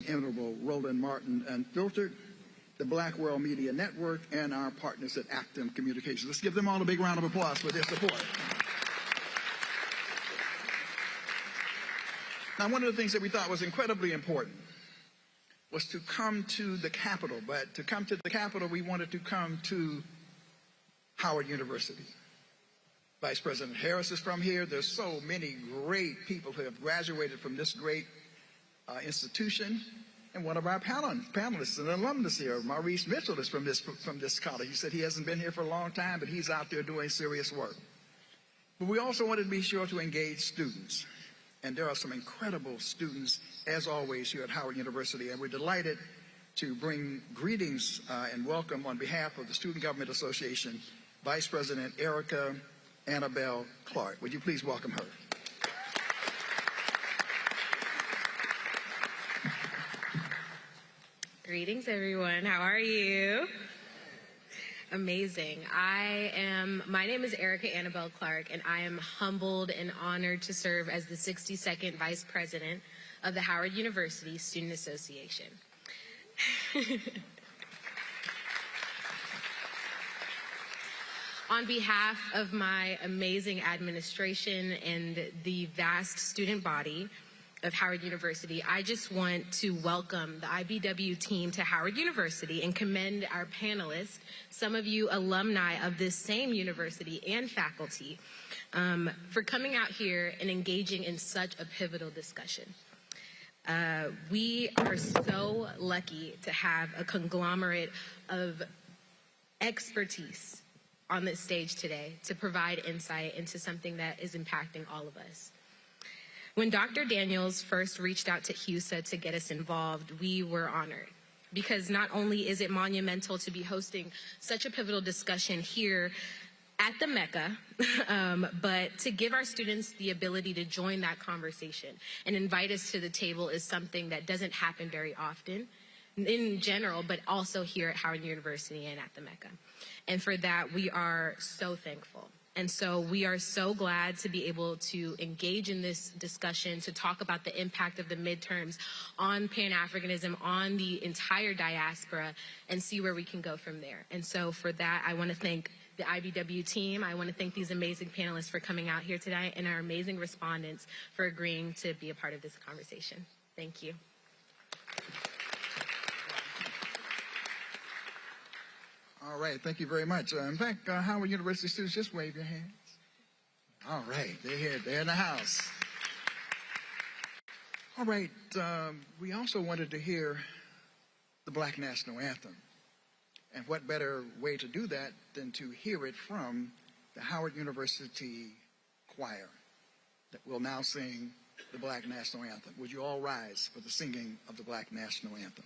Honorable Roland Martin Unfiltered, the Black World Media Network, and our partners at Actum Communications. Let's give them all a big round of applause for their support. Now, one of the things that we thought was incredibly important was to come to the Capitol, but to come to the Capitol, we wanted to come to Howard University. Vice President Harris is from here. There's so many great people who have graduated from this great institution. And one of our panelists, an alumnus here, Maurice Mitchell, is from this college. He said he hasn't been here for a long time, but he's out there doing serious work. But we also wanted to be sure to engage students. And there are some incredible students, as always, here at Howard University. And we're delighted to bring greetings and welcome on behalf of the Student Government Association, Vice President Erica Annabelle Clark. Would you please welcome her? Greetings, everyone. How are you? Amazing. My name is Erica Annabelle Clark, and I am humbled and honored to serve as the 62nd Vice President of the Howard University Student Association. On behalf of my amazing administration and the vast student body of Howard University, I just want to welcome the IBW team to Howard University and commend our panelists, some of you alumni of this same university and faculty, for coming out here and engaging in such a pivotal discussion. We are so lucky to have a conglomerate of expertise on this stage today to provide insight into something that is impacting all of us. When Dr. Daniels first reached out to HUSA to get us involved, we were honored, because not only is it monumental to be hosting such a pivotal discussion here at the Mecca, but to give our students the ability to join that conversation and invite us to the table is something that doesn't happen very often in general, but also here at Howard University and at the Mecca. And for that, we are so thankful. And so we are so glad to be able to engage in this discussion, to talk about the impact of the midterms on Pan-Africanism, on the entire diaspora, and see where we can go from there. And so for that, I want to thank the IBW team. I want to thank these amazing panelists for coming out here today, and our amazing respondents for agreeing to be a part of this conversation. Thank you. All right, thank you very much. In fact, Howard University students, just wave your hands. All right, they're here, they're in the house. All right, we also wanted to hear the Black National Anthem. And what better way to do that than to hear it from the Howard University Choir that will now sing the Black National Anthem. Would you all rise for the singing of the Black National Anthem?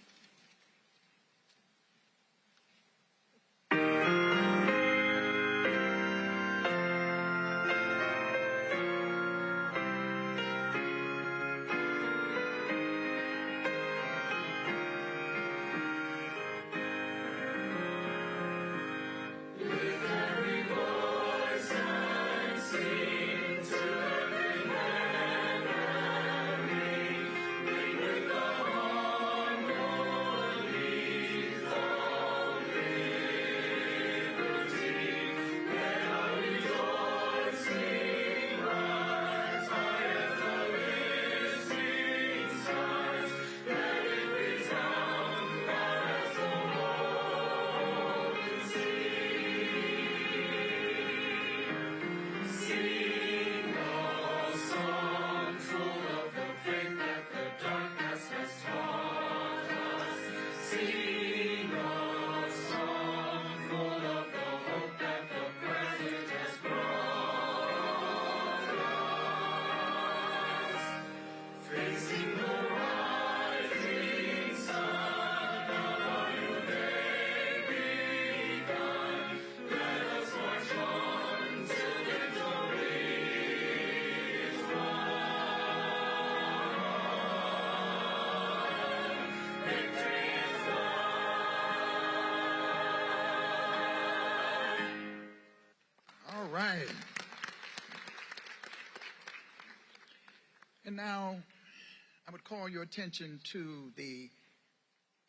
call your attention to the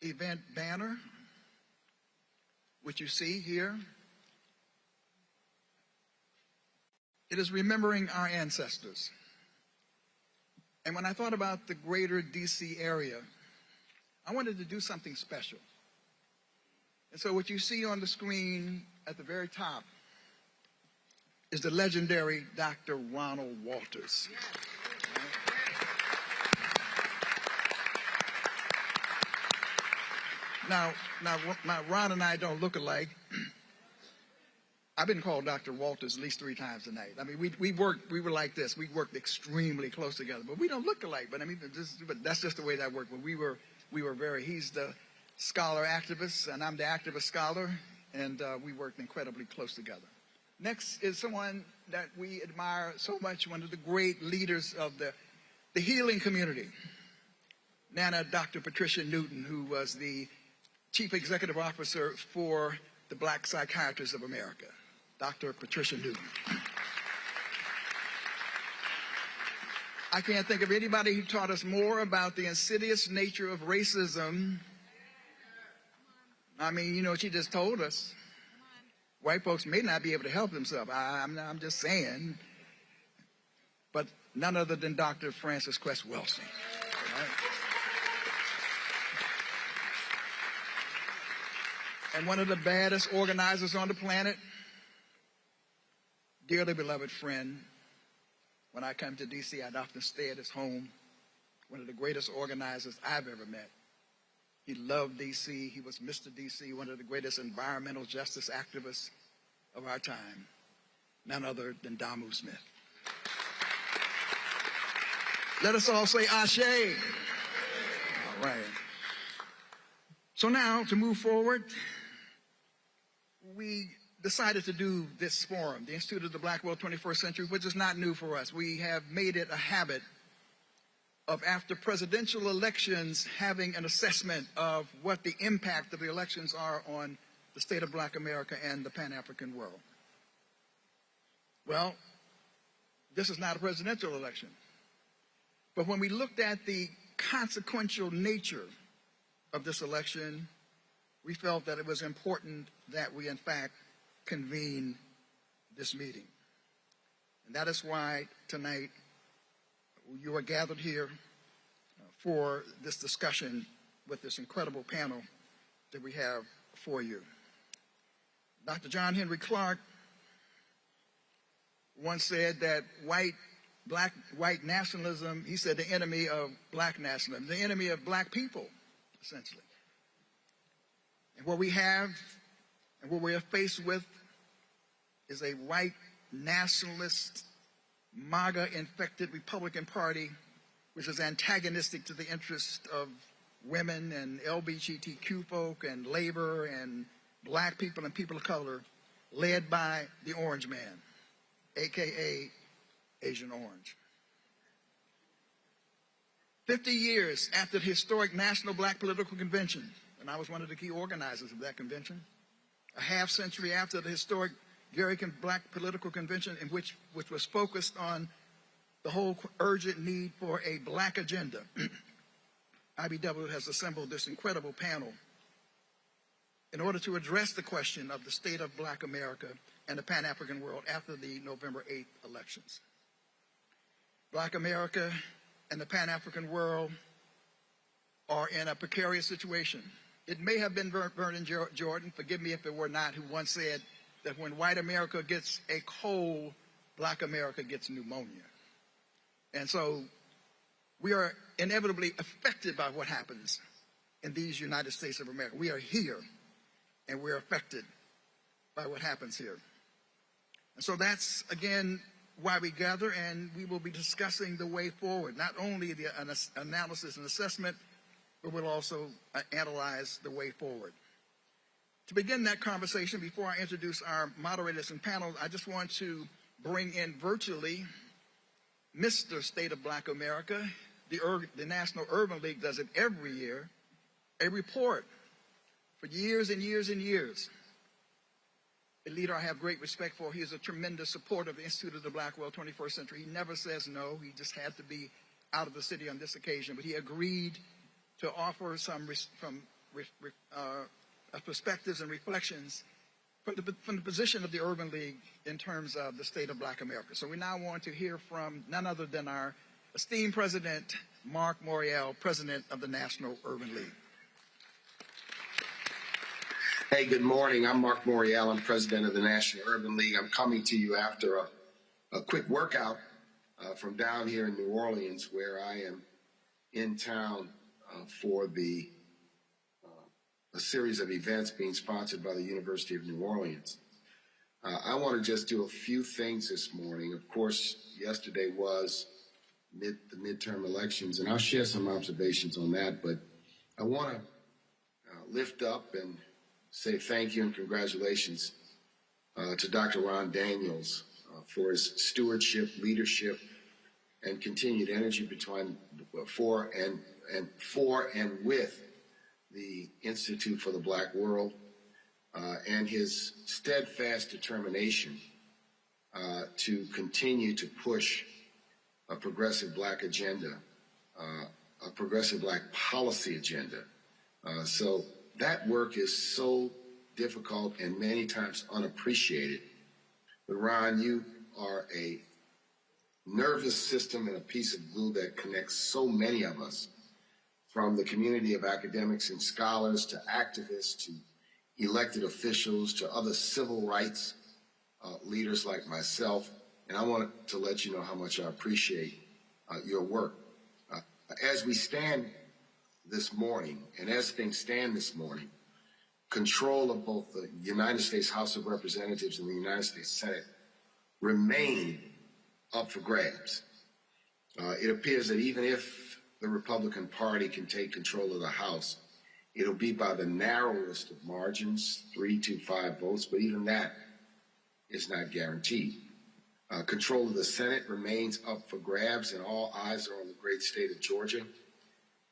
event banner, which you see here. It is remembering our ancestors. And when I thought about the greater DC area, I wanted to do something special. And so what you see on the screen at the very top is the legendary Dr. Ronald Walters. Now, Ron and I don't look alike. I've been called Dr. Walters at least 3 times tonight. I mean, we were like this. We worked extremely close together, but we don't look alike. But I mean, but that's just the way that worked. But we were he's the scholar activist, and I'm the activist scholar, and we worked incredibly close together. Next is someone that we admire so much, one of the great leaders of the healing community, Nana Dr. Patricia Newton, who was the Chief Executive Officer for the Black Psychiatrists of America, Dr. Patricia Newton. I can't think of anybody who taught us more about the insidious nature of racism. I mean, you know, she just told us. White folks may not be able to help themselves. I'm just saying. But none other than Dr. Frances Cress Welsing. Right? And one of the baddest organizers on the planet, dearly beloved friend. When I come to D.C., I'd often stay at his home. One of the greatest organizers I've ever met. He loved D.C. He was Mr. D.C., one of the greatest environmental justice activists of our time. None other than Damu Smith. Let us all say Ashe. All right. So now, to move forward, we decided to do this forum, the Institute of the Black World 21st Century, which is not new for us. We have made it a habit of, after presidential elections, having an assessment of what the impact of the elections are on the state of Black America and the Pan-African world. Well, this is not a presidential election. But when we looked at the consequential nature of this election, we felt that it was important that we, in fact, convene this meeting. And that is why tonight you are gathered here for this discussion with this incredible panel that we have for you. Dr. John Henry Clarke once said that white nationalism, he said, the enemy of black nationalism, the enemy of black people, essentially. And what we have and what we are faced with is a white nationalist, MAGA-infected Republican Party, which is antagonistic to the interests of women and LGBTQ folk and labor and black people and people of color, led by the Orange Man, a.k.a. Agent Orange. 50 years after the historic National Black Political Convention, and I was one of the key organizers of that convention, a half century after the historic Gary Black Political Convention, in which was focused on the whole urgent need for a black agenda, IBW has assembled this incredible panel in order to address the question of the state of Black America and the Pan-African world after the November 8th elections. Black America and the Pan-African world are in a precarious situation. It may have been Vernon Jordan, forgive me if it were not, who once said that when white America gets a cold, Black America gets pneumonia. And so we are inevitably affected by what happens in these United States of America. We are here, and we're affected by what happens here. And so that's, again, why we gather, and we will be discussing the way forward, not only the analysis and assessment, but we'll also analyze the way forward. To begin that conversation, before I introduce our moderators and panel, I just want to bring in virtually Mr. State of Black America. The National Urban League does it every year, a report for years and years and years. A leader I have great respect for. He is a tremendous supporter of the Institute of the Black World 21st Century. He never says no. He just had to be out of the city on this occasion, but he agreed to offer some perspectives and reflections from the position of the Urban League in terms of the state of Black America. So we now want to hear from none other than our esteemed President, Mark Morial, President of the National Urban League. Hey, good morning. I'm Mark Morial. I'm President of the National Urban League. I'm coming to you after a quick workout from down here in New Orleans, where I am in town for a series of events being sponsored by the University of New Orleans. I want to just do a few things this morning. Of course, yesterday was the midterm elections, and I'll share some observations on that, but I want to lift up and say thank you and congratulations to Dr. Ron Daniels for his stewardship, leadership, and continued energy for and with the Institute for the Black World, and his steadfast determination to continue to push a progressive Black agenda, a progressive Black policy agenda. So that work is so difficult and many times unappreciated. But Ron, you are a nervous system and a piece of glue that connects so many of us, from the community of academics and scholars to activists to elected officials to other civil rights leaders like myself. And I want to let you know how much I appreciate your work. As we stand this morning, and as things stand this morning, control of both the United States House of Representatives and the United States Senate remain up for grabs. It appears that even if the Republican Party can take control of the House, it'll be by the narrowest of margins, 3 to 5 votes, but even that is not guaranteed. Control of the Senate remains up for grabs, and all eyes are on the great state of Georgia,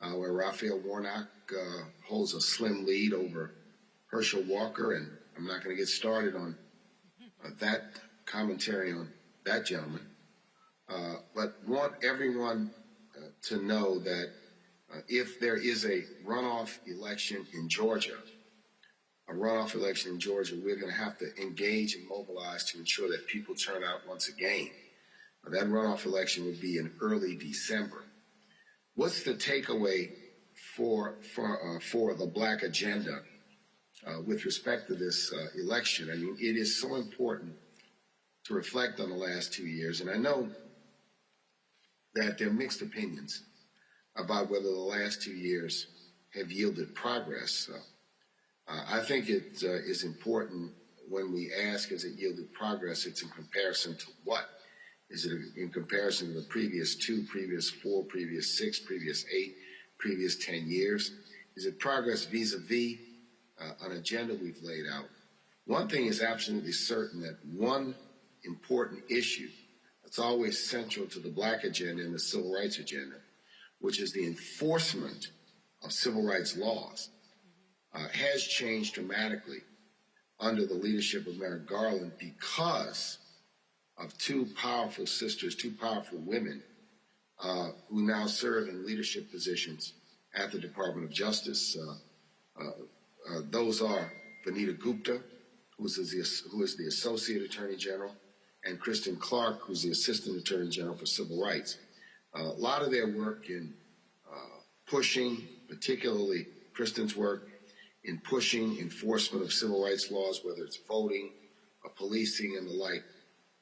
where Raphael Warnock holds a slim lead over Herschel Walker, and I'm not going to get started on that commentary on that gentleman, but want everyone to know that if there is a runoff election in Georgia, we're going to have to engage and mobilize to ensure that people turn out once again. That runoff election would be in early December. What's the takeaway for the Black agenda with respect to this election? I mean, it is so important to reflect on the last 2 years, and I know that there are mixed opinions about whether the last 2 years have yielded progress. I think it is important when we ask, has it yielded progress, it's in comparison to what? Is it in comparison to the previous 2, previous 4, previous 6, previous 8, previous 10 years? Is it progress vis-a-vis an agenda we've laid out? One thing is absolutely certain, that one important issue that's always central to the Black agenda and the civil rights agenda, which is the enforcement of civil rights laws, has changed dramatically under the leadership of Merrick Garland because of 2 powerful sisters, 2 powerful women who now serve in leadership positions at the Department of Justice. Those are Vanita Gupta, who is the Associate Attorney General, and Kristen Clark, who's the Assistant Attorney General for Civil Rights. A lot of their work in pushing, particularly Kristen's work in pushing enforcement of civil rights laws, whether it's voting, policing, and the like,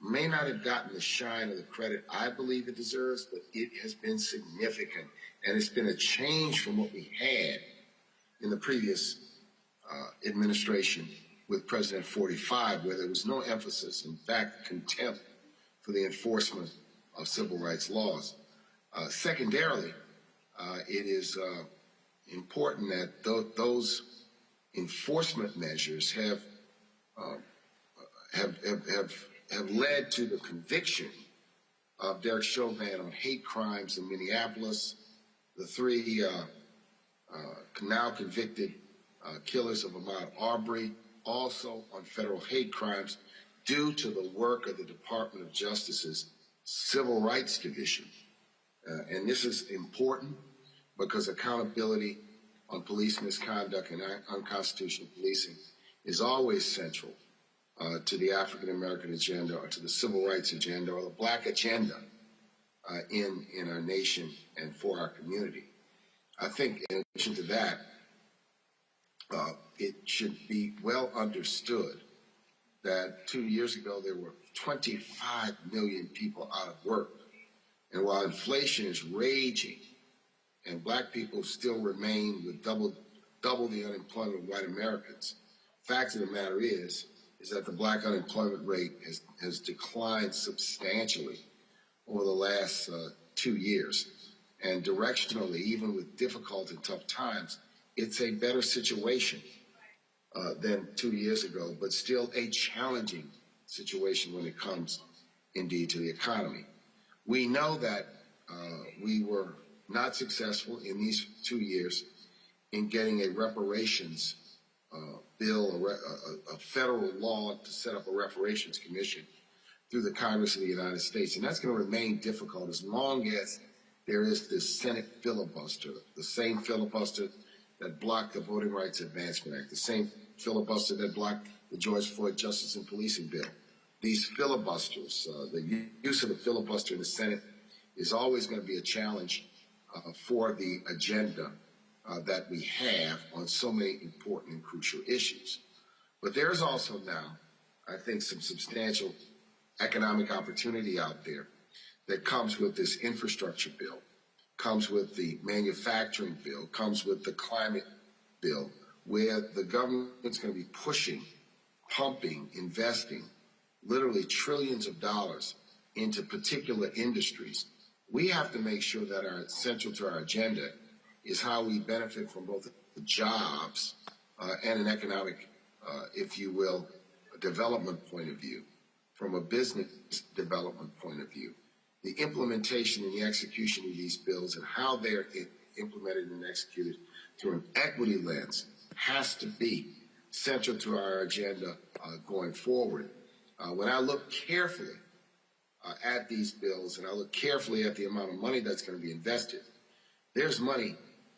may not have gotten the shine or the credit I believe it deserves, but it has been significant. And it's been a change from what we had in the previous administration with President 45, where there was no emphasis, in fact, contempt for the enforcement of civil rights laws. Secondarily, it is important that those enforcement measures have led to the conviction of Derek Chauvin on hate crimes in Minneapolis, the 3 now convicted killers of Ahmaud Arbery, also on federal hate crimes, due to the work of the Department of Justice's Civil Rights Division. And this is important because accountability on police misconduct and unconstitutional policing is always central to the African American agenda, or to the civil rights agenda, or the Black agenda in our nation and for our community. I think in addition to that, it should be well understood that 2 years ago there were 25 million people out of work. And while inflation is raging and Black people still remain with double the unemployment of white Americans, fact of the matter is that the Black unemployment rate has declined substantially over the last 2 years. And directionally, even with difficult and tough times, it's a better situation than 2 years ago, but still a challenging situation when it comes indeed to the economy. We know that we were not successful in these 2 years in getting a reparations bill, a federal law to set up a reparations commission through the Congress of the United States. And that's going to remain difficult as long as there is this Senate filibuster, the same filibuster that blocked the Voting Rights Advancement Act, the same filibuster that blocked the George Floyd Justice and Policing Bill. These filibusters, the use of the filibuster in the Senate is always going to be a challenge for the agenda that we have on so many important and crucial issues. But there's also now, I think, some substantial economic opportunity out there that comes with this infrastructure bill, comes with the manufacturing bill, comes with the climate bill, where the government's going to be pushing, pumping, investing literally trillions of dollars into particular industries. We have to make sure that our central to our agenda is how we benefit from both the jobs and an economic, if you will, a development point of view, from a business development point of view. The implementation and the execution of these bills and how they're implemented and executed through an equity lens has to be central to our agenda going forward. When I look carefully at these bills and I look carefully at the amount of money that's going to be invested, there's money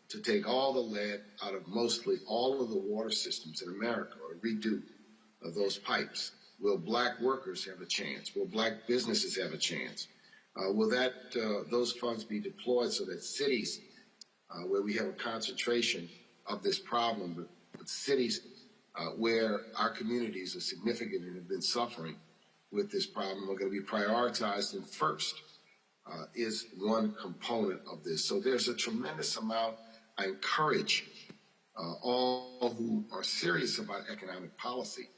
to take all the lead out of mostly all of the water systems in America, or redo those pipes. Will Black workers have a chance? Will Black businesses have a chance? Will those funds be deployed so that cities where we have a concentration of this problem, but cities where our communities are significant and have been suffering with this problem are going to be prioritized, and first is one component of this. So there's a tremendous amount. I encourage all who are serious about economic policy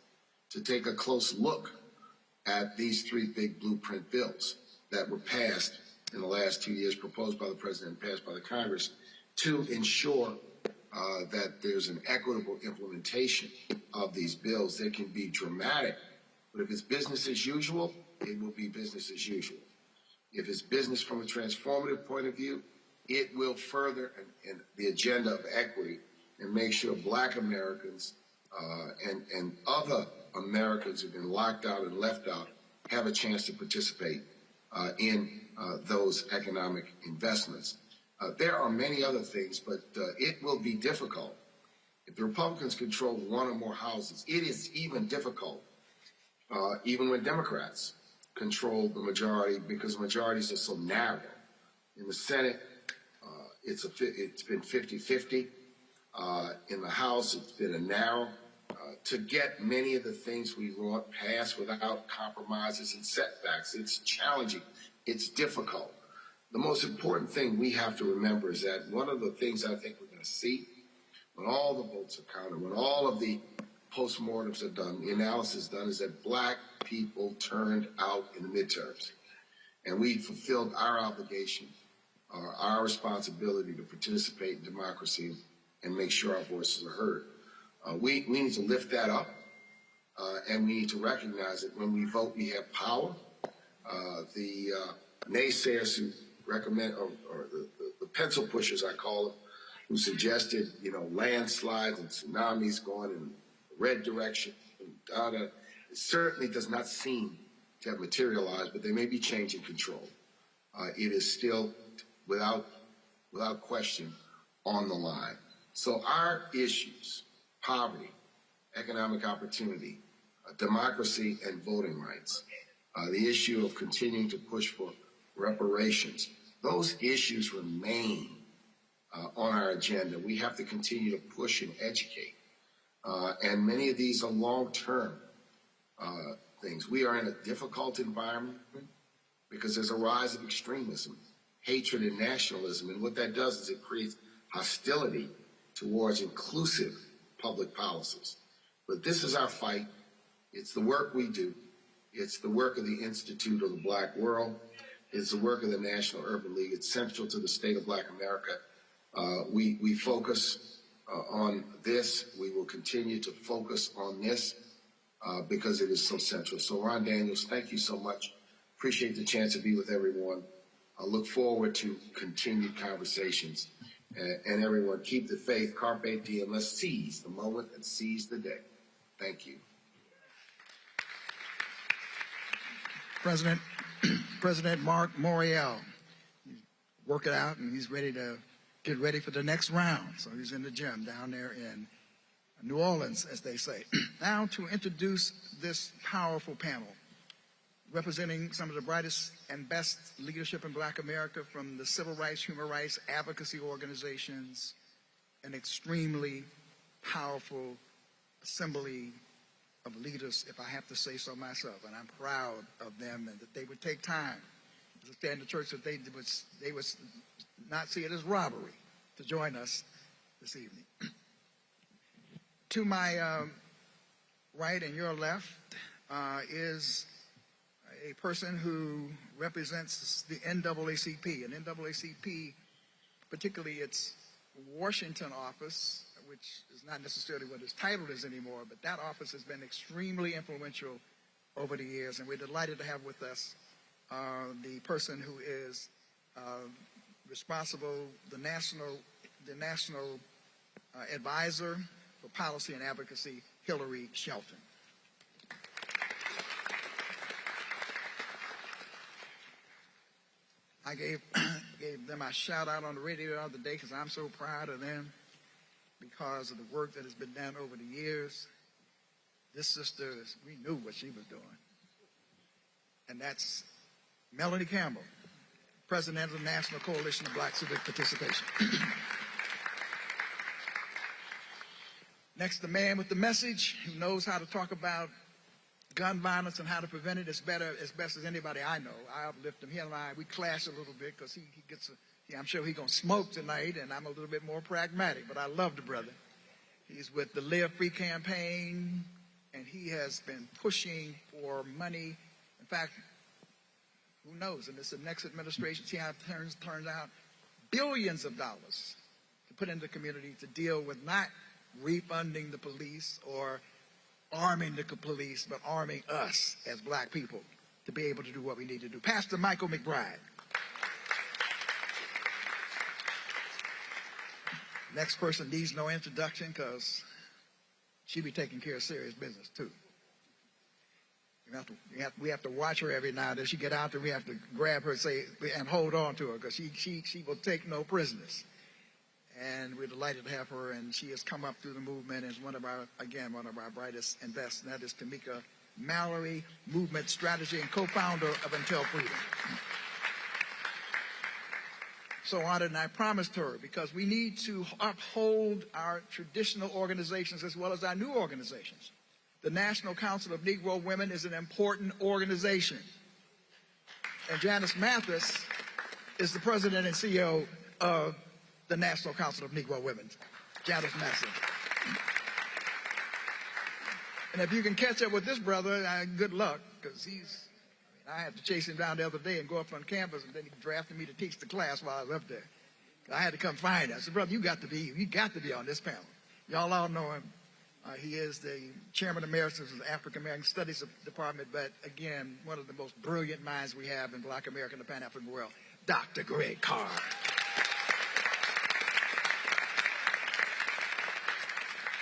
to take a close look at these three big blueprint bills that were passed in the last 2 years, proposed by the president and passed by the Congress, to ensure that there's an equitable implementation of these bills. They can be dramatic, but if it's business as usual, it will be business as usual. If it's business from a transformative point of view, it will further the agenda of equity and make sure Black Americans and other Americans who've been locked out and left out have a chance to participate in those economic investments. There are many other things, but it will be difficult. If the Republicans control one or more houses, it is even difficult, even when Democrats control the majority, because majorities are so narrow. In the Senate, it's been 50-50. In the House, it's been a narrow. To get many of the things we want passed without compromises and setbacks, it's challenging. It's difficult. The most important thing we have to remember is that one of the things I think we're going to see when all the votes are counted, when all of the postmortems are done, the analysis done, is that Black people turned out in the midterms. And we fulfilled our obligation, our responsibility to participate in democracy and make sure our voices are heard. We need to lift that up, and we need to recognize that when we vote, we have power. The naysayers who recommend, or the pencil pushers, I call them, who suggested, landslides and tsunamis going in the red direction, it certainly does not seem to have materialized, but they may be changing control. It is still without question on the line. So our issues, poverty, economic opportunity, democracy and voting rights, the issue of continuing to push for reparations, those issues remain on our agenda. We have to continue to push and educate. And many of these are long-term things. We are in a difficult environment because there's a rise of extremism, hatred, and nationalism. And what that does is it creates hostility towards inclusive public policies. But this is our fight. It's the work we do. It's the work of the Institute of the Black World. It's the work of the National Urban League. It's central to the state of Black America. We focus on this. We will continue to focus on this because it is so central. So Ron Daniels, thank you so much. Appreciate the chance to be with everyone. I look forward to continued conversations. And everyone, keep the faith, carpe diem. Let's seize the moment and seize the day. Thank you. President Mark Morial, he's working out and he's ready to get ready for the next round. So he's in the gym down there in New Orleans, as they say. Now to introduce this powerful panel, representing some of the brightest and best leadership in Black America from the civil rights, human rights, advocacy organizations, an extremely powerful assembly of leaders, if I have to say so myself, and I'm proud of them and that they would take time to stand in the church, that they would not see it as robbery to join us this evening. To my right and your left is a person who represents the NAACP, and NAACP, particularly its Washington office, which is not necessarily what its title is anymore, but that office has been extremely influential over the years, and we're delighted to have with us the person who is responsible, the national advisor for policy and advocacy, Hillary Shelton. I gave them a shout out on the radio the other day because I'm so proud of them because of the work that has been done over the years. This sister, we knew what she was doing. And that's Melanie Campbell, President of the National Coalition of Black Civic Participation. Next, the man with the message who knows how to talk about gun violence and how to prevent it as best as anybody I know. I uplift him. He and we clash a little bit because he gets I'm sure he's going to smoke tonight, and I'm a little bit more pragmatic, but I love the brother. He's with the Live Free campaign, and he has been pushing for money. In fact, who knows, in this next administration, see how it turns out, billions of dollars to put into the community to deal with not refunding the police or arming the police, but arming us as black people to be able to do what we need to do. Pastor Michael McBride. Next person needs no introduction because she be taking care of serious business too. We have to watch her every now and then. She get out there, we have to grab her and hold on to her because she will take no prisoners. And we're delighted to have her, and she has come up through the movement as one of our brightest and best, and that is Tamika Mallory, movement strategy and co-founder of Until Freedom. So honored, and I promised her, because we need to uphold our traditional organizations as well as our new organizations. The National Council of Negro Women is an important organization. And Janice Mathis is the president and CEO of the National Council of Negro Women. Janice Mathis. And if you can catch up with this brother, good luck, because I had to chase him down the other day and go up on campus, and then he drafted me to teach the class while I was up there. I had to come find him. I said, brother, you got to be on this panel. Y'all all know him. He is the chairman emeritus of the African American Studies Department, but again, one of the most brilliant minds we have in Black America and the Pan-African world, Dr. Greg Carr.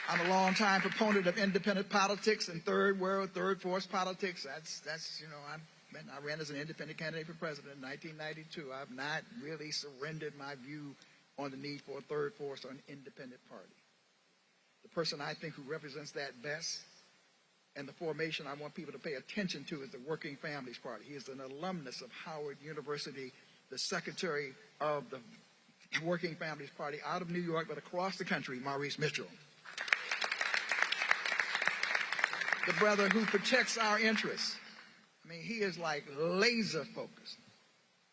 I'm a long-time proponent of independent politics and third world, third force politics. That's I ran as an independent candidate for president in 1992. I've not really surrendered my view on the need for a third force or an independent party. The person I think who represents that best and the formation I want people to pay attention to is the Working Families Party. He is an alumnus of Howard University, the secretary of the Working Families Party out of New York, but across the country, Maurice Mitchell. The brother who protects our interests. I mean, he is like laser focused.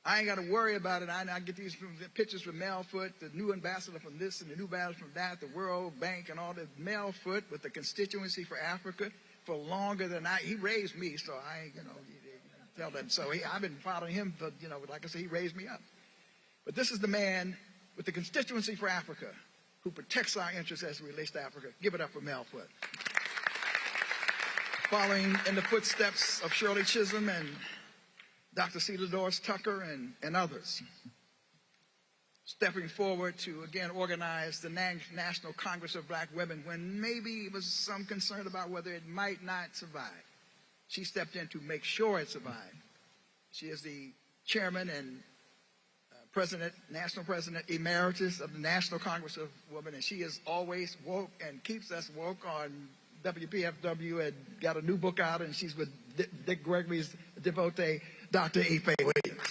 I ain't got to worry about it. I get these pictures from Malveaux, the new ambassador from this and the new ambassador from that, the World Bank and all that. Malveaux with the Constituency for Africa for longer than he raised me, so I, tell them. So I've been following him, but, like I said, he raised me up. But this is the man with the Constituency for Africa who protects our interests as it relates to Africa. Give it up for Malveaux. Following in the footsteps of Shirley Chisholm and Dr. Celia Doris Tucker and others. Stepping forward to, again, organize the National Congress of Black Women when maybe it was some concern about whether it might not survive. She stepped in to make sure it survived. She is the chairman and national president emeritus of the National Congress of Women, and she is always woke and keeps us woke on WPFW and got a new book out, and she's with Dick Gregory's devotee, Dr. Ife Williams.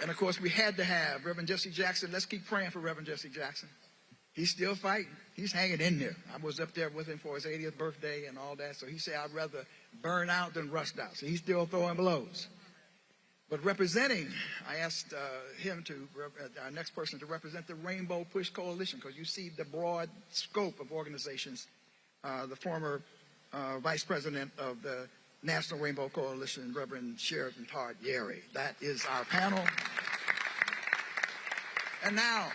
And of course, we had to have Reverend Jesse Jackson. Let's keep praying for Reverend Jesse Jackson. He's still fighting. He's hanging in there. I was up there with him for his 80th birthday and all that, so he said, I'd rather burn out than rust out. So he's still throwing blows. But representing, I asked our next person to represent the Rainbow Push Coalition, because you see the broad scope of organizations. The former vice president of the National Rainbow Coalition, Reverend Sheridan Todd Yerry. That is our panel. And now,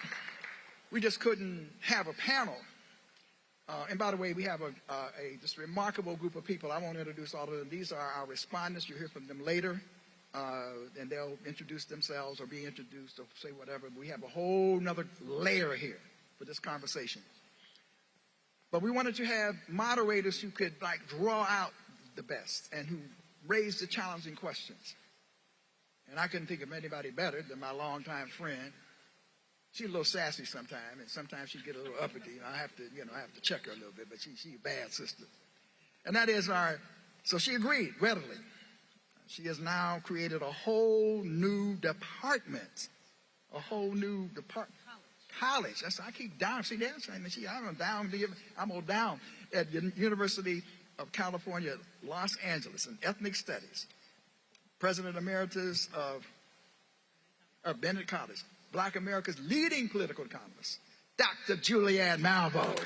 we just couldn't have a panel. And by the way, we have a just remarkable group of people. I won't introduce all of them. These are our respondents. You'll hear from them later. And they'll introduce themselves or be introduced or say whatever. We have a whole nother layer here for this conversation. But we wanted to have moderators who could draw out the best and who raised the challenging questions. And I couldn't think of anybody better than my longtime friend. She's a little sassy sometimes, and sometimes she get a little uppity. I have to check her a little bit, but she's a bad sister. And that is so she agreed readily. She has now created a whole new department. College. I keep down. See that? I'm all down at University of California, Los Angeles in ethnic studies. President Emeritus of Bennett College. Black America's leading political economist, Dr. Julianne Malveaux.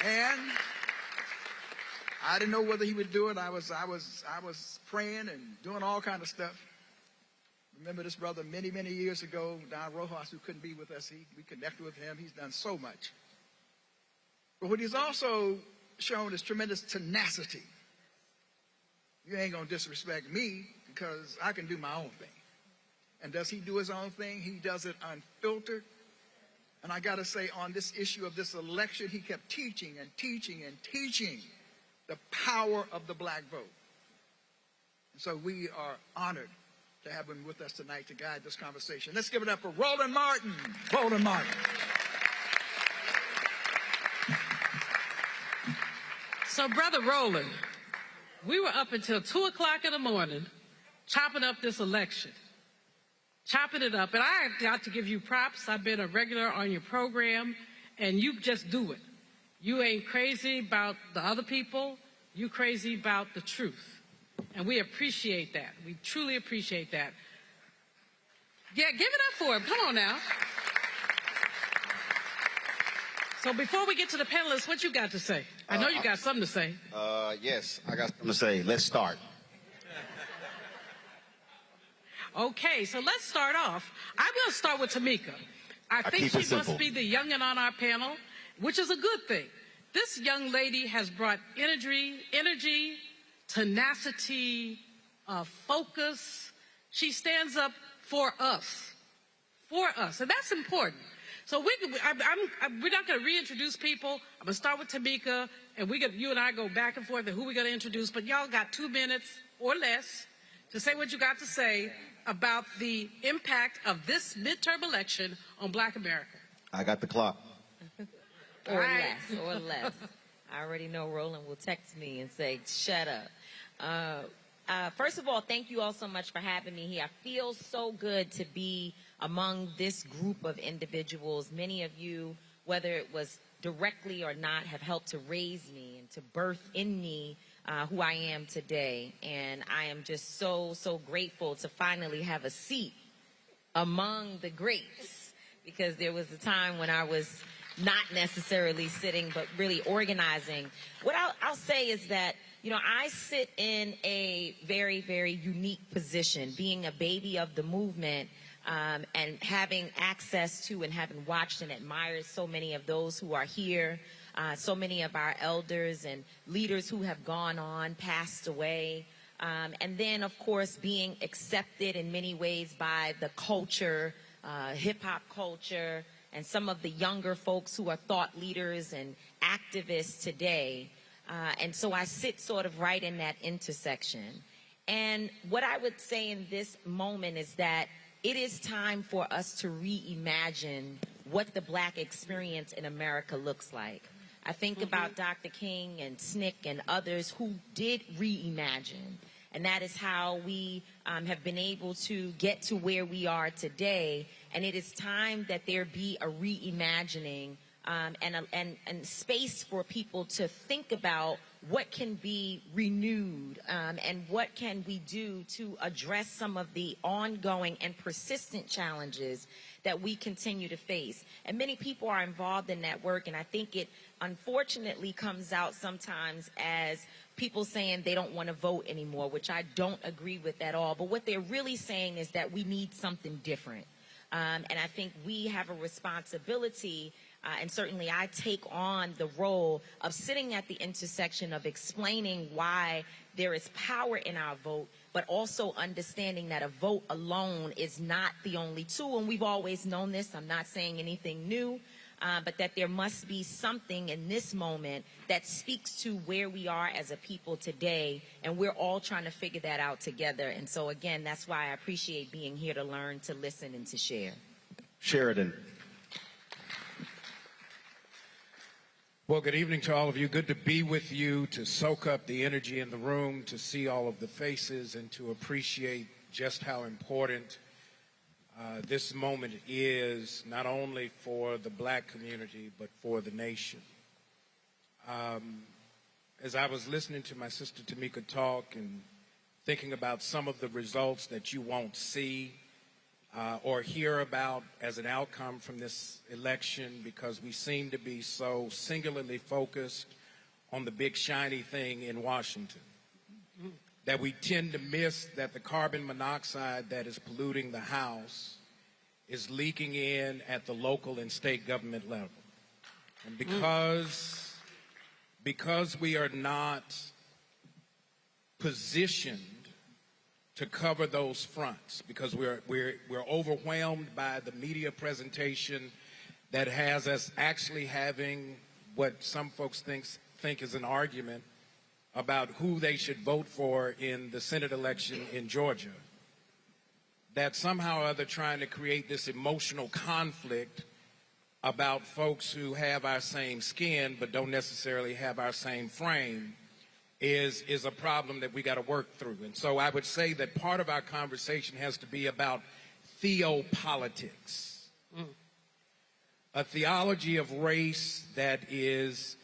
And I didn't know whether he would do it. I was praying and doing all kind of stuff. Remember this brother many, many years ago, Don Rojas, who couldn't be with us. We connected with him. He's done so much. But what he's also shown is tremendous tenacity. You ain't going to disrespect me because I can do my own thing. And does he do his own thing? He does it unfiltered. And I got to say, on this issue of this election, he kept teaching and teaching and teaching the power of the black vote. And so we are honored to have him with us tonight to guide this conversation. Let's give it up for Roland Martin. Roland Martin. So, Brother Roland, we were up until 2 o'clock in the morning chopping up this election. Chopping it up. And I have got to give you props. I've been a regular on your program, and you just do it. You ain't crazy about the other people. You crazy about the truth. And we appreciate that. We truly appreciate that. Yeah, give it up for him. Come on now. So before we get to the panelists, what you got to say? I know you got something to say. Yes, I got something to say. Let's start. Okay, so let's start off. I will start with Tamika. I think she must be the youngin' on our panel, which is a good thing. This young lady has brought energy, tenacity, focus. She stands up for us, and that's important. So we're not going to reintroduce people. I'm going to start with Tamika, and you and I go back and forth on who we're going to introduce. But y'all got 2 minutes or less to say what you got to say about the impact of this midterm election on Black America. I got the clock. Or less, or less. I already know Roland will text me and say, shut up. First of all, thank you all so much for having me here. I feel so good to be among this group of individuals. Many of you, whether it was directly or not, have helped to raise me and to birth in me who I am today. And I am just so, so grateful to finally have a seat among the greats, because there was a time when I was not necessarily sitting, but really organizing. What I'll say is that, you know, I sit in a very, very unique position, being a baby of the movement, and having access to and having watched and admired so many of those who are here, so many of our elders and leaders who have gone on, passed away, and then, of course, being accepted in many ways by the culture, hip-hop culture, and some of the younger folks who are thought leaders and activists today. And so I sit sort of right in that intersection. And what I would say in this moment is that it is time for us to reimagine what the Black experience in America looks like. I think about Dr. King and SNCC and others who did reimagine. And that is how we have been able to get to where we are today. And it is time that there be a reimagining and space for people to think about what can be renewed and what can we do to address some of the ongoing and persistent challenges that we continue to face. And many people are involved in that work, and I think it unfortunately comes out sometimes as people saying they don't want to vote anymore, which I don't agree with at all. But what they're really saying is that we need something different. And I think we have a responsibility, and certainly I take on the role of sitting at the intersection of explaining why there is power in our vote, but also understanding that a vote alone is not the only tool. And we've always known this. I'm not saying anything new, but that there must be something in this moment that speaks to where we are as a people today, and we're all trying to figure that out together. And so, again, that's why I appreciate being here to learn, to listen, and to share. Sheridan. Well, good evening to all of you. Good to be with you, to soak up the energy in the room, to see all of the faces, and to appreciate just how important this moment is, not only for the Black community, but for the nation. As I was listening to my sister Tamika talk and thinking about some of the results that you won't see or hear about as an outcome from this election, because we seem to be so singularly focused on the big shiny thing in Washington, that we tend to miss that the carbon monoxide that is polluting the House is leaking in at the local and state government level. And because we are not positioned to cover those fronts, because we're overwhelmed by the media presentation that has us actually having what some folks think is an argument about who they should vote for in the Senate election in Georgia, that somehow or other trying to create this emotional conflict about folks who have our same skin but don't necessarily have our same frame is a problem that we got to work through. And so I would say that part of our conversation has to be about theopolitics, a theology of race that is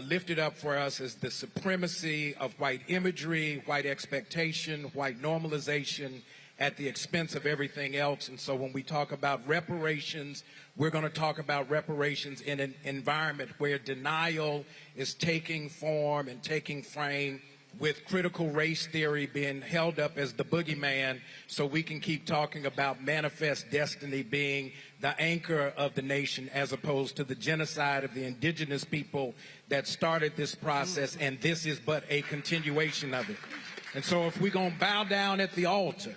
lifted up for us as the supremacy of white imagery, white expectation, white normalization at the expense of everything else. And so when we talk about reparations, we're going to talk about reparations in an environment where denial is taking form and taking frame, with critical race theory being held up as the boogeyman, so we can keep talking about manifest destiny being the anchor of the nation, as opposed to the genocide of the indigenous people that started this process, and this is but a continuation of it. And so if we're going to bow down at the altar,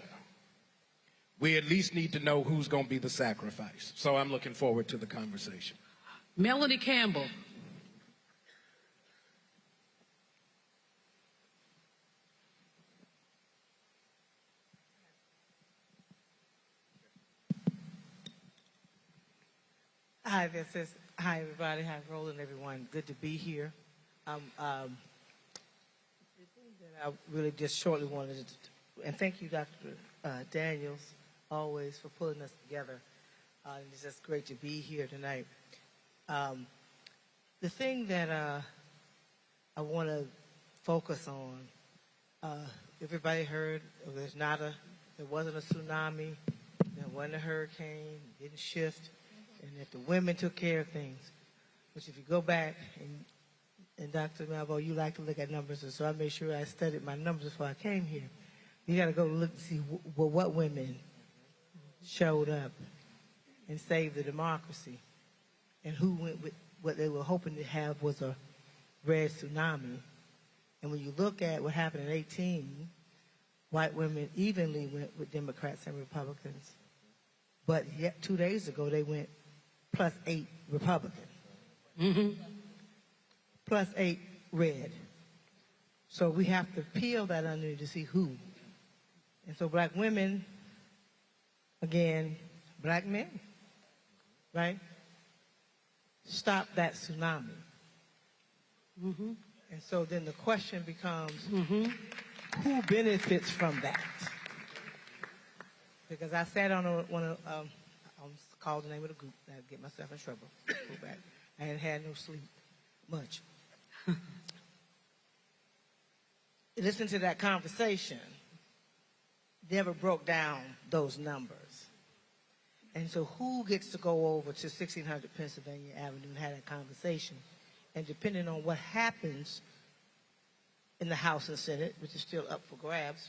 we at least need to know who's going to be the sacrifice. So I'm looking forward to the conversation. Melanie Campbell. Hi, hi everybody. Hi, Roland, everyone. Good to be here. The thing that I really just shortly wanted to, and thank you, Dr. Daniels, always for pulling us together. It's just great to be here tonight. The thing that I want to focus on, everybody heard there wasn't a tsunami, there wasn't a hurricane, it didn't shift, and that the women took care of things. Which if you go back, and Dr. Malveaux, you like to look at numbers, and so I made sure I studied my numbers before I came here. You got to go look and see what women showed up and saved the democracy, and who went with what they were hoping to have was a red tsunami. And when you look at what happened in 18, white women evenly went with Democrats and Republicans. But yet 2 days ago, they went +8 Republican. +8 red. So we have to peel that onion to see who. And so black women, again, black men, right? Stop that tsunami. And so then the question becomes, who benefits from that? Because I sat on I'll call the name of the group, I'd get myself in trouble. Go back. I hadn't had no sleep much. Listen to that conversation. Never broke down those numbers. And so who gets to go over to 1600 Pennsylvania Avenue and have that conversation? And depending on what happens in the House and Senate, which is still up for grabs,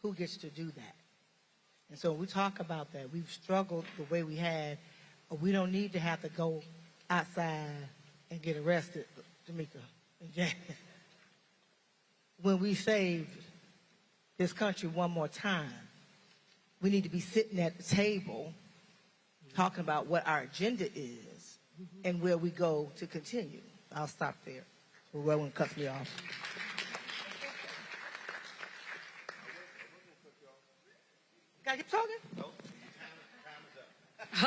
who gets to do that? And so when we talk about that, we've struggled the way we had. We don't need to have to go outside and get arrested, Tamika and Jan. When we saved this country one more time, we need to be sitting at the table talking about what our agenda is and where we go to continue. I'll stop there. Roland cuts me off. Can I keep talking? No. Time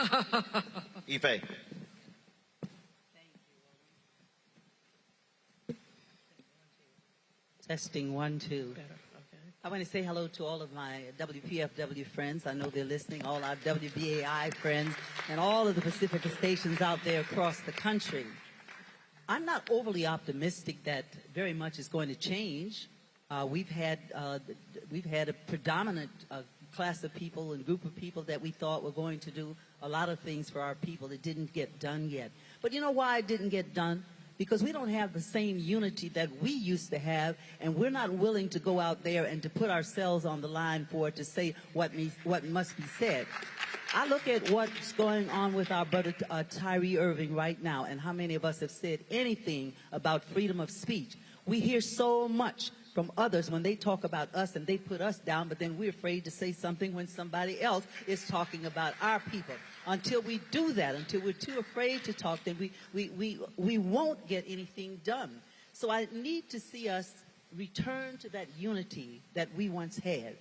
is up. Ife. Testing 1, 2. Better. Okay. I want to say hello to all of my WPFW friends. I know they're listening, all our WBAI friends, and all of the Pacifica stations out there across the country. I'm not overly optimistic that very much is going to change. We've had a predominant class of people and group of people that we thought were going to do a lot of things for our people that didn't get done yet. But you know why it didn't get done? Because we don't have the same unity that we used to have, and we're not willing to go out there and to put ourselves on the line for it to say what must be said. I look at what's going on with our brother Tyree Irving right now, and how many of us have said anything about freedom of speech. We hear so much from others when they talk about us and they put us down, but then we're afraid to say something when somebody else is talking about our people. Until we do that, until we're too afraid to talk, then we won't get anything done. So I need to see us return to that unity that we once had.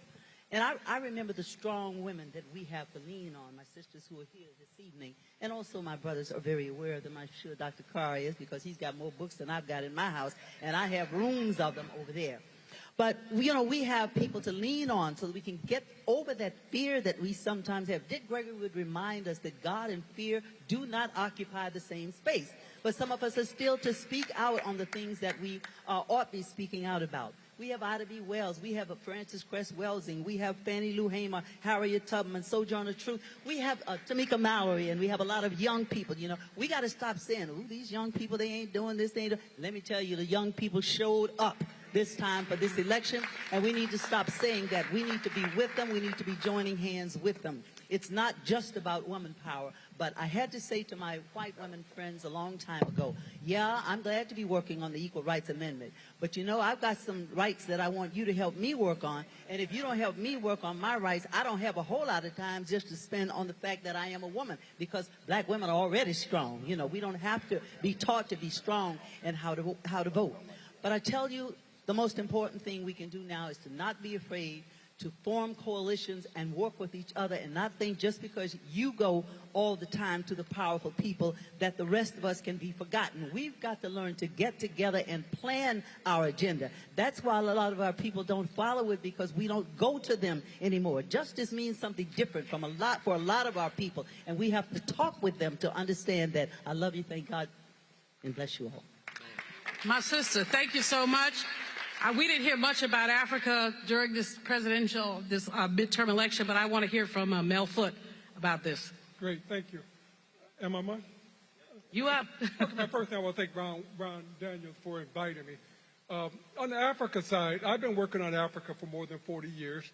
And I remember the strong women that we have to lean on, my sisters who are here this evening, and also my brothers are very aware of them. I'm sure Dr. Carr is, because he's got more books than I've got in my house, and I have rooms of them over there. But, you know, we have people to lean on so that we can get over that fear that we sometimes have. Dick Gregory would remind us that God and fear do not occupy the same space. But some of us are still to speak out on the things that we ought to be speaking out about. We have Ida B. Wells. We have Frances Cress Welsing. We have Fannie Lou Hamer, Harriet Tubman, Sojourner Truth. We have Tamika Mallory, and we have a lot of young people. You know, we got to stop saying, "Ooh, these young people, they ain't doing this, they ain't doing." Let me tell you, the young people showed up. this time for this election, and we need to stop saying that. We need to be with them. We need to be joining hands with them. It's not just about woman power, but I had to say to my white women friends a long time ago, yeah, I'm glad to be working on the Equal Rights Amendment, but you know, I've got some rights that I want you to help me work on, and if you don't help me work on my rights, I don't have a whole lot of time just to spend on the fact that I am a woman, because black women are already strong. You know, we don't have to be taught to be strong and how to vote. But I tell you, the most important thing we can do now is to not be afraid to form coalitions and work with each other, and not think just because you go all the time to the powerful people that the rest of us can be forgotten. We've got to learn to get together and plan our agenda. That's why a lot of our people don't follow it, because we don't go to them anymore. Justice means something different for a lot of our people, and we have to talk with them to understand that. I love you, thank God, and bless you all. My sister, thank you so much. We didn't hear much about Africa during this midterm election, but I want to hear from Malveaux about this. Great, thank you. Am I on? You up? Okay, first thing I want to thank Brown Daniels for inviting me. On the Africa side, I've been working on Africa for more than 40 years,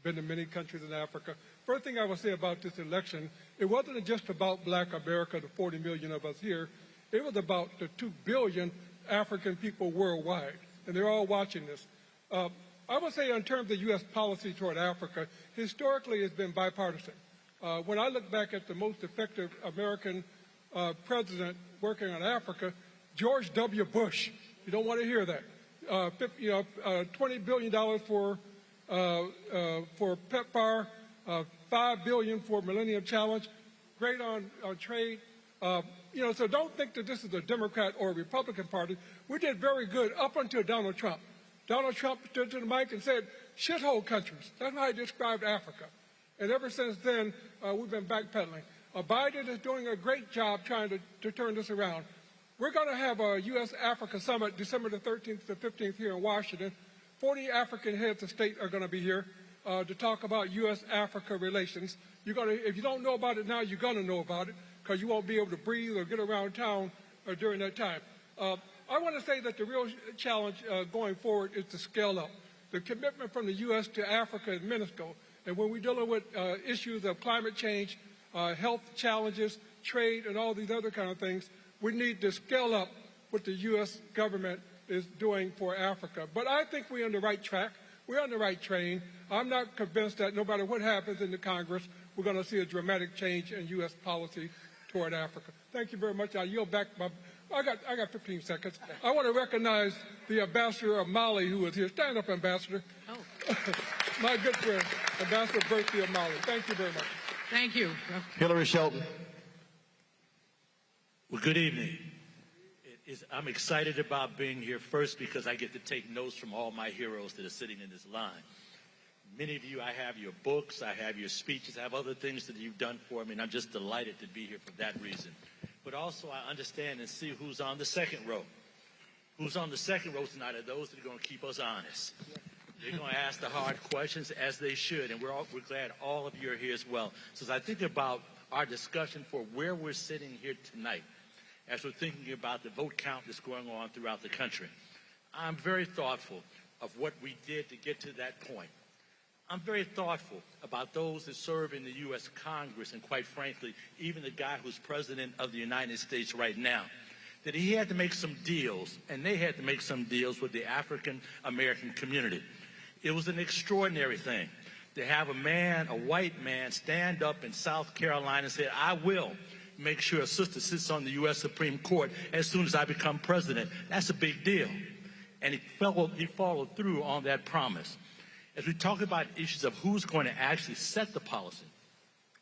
been to many countries in Africa. First thing I will say about this election, it wasn't just about black America, the 40 million of us here. It was about the 2 billion African people worldwide, and they're all watching this. I would say in terms of U.S. policy toward Africa, historically it's been bipartisan. When I look back at the most effective American president working on Africa, George W. Bush. You don't want to hear that. $20 billion for PEPFAR, $5 billion for Millennium Challenge, great on trade. So don't think that this is a Democrat or a Republican party. We did very good up until Donald Trump. Donald Trump stood to the mic and said, shithole countries. That's how he described Africa. And ever since then, we've been backpedaling. Biden is doing a great job trying to turn this around. We're going to have a U.S.-Africa summit December the 13th to 15th here in Washington. 40 African heads of state are going to be here to talk about U.S.-Africa relations. If you don't know about it now, you're going to know about it, because you won't be able to breathe or get around town during that time. I want to say that the real challenge going forward is to scale up. The commitment from the U.S. to Africa is minuscule. And when we're dealing with issues of climate change, health challenges, trade, and all these other kind of things, we need to scale up what the U.S. government is doing for Africa. But I think we're on the right track. We're on the right train. I'm not convinced that no matter what happens in the Congress, we're going to see a dramatic change in U.S. policy toward Africa. Thank you very much. I yield back. I got 15 seconds. I want to recognize the ambassador of Mali who is here. Stand up, Ambassador. Oh. My good friend, Ambassador Berkeley of Mali. Thank you very much. Thank you. Hillary Shelton. Well, good evening. I'm excited about being here, first because I get to take notes from all my heroes that are sitting in this line. Many of you, I have your books, I have your speeches, I have other things that you've done for me, and I'm just delighted to be here for that reason. But also I understand and see who's on the second row. Who's on the second row tonight are those that are going to keep us honest. They're going to ask the hard questions, as they should, and we're glad all of you are here as well. So as I think about our discussion for where we're sitting here tonight, as we're thinking about the vote count that's going on throughout the country, I'm very thoughtful of what we did to get to that point. I'm very thoughtful about those that serve in the U.S. Congress, and quite frankly, even the guy who's president of the United States right now, that he had to make some deals, and they had to make some deals with the African American community. It was an extraordinary thing to have a white man, stand up in South Carolina and say, I will make sure a sister sits on the U.S. Supreme Court as soon as I become president. That's a big deal. And he followed through on that promise. As we talk about issues of who's going to actually set the policy,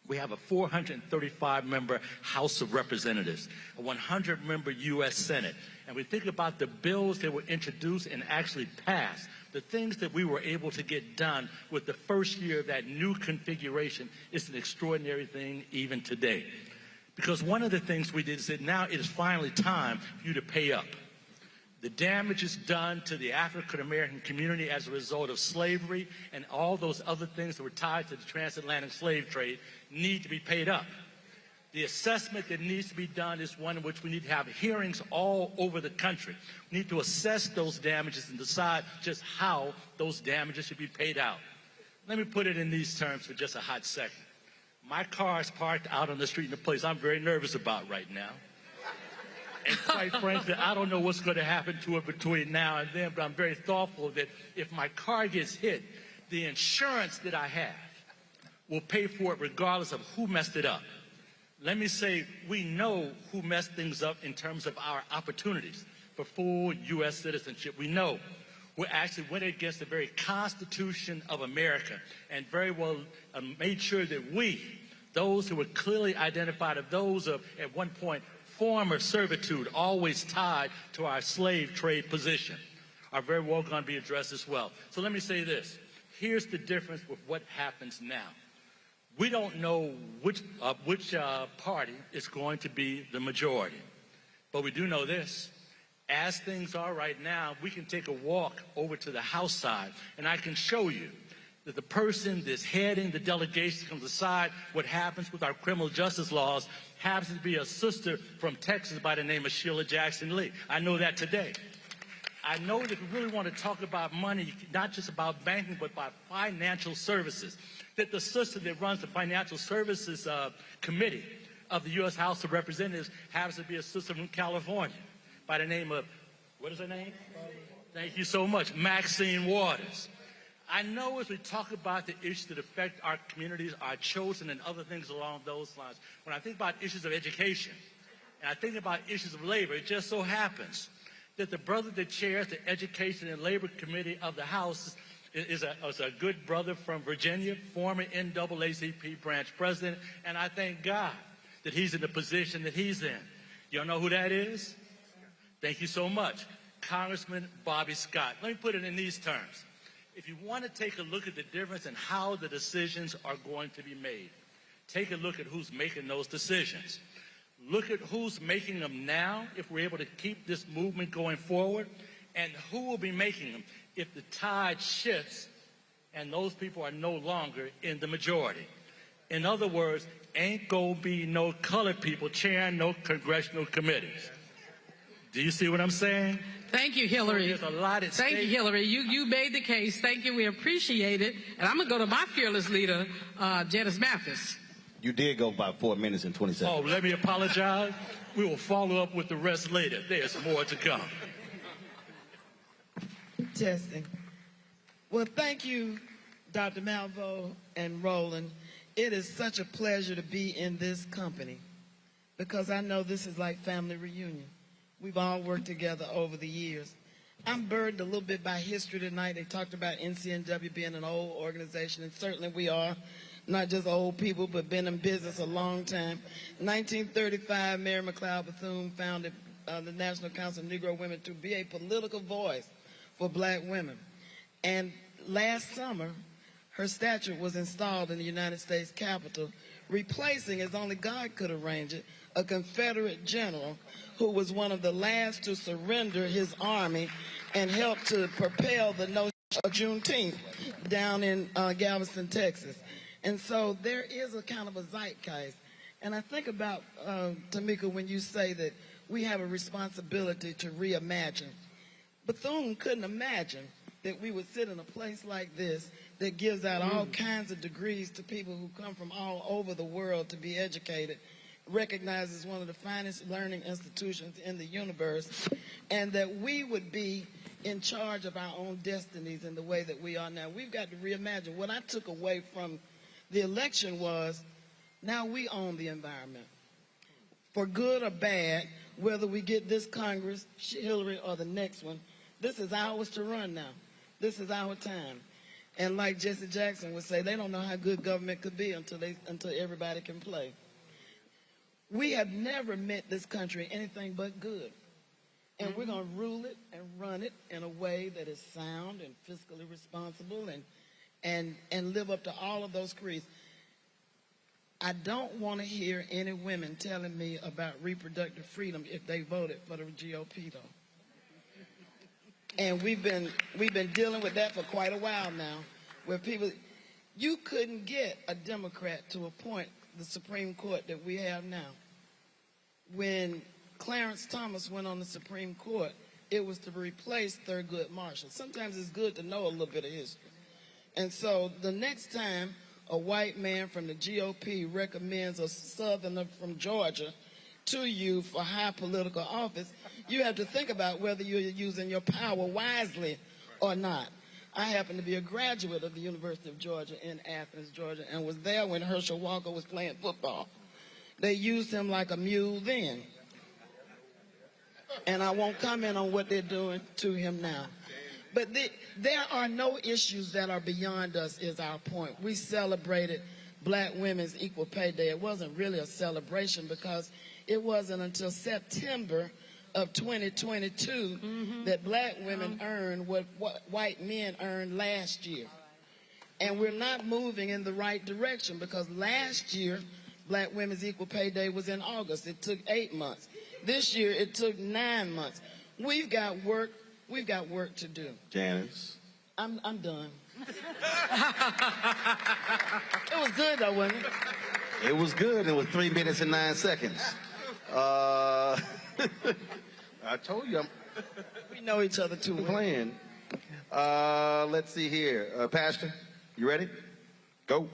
we have a 435-member House of Representatives, a 100-member U.S. Senate, and we think about the bills that were introduced and actually passed, the things that we were able to get done with the first year of that new configuration is an extraordinary thing even today. Because one of the things we did is that now it is finally time for you to pay up. The damage is done to the African American community as a result of slavery and all those other things that were tied to the transatlantic slave trade need to be paid up. The assessment that needs to be done is one in which we need to have hearings all over the country. We need to assess those damages and decide just how those damages should be paid out. Let me put it in these terms for just a hot second. My car is parked out on the street in a place I'm very nervous about right now. And quite frankly, I don't know what's going to happen to it between now and then, but I'm very thoughtful that if my car gets hit, the insurance that I have will pay for it regardless of who messed it up. Let me say, we know who messed things up in terms of our opportunities for full U.S. citizenship. We know we actually went against the very Constitution of America and very well made sure that we, those who were clearly identified of those of, at one point, former servitude, always tied to our slave trade position, are very well going to be addressed as well. So let me say this. Here's the difference with what happens now. We don't know which party is going to be the majority. But we do know this. As things are right now, we can take a walk over to the House side, and I can show you that the person that's heading the delegation to decide what happens with our criminal justice laws happens to be a sister from Texas by the name of Sheila Jackson Lee. I know that today. I know that if we really want to talk about money, not just about banking, but about financial services, that the sister that runs the Financial Services Committee of the U.S. House of Representatives happens to be a sister from California by the name of, what is her name? Thank you so much, Maxine Waters. I know as we talk about the issues that affect our communities, our children, and other things along those lines, when I think about issues of education, and I think about issues of labor, it just so happens that the brother that chairs the Education and Labor Committee of the House is a good brother from Virginia, former NAACP branch president, and I thank God that he's in the position that he's in. You know who that is? Thank you so much. Congressman Bobby Scott. Let me put it in these terms. If you want to take a look at the difference in how the decisions are going to be made, take a look at who's making those decisions. Look at who's making them now, if we're able to keep this movement going forward, and who will be making them if the tide shifts and those people are no longer in the majority. In other words, ain't gonna be no colored people chairing no congressional committees. Do you see what I'm saying? Thank you, Hillary. So there's a lot at stake. Thank you, Hillary. You made the case. Thank you. We appreciate it. And I'm going to go to my fearless leader, Janice Mathis. You did go about 4 minutes and 20 seconds. Oh, let me apologize. We will follow up with the rest later. There's more to come. Testing. Well, thank you, Dr. Malveaux and Roland. It is such a pleasure to be in this company because I know this is like family reunion. We've all worked together over the years. I'm burdened a little bit by history tonight. They talked about NCNW being an old organization, and certainly we are. Not just old people, but been in business a long time. In 1935, Mary McLeod Bethune founded the National Council of Negro Women to be a political voice for black women. And last summer, her statue was installed in the United States Capitol, replacing, as only God could arrange it, a Confederate general who was one of the last to surrender his army and helped to propel the notion of Juneteenth down in Galveston, Texas. And so there is a kind of a zeitgeist. And I think about, Tamika, when you say that we have a responsibility to reimagine. Bethune couldn't imagine that we would sit in a place like this that gives out all kinds of degrees to people who come from all over the world to be educated, recognized as one of the finest learning institutions in the universe, and that we would be in charge of our own destinies in the way that we are now. We've got to reimagine. What I took away from the election was now we own the environment. For good or bad, whether we get this Congress, Hillary, or the next one, this is ours to run now. This is our time. And like Jesse Jackson would say, they don't know how good government could be until everybody can play. We have never meant this country anything but good. And we're going to rule it and run it in a way that is sound and fiscally responsible and live up to all of those creeds. I don't want to hear any women telling me about reproductive freedom if they voted for the GOP, though. And we've been dealing with that for quite a while now, where people, you couldn't get a Democrat to appoint the Supreme Court that we have now. When Clarence Thomas went on the Supreme Court, it was to replace Thurgood Marshall. Sometimes it's good to know a little bit of history. And so the next time a white man from the GOP recommends a Southerner from Georgia to you for high political office, you have to think about whether you're using your power wisely or not. I happen to be a graduate of the University of Georgia in Athens, Georgia, and was there when Herschel Walker was playing football. They used him like a mule then. And I won't comment on what they're doing to him now. But there are no issues that are beyond us, is our point. We celebrated Black Women's Equal Pay Day. It wasn't really a celebration because it wasn't until September of 2022 that Black women earned what white men earned last year. And we're not moving in the right direction because last year, Black Women's Equal Pay Day was in August. It took 8 months. This year, it took 9 months. We've got work to do. Janice. I'm done. It was good though, wasn't it? It was good. It was 3 minutes and 9 seconds. I told you. We know each other too well. Playing. Let's see here. Pastor, you ready? Go.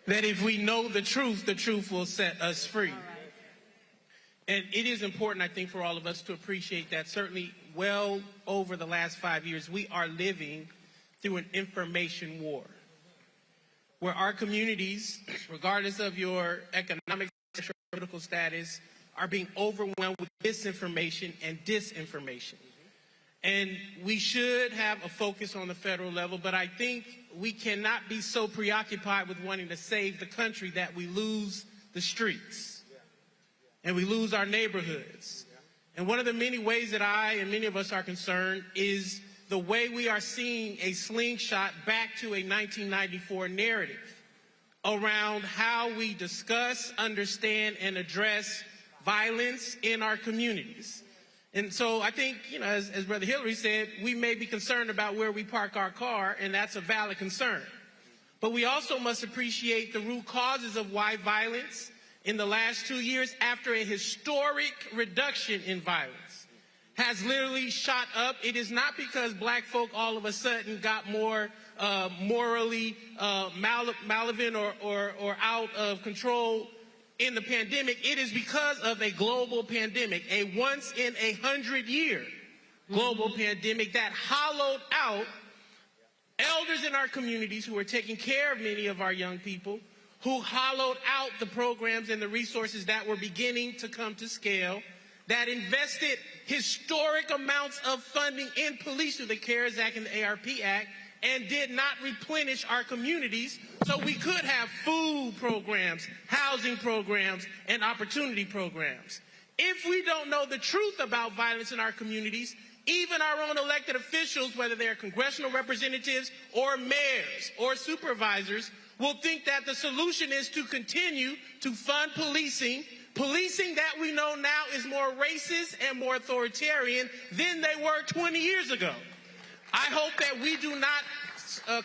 That if we know the truth will set us free. And it is important, I think, for all of us to appreciate that certainly well over the last 5 years, we are living through an information war where our communities, regardless of your economic or political status, are being overwhelmed with misinformation and disinformation. And we should have a focus on the federal level, but I think we cannot be so preoccupied with wanting to save the country that we lose the streets and we lose our neighborhoods. And one of the many ways that I and many of us are concerned is the way we are seeing a slingshot back to a 1994 narrative around how we discuss, understand, and address violence in our communities. And so I think, as Brother Hillary said, we may be concerned about where we park our car, and that's a valid concern. But we also must appreciate the root causes of why violence in the last 2 years, after a historic reduction in violence, has literally shot up. It is not because Black folk all of a sudden got more morally malevolent or out of control in the pandemic. It is because of a global pandemic, a once in 100-year global pandemic that hollowed out elders in our communities who are taking care of many of our young people, who hollowed out the programs and the resources that were beginning to come to scale, that invested historic amounts of funding in police through the CARES Act and the ARP Act, and did not replenish our communities so we could have food programs, housing programs, and opportunity programs. If we don't know the truth about violence in our communities, even our own elected officials, whether they're congressional representatives or mayors or supervisors, will think that the solution is to continue to fund policing that we know now is more racist and more authoritarian than they were 20 years ago. I hope that we do not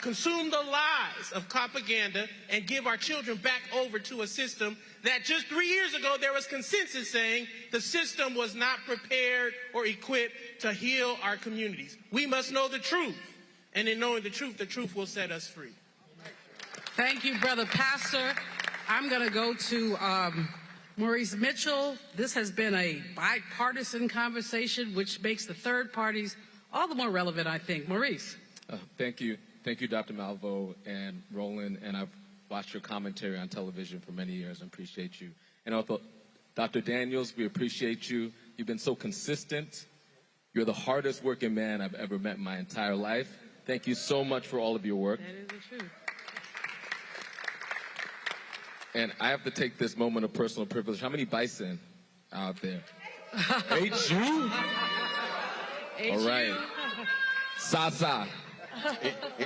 consume the lies of propaganda and give our children back over to a system that just 3 years ago there was consensus saying the system was not prepared or equipped to heal our communities. We must know the truth, and in knowing the truth will set us free. Thank you, Brother Pastor. I'm going to go to Maurice Mitchell. This has been a bipartisan conversation, which makes the third parties all the more relevant, I think. Maurice. Thank you. Thank you, Dr. Malveaux and Roland. And I've watched your commentary on television for many years and appreciate you. And also, Dr. Daniels, we appreciate you. You've been so consistent. You're the hardest working man I've ever met in my entire life. Thank you so much for all of your work. That is the truth. And I have to take this moment of personal privilege. How many bison out there? HU? All right. Sasa.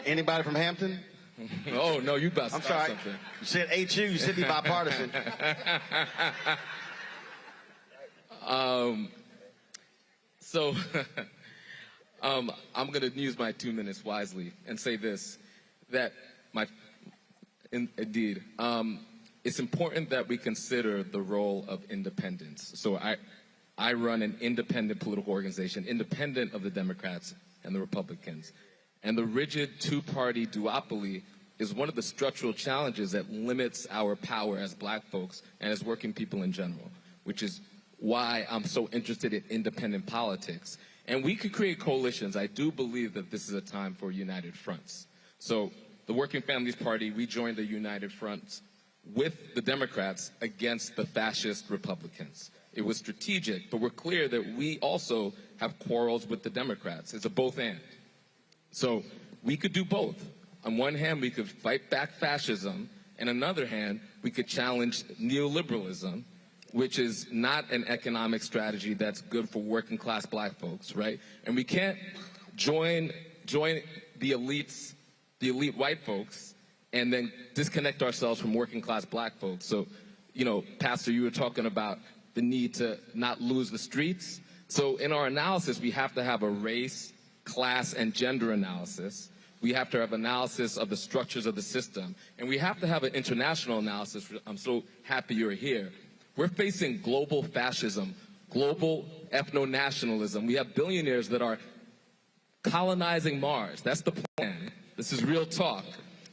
Anybody from Hampton? Oh, no, you about to I'm start sorry. something. You said HU. You said be bipartisan. So I'm going to use my 2 minutes wisely and say this, that indeed, it's important that we consider the role of independence. So I run an independent political organization, independent of the Democrats and the Republicans. And the rigid two-party duopoly is one of the structural challenges that limits our power as black folks and as working people in general, which is why I'm so interested in independent politics. And we could create coalitions. I do believe that this is a time for united fronts. So the Working Families Party, we joined the united fronts with the Democrats against the fascist Republicans. It was strategic, but we're clear that we also have quarrels with the Democrats. It's a both and. So we could do both. On one hand, we could fight back fascism, and on the other hand, we could challenge neoliberalism, which is not an economic strategy that's good for working class black folks, right? And we can't join the elites, the elite white folks, and then disconnect ourselves from working class black folks. So, you know, Pastor, you were talking about the need to not lose the streets. So in our analysis, we have to have a race, class, and gender analysis. We have to have analysis of the structures of the system. And we have to have an international analysis. I'm so happy you're here. We're facing global fascism, global ethno-nationalism. We have billionaires that are colonizing Mars. That's the plan. This is real talk.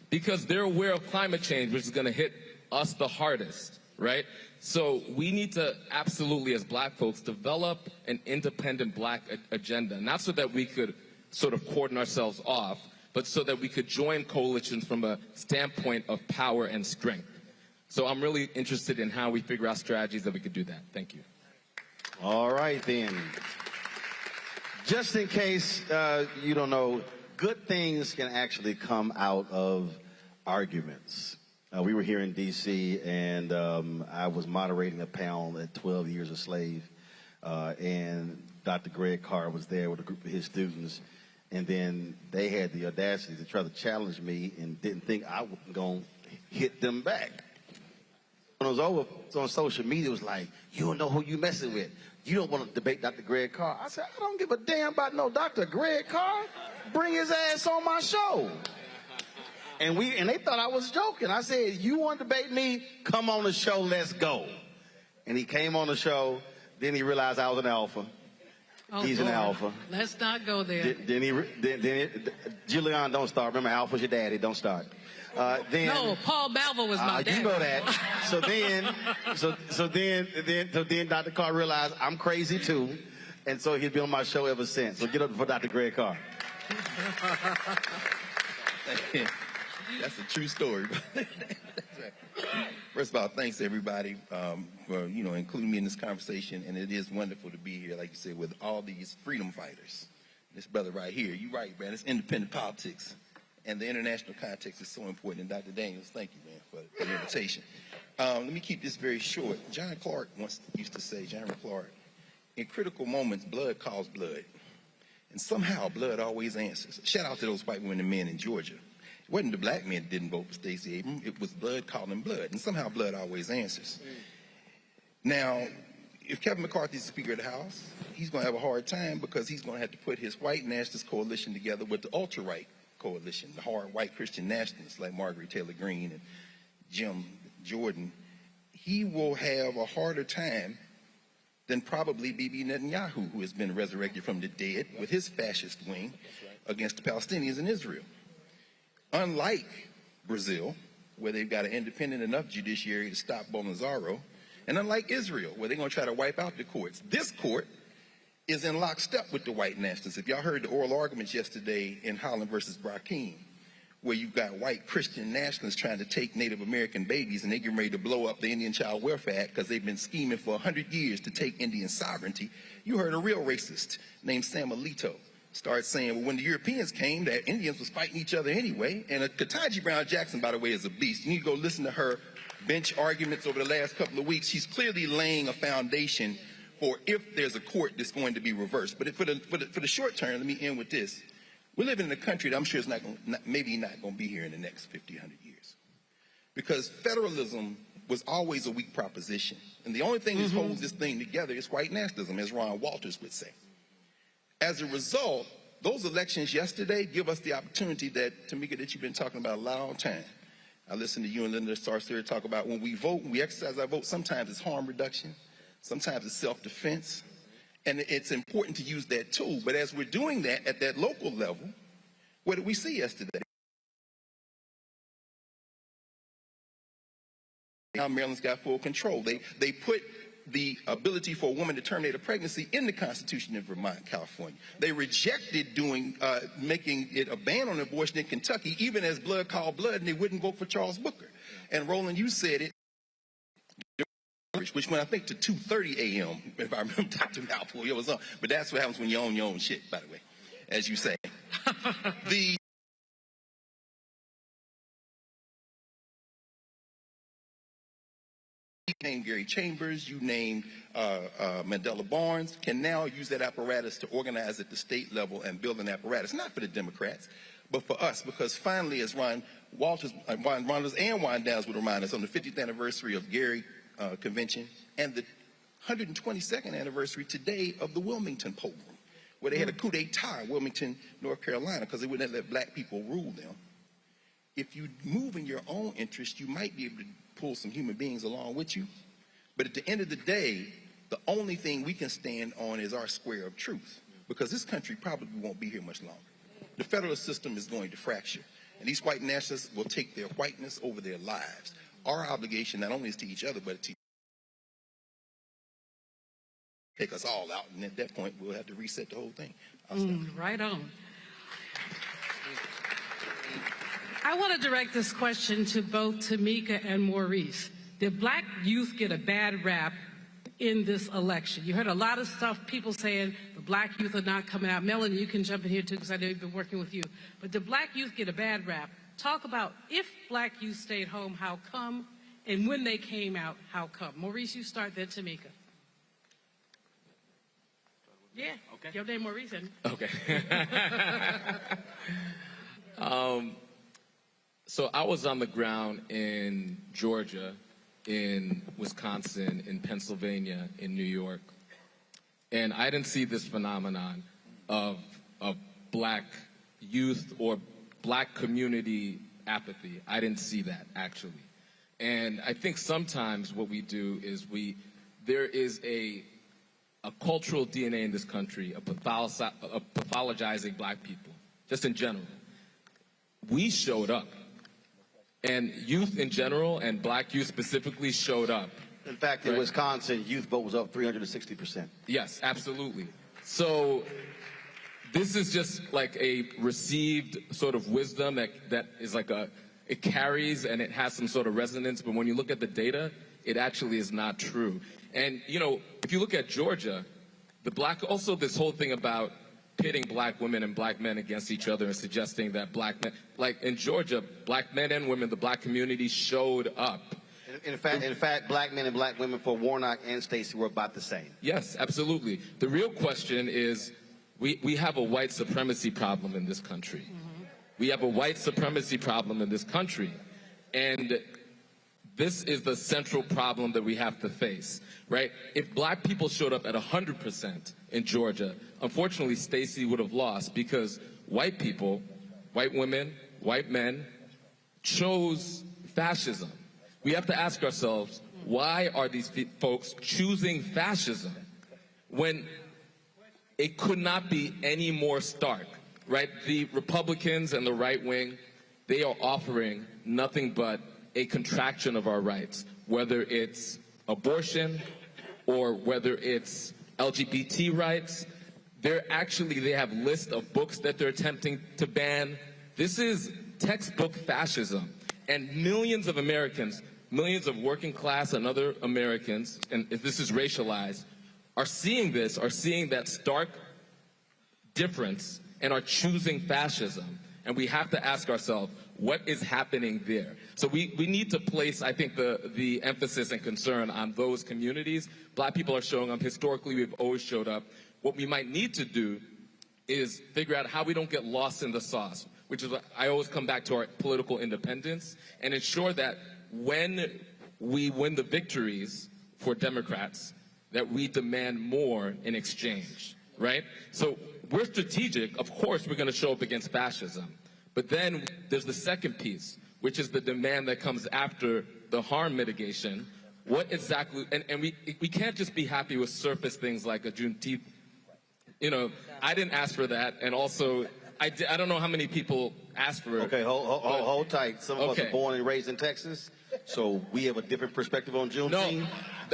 Because they're aware of climate change, which is going to hit us the hardest, right? So we need to absolutely, as black folks, develop an independent black agenda, not so that we could sort of cordon ourselves off, but so that we could join coalitions from a standpoint of power and strength. So I'm really interested in how we figure out strategies that we could do that. Thank you. All right, then. Just in case you don't know, good things can actually come out of arguments. We were here in D.C., and I was moderating a panel at 12 Years a Slave, and Dr. Greg Carr was there with a group of his students, and then they had the audacity to try to challenge me and didn't think I was going to hit them back. When it was over, on social media, it was like, you don't know who you messing with. You don't want to debate Dr. Greg Carr. I said, I don't give a damn about no Dr. Greg Carr. Bring his ass on my show. And they thought I was joking. I said, you want to debate me? Come on the show, let's go. And he came on the show. Then he realized I was an alpha. Oh, He's Lord. an alpha. Let's not go there. Julianne, don't start. Remember, alpha's your daddy. Don't start. No, Paul Malveaux was my dad. You know that. So then Dr. Carr realized I'm crazy too. And so he's been on my show ever since. So get up for Dr. Greg Carr. That's a true story. First of all, thanks everybody for including me in this conversation, and it is wonderful to be here, like you said, with all these freedom fighters. This brother right here, you're right, man. It's independent politics, and the international context is so important. And Dr. Daniels, thank you, man, for the invitation. Let me keep this very short. John Clark once used to say, John Clark, in critical moments, blood calls blood, and somehow blood always answers. Shout out to those white women and men in Georgia. It wasn't the black men that didn't vote for Stacey Abrams. It was blood calling blood, and somehow blood always answers. Now, if Kevin McCarthy's the Speaker of the House, he's going to have a hard time because he's going to have to put his white nationalist coalition together with the ultra-right coalition, the hard white Christian nationalists like Margaret Taylor Greene and Jim Jordan. He will have a harder time than probably Bibi Netanyahu, who has been resurrected from the dead with his fascist wing against the Palestinians in Israel. Unlike Brazil, where they've got an independent enough judiciary to stop Bolsonaro, and unlike Israel, where they're going to try to wipe out the courts, this court is in lockstep with the white nationalists. If y'all heard the oral arguments yesterday in Holland versus Brakeem, where you've got white Christian nationalists trying to take Native American babies, and they're getting ready to blow up the Indian Child Welfare Act because they've been scheming for 100 years to take Indian sovereignty, you heard a real racist named Sam Alito start saying, well, when the Europeans came, that Indians was fighting each other anyway. And Ketanji Brown Jackson, by the way, is a beast. You need to go listen to her bench arguments over the last couple of weeks. She's clearly laying a foundation for if there's a court that's going to be reversed. But for the short term, let me end with this. We're living in a country that I'm sure is maybe not going to be here in the next 50, 100 years. Because federalism was always a weak proposition. And the only thing that holds this thing together is white nationalism, as Ron Walters would say. As a result, those elections yesterday give us the opportunity that, Tamika, that you've been talking about a long time. I listened to you and Linda Sarsour talk about when we vote, when we exercise our vote, sometimes it's harm reduction, sometimes it's self-defense, and it's important to use that tool. But as we're doing that at that local level, what did we see yesterday? Now Maryland's got full control. They put the ability for a woman to terminate a pregnancy in the Constitution in Vermont, California. They rejected making it a ban on abortion in Kentucky, even as blood called blood, and they wouldn't vote for Charles Booker. And Roland, you said it, which went, I think, to 2:30 a.m., if I remember Dr. Malveaux, it was on. But that's what happens when you own your own shit, by the way, as you say. You named Gary Chambers, you named Mandela Barnes, can now use that apparatus to organize at the state level and build an apparatus, not for the Democrats, but for us, because finally, as Ron Walters and Juan Downs would remind us, on the 50th anniversary of Gary Convention and the 122nd anniversary today of the Wilmington Pogrom, where they had a coup d'etat in Wilmington, North Carolina, because they wouldn't let black people rule them. If you move in your own interest, you might be able to pull some human beings along with you. But at the end of the day, the only thing we can stand on is our square of truth, because this country probably won't be here much longer. The federal system is going to fracture, and these white nationalists will take their whiteness over their lives. Our obligation not only is to each other, but to take us all out, and at that point, we'll have to reset the whole thing. Right on. I want to direct this question to both Tamika and Maurice. Did black youth get a bad rap in this election? You heard a lot of stuff, people saying the black youth are not coming out. Melanie, you can jump in here too, because I know you've been working with you. But did black youth get a bad rap? Talk about if black youth stayed home, how come? And when they came out, how come? Maurice, you start, then Tamika. Yeah, okay. Your name Maurice. Okay. So I was on the ground in Georgia, in Wisconsin, in Pennsylvania, in New York, and I didn't see this phenomenon of black youth or black community apathy. I didn't see that, actually. And I think sometimes what we do is there is a cultural DNA in this country of pathologizing black people, just in general. We showed up. And youth in general, and black youth specifically, showed up. In fact, in Wisconsin, youth vote was up 360%. Yes, absolutely. So this is just like a received sort of wisdom that is like it carries and it has some sort of resonance. But when you look at the data, it actually is not true. And, you know, if you look at Georgia, also this whole thing about pitting black women and black men against each other and suggesting that black men, like in Georgia, black men and women, the black community showed up. In fact, black men and black women for Warnock and Stacey were about the same. Yes, absolutely. The real question is, we have a white supremacy problem in this country. Mm-hmm. We have a white supremacy problem in this country. And this is the central problem that we have to face, right? If black people showed up at 100% in Georgia, unfortunately, Stacey would have lost because white people, white women, white men, chose fascism. We have to ask ourselves, why are these folks choosing fascism when it could not be any more stark, right? The Republicans and the right wing, they are offering nothing but a contraction of our rights, whether it's abortion or whether it's LGBT rights. They have lists of books that they're attempting to ban. This is textbook fascism. And millions of Americans, millions of working class and other Americans, and if this is racialized, are seeing this, are seeing that stark difference and are choosing fascism. And we have to ask ourselves, what is happening there? So we need to place, I think, the emphasis and concern on those communities. Black people are showing up. Historically, we've always showed up. What we might need to do is figure out how we don't get lost in the sauce, which is what I always come back to our political independence, and ensure that when we win the victories for Democrats, that we demand more in exchange. right? So we're strategic. Of course, we're going to show up against fascism. But then there's the second piece, which is the demand that comes after the harm mitigation. What exactly, and we can't just be happy with surface things like a Juneteenth. You know, I didn't ask for that, and also, I don't know how many people asked for it. Okay, hold tight. Some of us are born and raised in Texas, so we have a different perspective on Juneteenth.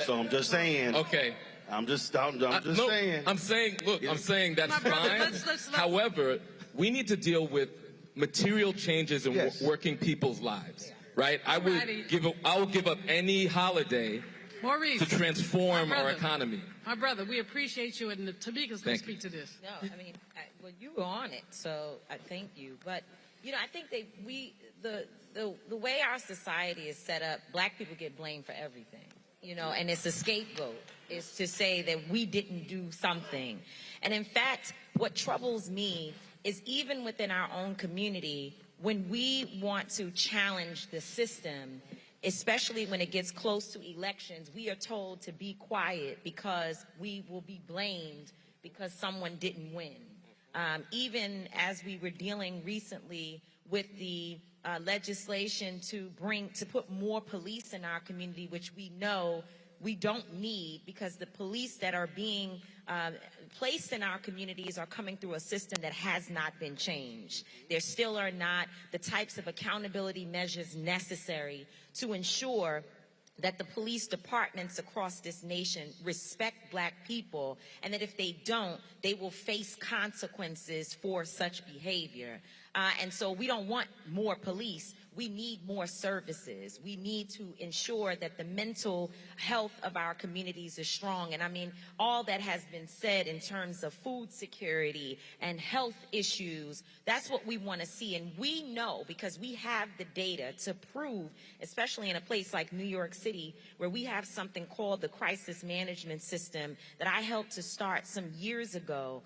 So I'm just saying. Okay. I'm just saying. I'm saying, look, I'm saying that's fine. However, we need to deal with material changes in working people's lives, right? I will give up any holiday Maurice, to transform our economy. My brother, we appreciate you, and Tamika's going to speak to this. No, I mean, well, you were on it, so I thank you. But, you know, I think the way our society is set up, black people get blamed for everything, you know, and it's a scapegoat. Is to say that we didn't do something. And in fact, what troubles me is even within our own community, when we want to challenge the system, especially when it gets close to elections, we are told to be quiet because we will be blamed because someone didn't win. Even as we were dealing recently with the legislation to put more police in our community, which we know we don't need, because the police that are being placed in our communities are coming through a system that has not been changed. There still are not the types of accountability measures necessary to ensure that the police departments across this nation respect black people, and that if they don't, they will face consequences for such behavior. And so we don't want more police. We need more services. We need to ensure that the mental health of our communities is strong. And I mean, all that has been said in terms of food security and health issues, that's what we want to see. And we know, because we have the data to prove, especially in a place like New York City, where we have something called the crisis management system that I helped to start some years ago.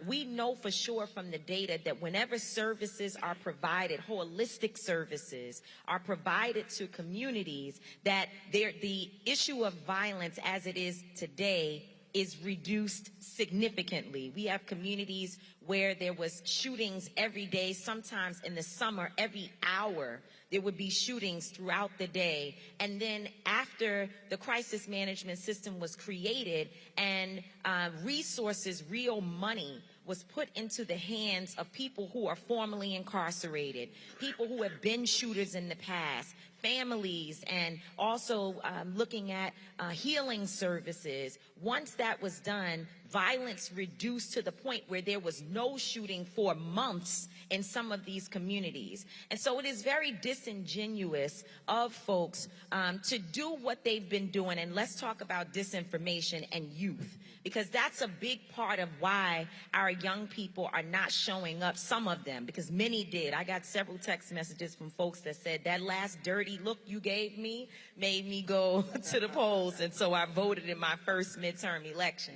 We know for sure from the data that whenever services are provided, holistic services are provided to communities, that the issue of violence as it is today is reduced significantly. We have communities where there was shootings every day, sometimes in the summer, every hour. There would be shootings throughout the day. And then after the crisis management system was created and resources, real money, was put into the hands of people who are formerly incarcerated, people who have been shooters in the past, families, and also looking at healing services. Once that was done, violence reduced to the point where there was no shooting for months in some of these communities. And so it is very disingenuous of folks to do what they've been doing. And let's talk about disinformation and youth, because that's a big part of why our young people are not showing up, some of them, because many did. I got several text messages from folks that said, that last dirty look you gave me made me go to the polls, and so I voted in my first midterm election.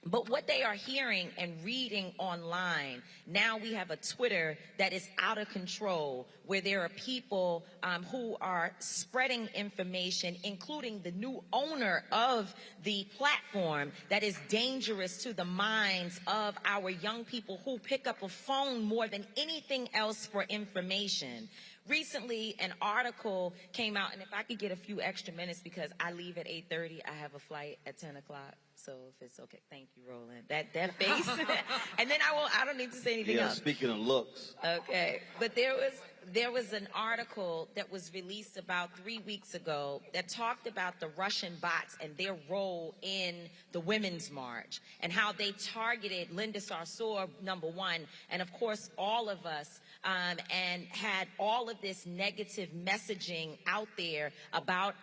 But what they are hearing and reading online, now we have a Twitter that is out of control, where there are people who are spreading information, including the new owner of the platform, that is dangerous to the minds of our young people who pick up a phone more than anything else for information. Recently, an article came out, and if I could get a few extra minutes, because I leave at 8:30, I have a flight at 10 o'clock. So if it's okay, thank you, Roland. That face, and then I don't need to say anything else. Speaking of looks. Okay, but there was an article that was released about 3 weeks ago that talked about the Russian bots and their role in the Women's March, and how they targeted Linda Sarsour, number one, and of course all of us, and had all of this negative messaging out there about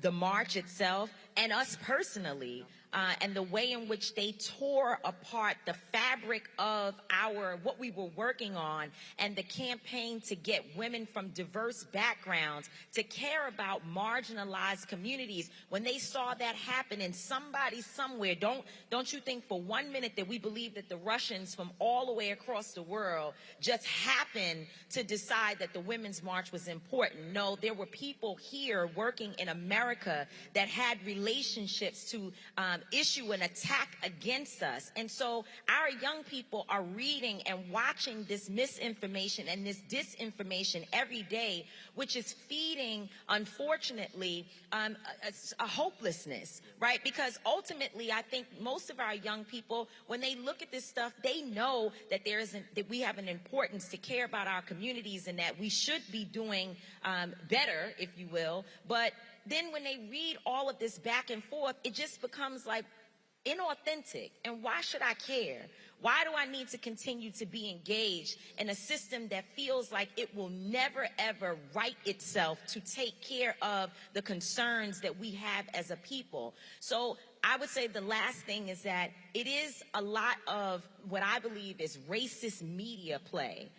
the march itself and us personally. And the way in which they tore apart the fabric of what we were working on, and the campaign to get women from diverse backgrounds to care about marginalized communities. When they saw that happen in somebody somewhere, don't you think for 1 minute that we believe that the Russians from all the way across the world just happened to decide that the Women's March was important. No, there were people here working in America that had relationships to issue an attack against us. And so our young people are reading and watching this misinformation and this disinformation every day, which is feeding, unfortunately, a hopelessness, right? Because ultimately, I think most of our young people, when they look at this stuff, they know that that we have an importance to care about our communities and that we should be doing better, if you will. But then when they read all of this back and forth, it just becomes like inauthentic. And why should I care? Why do I need to continue to be engaged in a system that feels like it will never, ever right itself to take care of the concerns that we have as a people? So I would say the last thing is that it is a lot of what I believe is racist media play.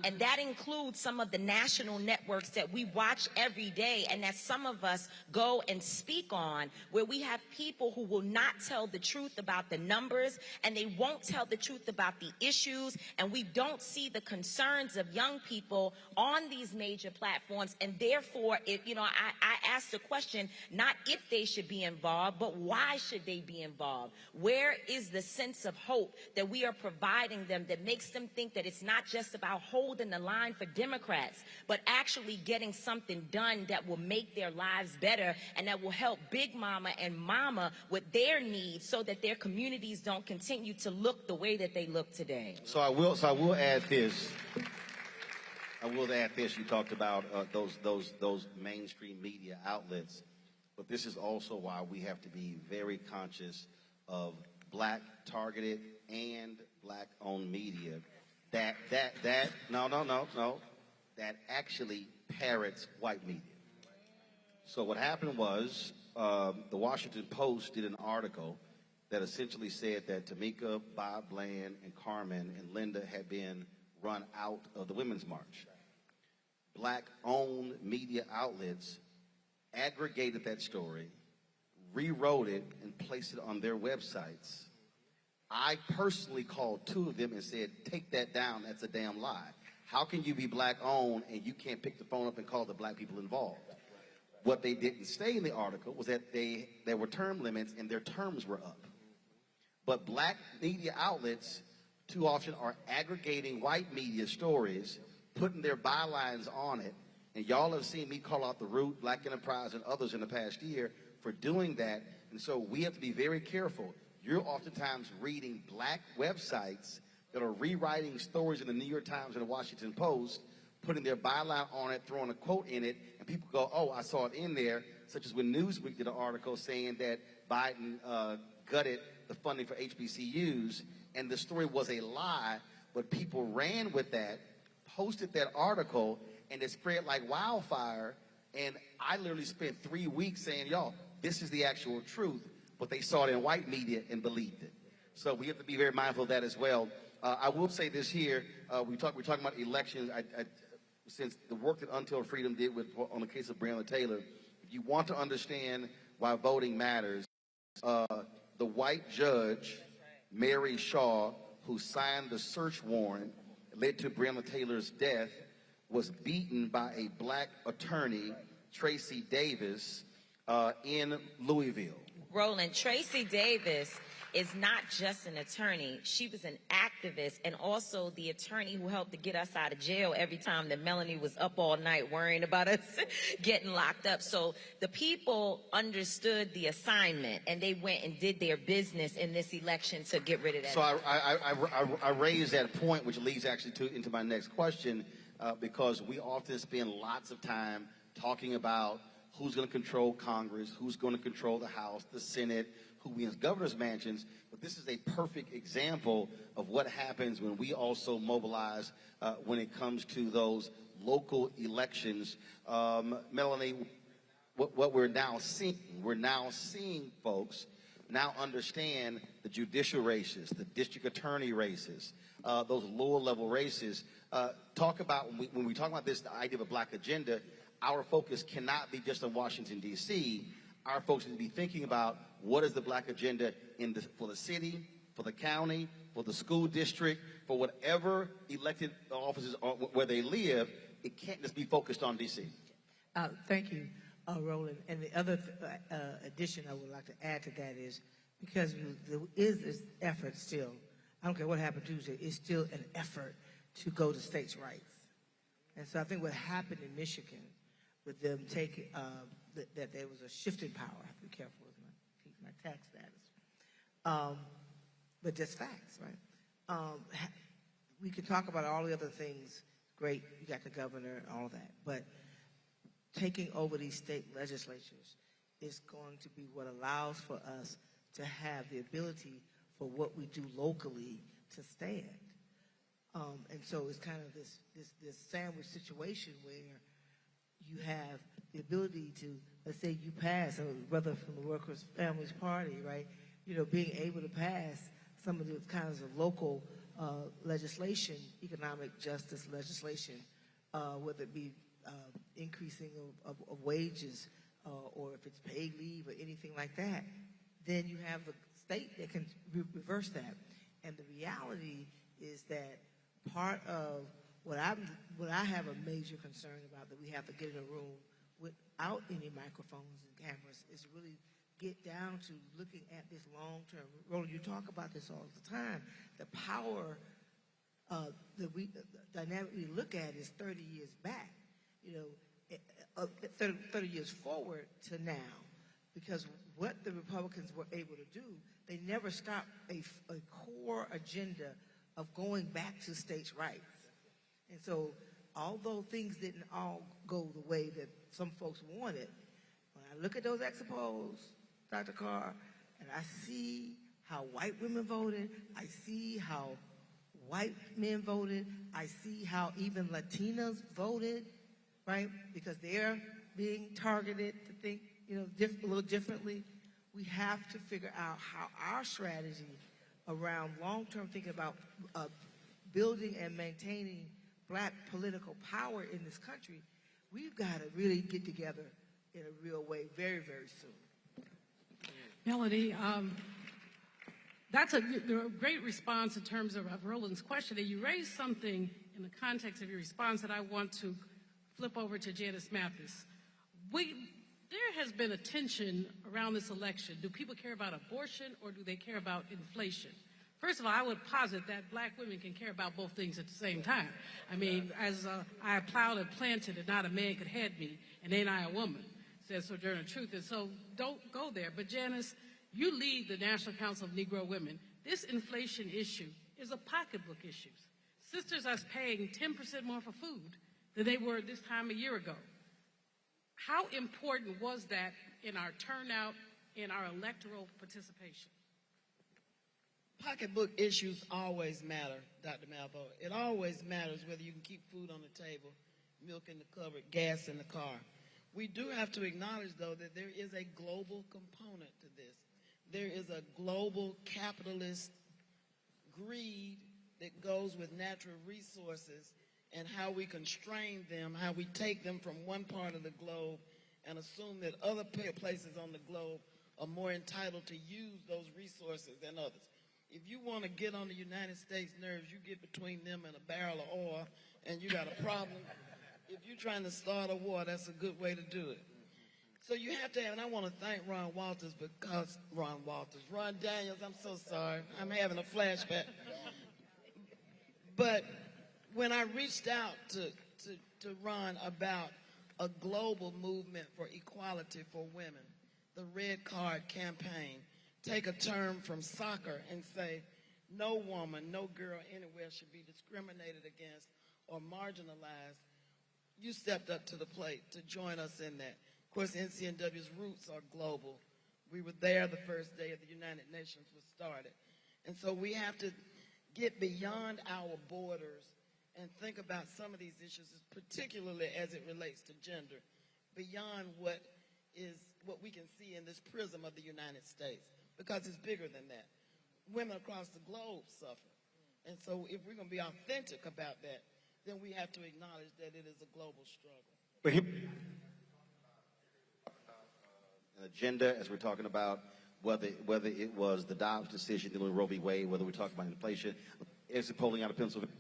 And that includes some of the national networks that we watch every day and that some of us go and speak on, where we have people who will not tell the truth about the numbers and they won't tell the truth about the issues, and we don't see the concerns of young people on these major platforms. And therefore, I ask the question, not if they should be involved, but why should they be involved? Where is the sense of hope that we are providing them that makes them think that it's not just about holding the line for Democrats, but actually getting something done that will make their lives better and that will help Big Mama and Mama with their needs so that their communities don't continue to look the way that they look today? So I will add this. You talked about those mainstream media outlets, but this is also why we have to be very conscious of black targeted and black owned media that actually parrots white media. So what happened was the Washington Post did an article that essentially said that Tamika, Bob Bland, and Carmen and Linda had been run out of the Women's March. Black-owned media outlets aggregated that story, rewrote it, and placed it on their websites. I personally called two of them and said, take that down, that's a damn lie. How can you be black-owned and you can't pick the phone up and call the black people involved? What they didn't say in the article was that there were term limits and their terms were up. But black media outlets too often are aggregating white media stories, putting their bylines on it, and y'all have seen me call out The Root, Black Enterprise, and others in the past year for doing that, and so we have to be very careful. You're oftentimes reading black websites that are rewriting stories in the New York Times and the Washington Post, putting their byline on it, throwing a quote in it, and people go, oh, I saw it in there, such as when Newsweek did an article saying that Biden gutted the funding for HBCUs, and the story was a lie, but people ran with that, posted that article, and it spread like wildfire, and I literally spent 3 weeks saying, y'all, this is the actual truth, but they saw it in white media and believed it. So we have to be very mindful of that as well. I will say this here, we're talking about elections. Since the work that Until Freedom did on the case of Breonna Taylor, if you want to understand why voting matters, the white judge, Mary Shaw, who signed the search warrant that led to Breonna Taylor's death, was beaten by a black attorney, Tracy Davis, in Louisville. Roland, Tracy Davis is not just an attorney. She was an activist and also the attorney who helped to get us out of jail every time that Melanie was up all night worrying about us getting locked up. So the people understood the assignment and they went and did their business in this election to get rid of that. So I raised that point, which leads actually into my next question, because we often spend lots of time talking about who's going to control Congress, who's going to control the House, the Senate, who we as governor's mansions, but this is a perfect example of what happens when we also mobilize when it comes to those local elections. Melanie, what we're now seeing folks now understand the judicial races, the district attorney races, those lower level races. Talk about, when we talk about this, the idea of a black agenda, our focus cannot be just on Washington, D.C. Our folks need to be thinking about what is the black agenda for the city, for the county, for the school district, for whatever elected offices are, where they live. It can't just be focused on D.C. Thank you. Roland. And the other addition I would like to add to that is because there is this effort still, I don't care what happened Tuesday, it's still an effort to go to states' rights. And so I think what happened in Michigan with them taking, that there was a shift in power. I have to be careful with my tax status. But just facts, right? We could talk about all the other things. Great, you got the governor and all that. But taking over these state legislatures is going to be what allows for us to have the ability for what we do locally to stand. And so it's kind of this sandwich situation where you have the ability to, let's say you pass, a brother from the Workers' Families Party, right? You know, being able to pass some of the kinds of local legislation, economic justice legislation, whether it be increasing of wages or if it's paid leave or anything like that, then you have the state that can reverse that. And the reality is that part of what I have a major concern about that we have to get in a room without any microphones and cameras is really get down to looking at this long term. Roland, you talk about this all the time. The power that we dynamic we look at is 30 years back, 30 years forward to now. Because what the Republicans were able to do, they never stopped a core agenda of going back to states' rights. And so, although things didn't all go the way that some folks wanted, when I look at those expos, Dr. Carr, and I see how white women voted, I see how white men voted, I see how even Latinas voted, right? Because they're being targeted to think, a little differently. We have to figure out how our strategy around long-term thinking about building and maintaining black political power in this country, we've got to really get together in a real way very, very soon. Melody, that's a great response in terms of Roland's question. And you raised something in the context of your response that I want to flip over to Janice Mathis. There has been a tension around this election. Do people care about abortion or do they care about inflation? First of all, I would posit that black women can care about both things at the same time. I mean, as I plowed and planted and not a man could head me, and ain't I a woman, says Sojourner Truth. And so don't go there. But Janice, you lead the National Council of Negro Women. This inflation issue is a pocketbook issue. Sisters are paying 10% more for food than they were this time a year ago. How important was that in our turnout, in our electoral participation? Pocketbook issues always matter, Dr. Malveaux. It always matters whether you can keep food on the table, milk in the cupboard, gas in the car. We do have to acknowledge, though, that there is a global component to this. There is a global capitalist greed that goes with natural resources and how we constrain them, how we take them from one part of the globe and assume that other places on the globe are more entitled to use those resources than others. If you want to get on the United States nerves, you get between them and a barrel of oil, and you got a problem. If you're trying to start a war, that's a good way to do it. So you have to have, and I want to thank Ron Daniels, I'm so sorry. I'm having a flashback. But when I reached out to Ron about a global movement for equality for women, the Red Card campaign, take a term from soccer and say, no woman, no girl anywhere should be discriminated against or marginalized. You stepped up to the plate to join us in that. Of course, NCNW's roots are global. We were there the first day of the United Nations was started. And so we have to get beyond our borders and think about some of these issues, particularly as it relates to gender, beyond what we can see in this prism of the United States, because it's bigger than that. Women across the globe suffer. And so if we're going to be authentic about that, then we have to acknowledge that it is a global struggle. An agenda, as we're talking about whether it was the Dobbs decision dealing with Roe v. Wade, whether we're talking about inflation. As the polling out of Pennsylvania,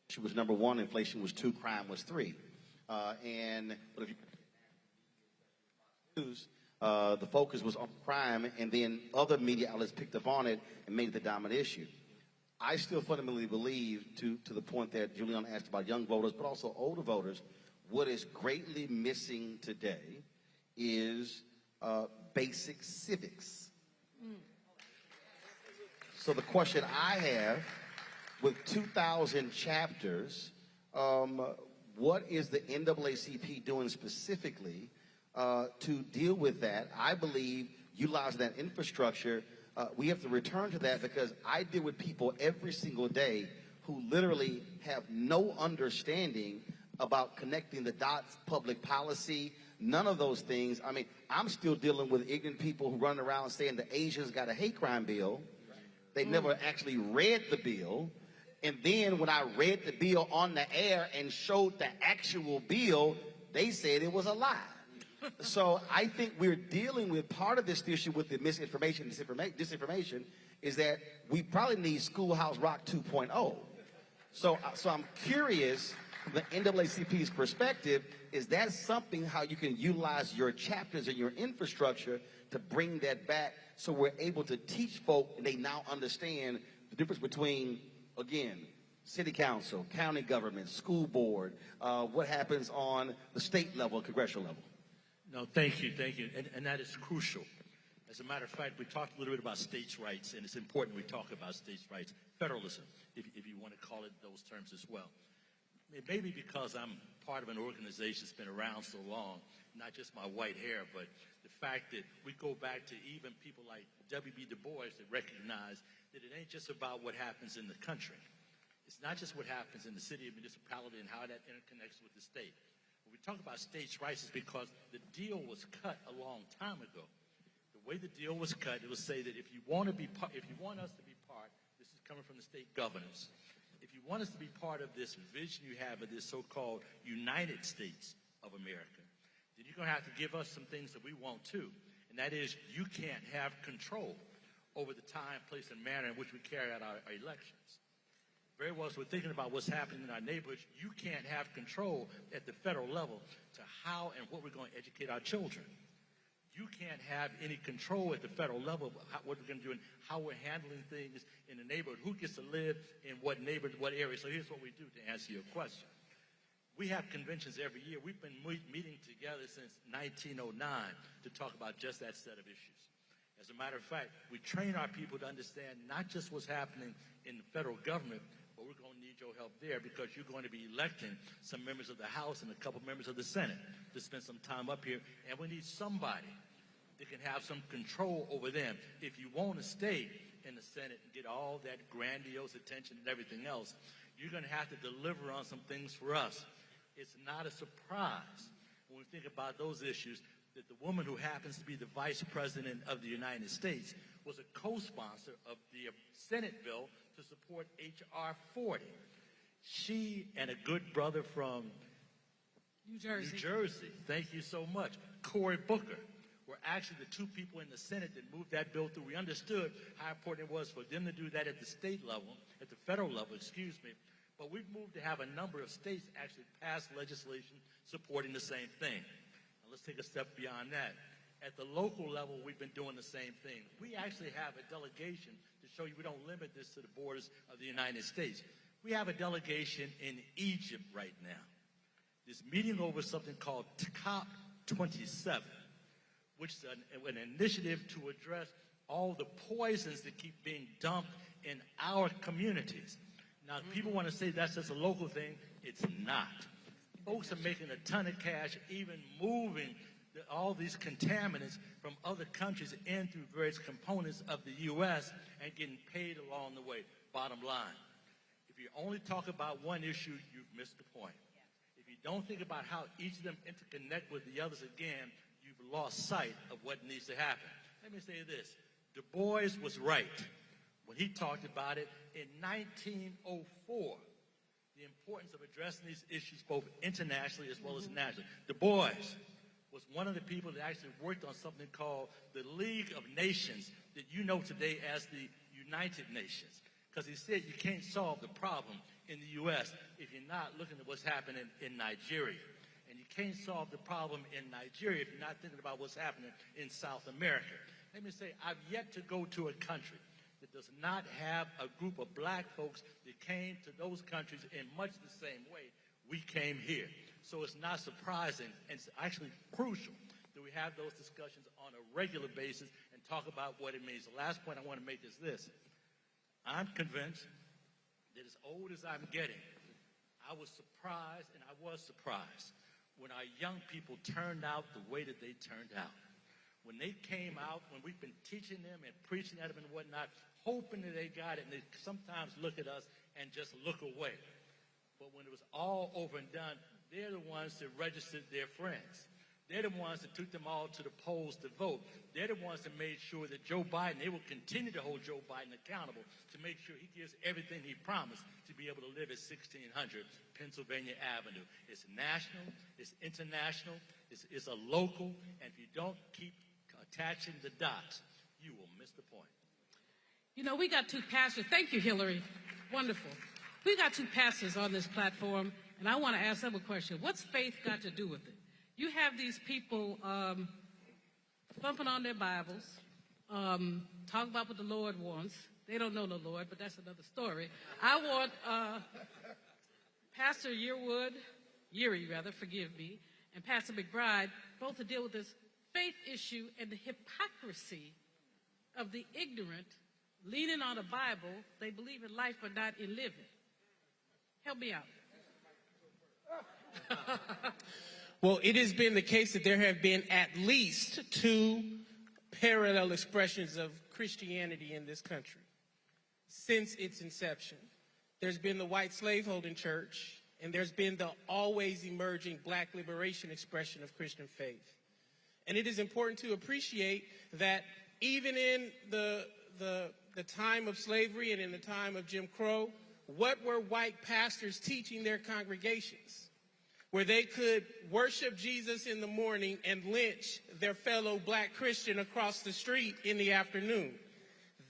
she was number 1, inflation was 2, crime was 3. But if you news, the focus was on crime, and then other media outlets picked up on it and made it the dominant issue. I still fundamentally believe, to the point that Julianne asked about young voters, but also older voters, what is greatly missing today is basic civics. So the question I have, with 2,000 chapters, what is the NAACP doing specifically to deal with that? I believe utilizing that infrastructure, we have to return to that, because I deal with people every single day who literally have no understanding about connecting the dots, public policy, none of those things. I mean, I'm still dealing with ignorant people who run around saying the Asians got a hate crime bill. They never actually read the bill. And then when I read the bill on the air and showed the actual bill, they said it was a lie. So I think we're dealing with part of this issue with the misinformation, disinformation, is that we probably need Schoolhouse Rock 2.0. So I'm curious, from the NAACP's perspective, is that something how you can utilize your chapters and your infrastructure to bring that back, so we're able to teach folk and they now understand the difference between, again, city council, county government, school board, what happens on the state level, congressional level? No, thank you. And that is crucial. As a matter of fact, we talked a little bit about states' rights, and it's important we talk about states' rights. Federalism, if you want to call it those terms as well. It may be because I'm part of an organization that's been around so long, not just my white hair, but the fact that we go back to even people like W.B. Du Bois that recognize that it ain't just about what happens in the country. It's not just what happens in the city or municipality and how that interconnects with the state. When we talk about states' rights, it's because the deal was cut a long time ago. The way the deal was cut, it was say that if you want us to be part, this is coming from the state governors, if you want us to be part of this vision you have of this so-called United States of America, then you're going to have to give us some things that we want too. And that is, you can't have control over the time, place, and manner in which we carry out our elections. Very well, so we're thinking about what's happening in our neighborhoods. You can't have control at the federal level to how and what we're going to educate our children. You can't have any control at the federal level of what we're going to do and how we're handling things in the neighborhood, who gets to live in what neighborhood, what area. So here's what we do to answer your question. We have conventions every year. We've been meeting together since 1909 to talk about just that set of issues. As a matter of fact, we train our people to understand not just what's happening in the federal government, but we're going to need your help there, because you're going to be electing some members of the House and a couple members of the Senate to spend some time up here, and we need somebody that can have some control over them. If you want to stay in the Senate and get all that grandiose attention and everything else, you're going to have to deliver on some things for us. It's not a surprise when we think about those issues that the woman who happens to be the Vice President of the United States was a co-sponsor of the Senate bill to support H.R. 40. She and a good brother from New Jersey, thank you so much, Cory Booker, were actually the two people in the Senate that moved that bill through. We understood how important it was for them to do that at the state level, at the federal level, but we've moved to have a number of states actually pass legislation supporting the same thing. Now let's take a step beyond that. At the local level, we've been doing the same thing. We actually have a delegation to show you we don't limit this to the borders of the United States. We have a delegation in Egypt right now. This meeting over something called COP27, which is an initiative to address all the poisons that keep being dumped in our communities. Now, people want to say that's just a local thing. It's not. Folks are making a ton of cash, even moving all these contaminants from other countries in through various components of the U.S. and getting paid along the way. Bottom line, if you only talk about one issue, you've missed the point. If you don't think about how each of them interconnect with the others again, you've lost sight of what needs to happen. Let me say this. Du Bois was right when he talked about it in 1904, the importance of addressing these issues both internationally as well as nationally. Du Bois was one of the people that actually worked on something called the League of Nations that you know today as the United Nations, because he said you can't solve the problem in the U.S. if you're not looking at what's happening in Nigeria, and you can't solve the problem in Nigeria if you're not thinking about what's happening in South America. Let me say, I've yet to go to a country that does not have a group of black folks that came to those countries in much the same way we came here. So it's not surprising, and it's actually crucial that we have those discussions on a regular basis and talk about what it means. The last point I want to make is this. I'm convinced that as old as I'm getting, I was surprised when our young people turned out the way that they turned out. When they came out, when we've been teaching them and preaching at them and whatnot, hoping that they got it, and they sometimes look at us and just look away. But when it was all over and done, they're the ones that registered their friends. They're the ones that took them all to the polls to vote. They're the ones that made sure that Joe Biden, they will continue to hold Joe Biden accountable to make sure he gives everything he promised to be able to live at 1600 Pennsylvania Avenue. It's national, it's international, it's a local, and if you don't keep attaching the dots, you will miss the point. You know, we got two pastors. Thank you, Hillary. Wonderful. We got two pastors on this platform, and I want to ask them a question. What's faith got to do with it? You have these people bumping on their Bibles, talking about what the Lord wants. They don't know the Lord, but that's another story. I want Pastor Yeary, forgive me, and Pastor McBride both to deal with this faith issue and the hypocrisy of the ignorant leaning on a Bible. They believe in life but not in living. Help me out. Well, it has been the case that there have been at least two parallel expressions of Christianity in this country since its inception. There's been the white slaveholding church, and there's been the always emerging black liberation expression of Christian faith. And it is important to appreciate that even in the time of slavery and in the time of Jim Crow, what were white pastors teaching their congregations? Where they could worship Jesus in the morning and lynch their fellow black Christian across the street in the afternoon.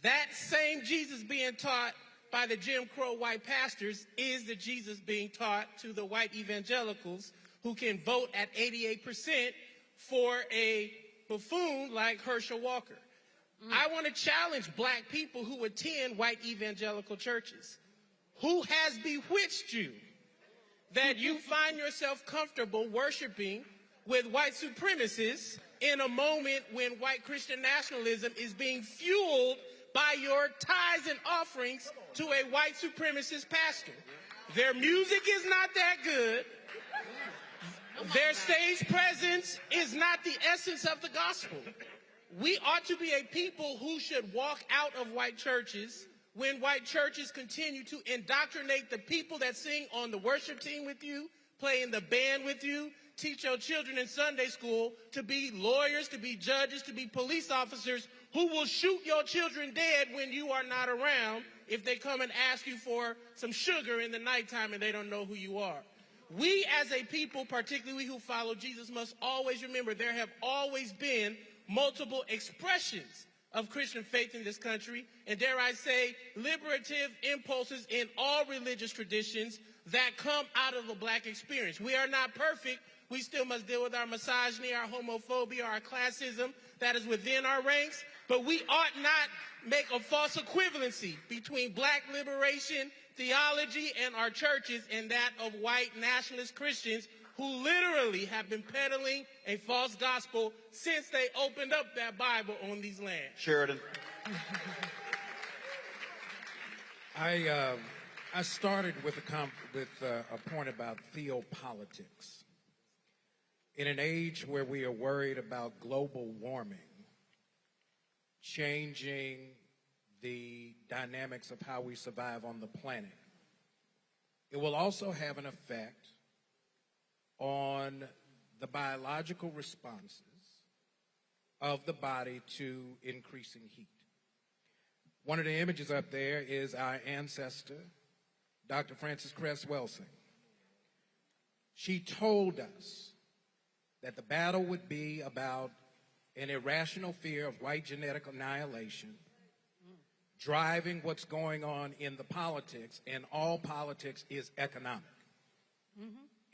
That same Jesus being taught by the Jim Crow white pastors is the Jesus being taught to the white evangelicals who can vote at 88% for a buffoon like Herschel Walker. I want to challenge black people who attend white evangelical churches. Who has bewitched you that you find yourself comfortable worshiping with white supremacists in a moment when white Christian nationalism is being fueled by your tithes and offerings to a white supremacist pastor? Their music is not that good. Their stage presence is not the essence of the gospel. We ought to be a people who should walk out of white churches when white churches continue to indoctrinate the people that sing on the worship team with you, play in the band with you, teach your children in Sunday school to be lawyers, to be judges, to be police officers who will shoot your children dead when you are not around if they come and ask you for some sugar in the nighttime and they don't know who you are. We as a people, particularly we who follow Jesus, must always remember there have always been multiple expressions of Christian faith in this country, and dare I say, liberative impulses in all religious traditions that come out of the black experience. We are not perfect. We still must deal with our misogyny, our homophobia, our classism that is within our ranks, but we ought not make a false equivalency between black liberation theology and our churches and that of white nationalist Christians who literally have been peddling a false gospel since they opened up that Bible on these lands. Sheridan. I started with a point about theopolitics. In an age where we are worried about global warming, changing the dynamics of how we survive on the planet, it will also have an effect on the biological responses of the body to increasing heat. One of the images up there is our ancestor, Dr. Frances Cress Welsing. She told us that the battle would be about an irrational fear of white genetic annihilation driving what's going on in the politics, and all politics is economic.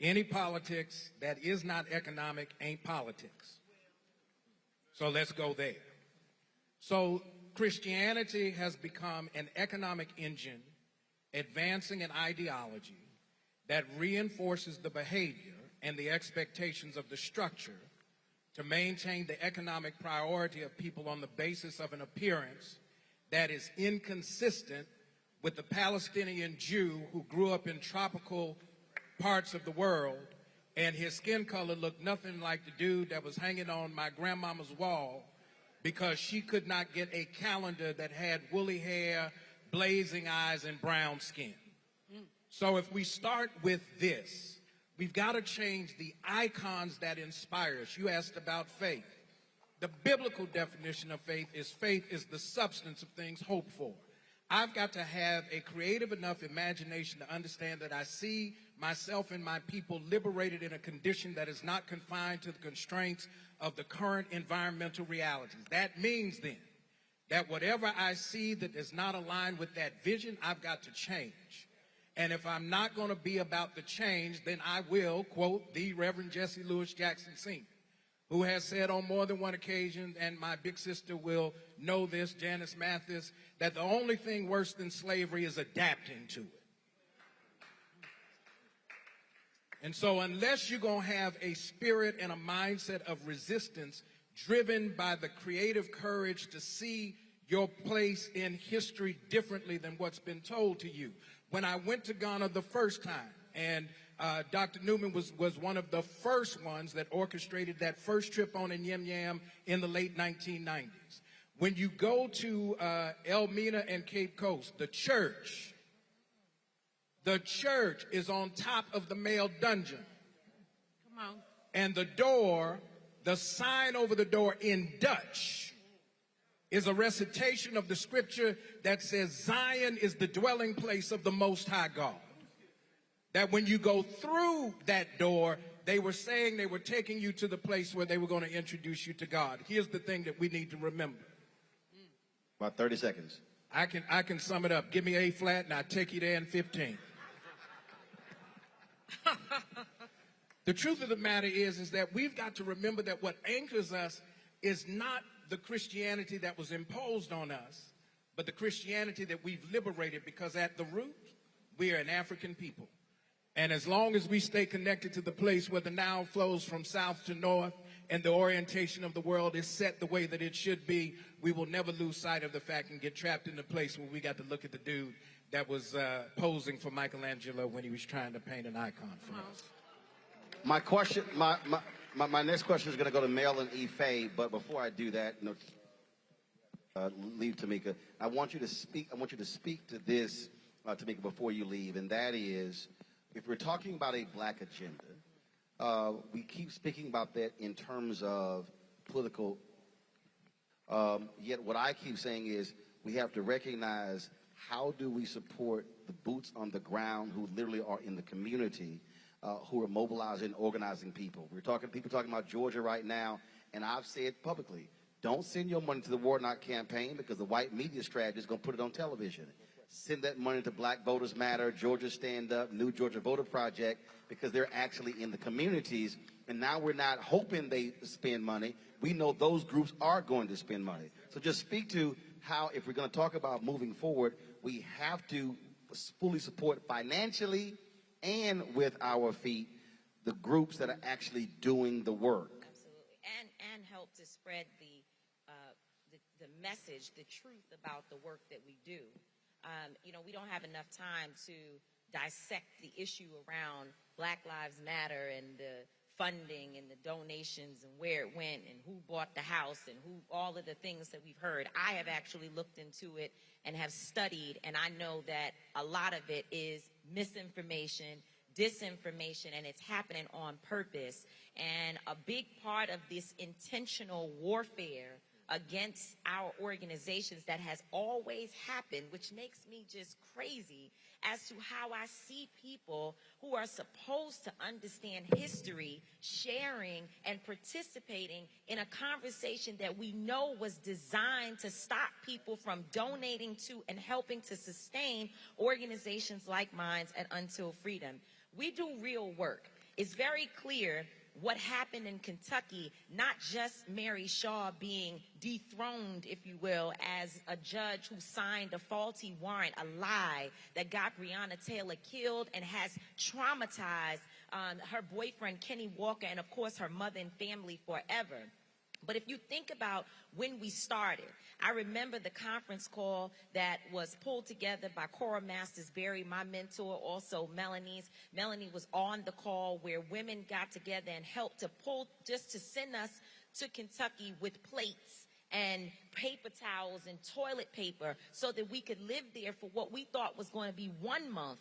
Any politics that is not economic ain't politics. So let's go there. So Christianity has become an economic engine advancing an ideology that reinforces the behavior and the expectations of the structure to maintain the economic priority of people on the basis of an appearance that is inconsistent with the Palestinian Jew who grew up in tropical parts of the world and his skin color looked nothing like the dude that was hanging on my grandmama's wall because she could not get a calendar that had woolly hair, blazing eyes, and brown skin. So if we start with this, we've got to change the icons that inspire us. You asked about faith. The biblical definition of faith is the substance of things hoped for. I've got to have a creative enough imagination to understand that I see myself and my people liberated in a condition that is not confined to the constraints of the current environmental realities. That means then that whatever I see that does not align with that vision, I've got to change. And if I'm not going to be about the change, then I will quote the Reverend Jesse Lewis Jackson Sr., who has said on more than one occasion, and my big sister will know this, Janice Mathis, that the only thing worse than slavery is adapting to it. And so unless you're going to have a spirit and a mindset of resistance driven by the creative courage to see your place in history differently than what's been told to you. When I went to Ghana the first time, and Dr. Newman was one of the first ones that orchestrated that first trip on Yam Yam in the late 1990s. When you go to Elmina and Cape Coast, the church is on top of the male dungeon. Come on. And the sign over the door in Dutch is a recitation of the scripture that says Zion is the dwelling place of the Most High God. That when you go through that door, they were saying they were taking you to the place where they were going to introduce you to God. Here's the thing that we need to remember. About 30 seconds. I can sum it up. Give me A flat and I'll take you there in 15. The truth of the matter is that we've got to remember that what anchors us is not the Christianity that was imposed on us, but the Christianity that we've liberated, because at the root, we are an African people. And as long as we stay connected to the place where the Nile flows from south to north and the orientation of the world is set the way that it should be, we will never lose sight of the fact and get trapped in the place where we got to look at the dude that was posing for Michelangelo when he was trying to paint an icon for us. My next question is going to go to Mel and Ife, but before I do that, leave Tamika. I want you to speak to this, Tamika, before you leave, and that is, if we're talking about a black agenda, we keep speaking about that in terms of political, yet what I keep saying is we have to recognize how do we support the boots on the ground who literally are in the community, who are mobilizing, organizing people. People talking about Georgia right now, and I've said publicly, don't send your money to the Warnock campaign because the white media strategy is going to put it on television. Send that money to Black Voters Matter, Georgia Stand Up, New Georgia Voter Project, because they're actually in the communities. And now we're not hoping they spend money. We know those groups are going to spend money. So just speak to how, if we're going to talk about moving forward, we have to fully support financially and with our feet the groups that are actually doing the work. Absolutely. And help to spread the message, the truth about the work that we do. We don't have enough time to dissect the issue around Black Lives Matter and the funding and the donations and where it went and who bought the house and all of the things that we've heard. I have actually looked into it and have studied, and I know that a lot of it is misinformation, disinformation, and it's happening on purpose. And a big part of this intentional warfare against our organizations that has always happened, which makes me just crazy as to how I see people who are supposed to understand history sharing and participating in a conversation that we know was designed to stop people from donating to and helping to sustain organizations like mine and Until Freedom. We do real work. it's very clear what happened in Kentucky, not just Mary Shaw being dethroned, if you will, as a judge who signed a faulty warrant, a lie that got Breonna Taylor killed and has traumatized her boyfriend, Kenny Walker, and of course her mother and family forever. But if you think about when we started, I remember the conference call that was pulled together by Cora Masters Berry, my mentor, also Melanie's. Melanie was on the call where women got together and helped to just to send us to Kentucky with plates and paper towels and toilet paper so that we could live there for what we thought was going to be 1 month,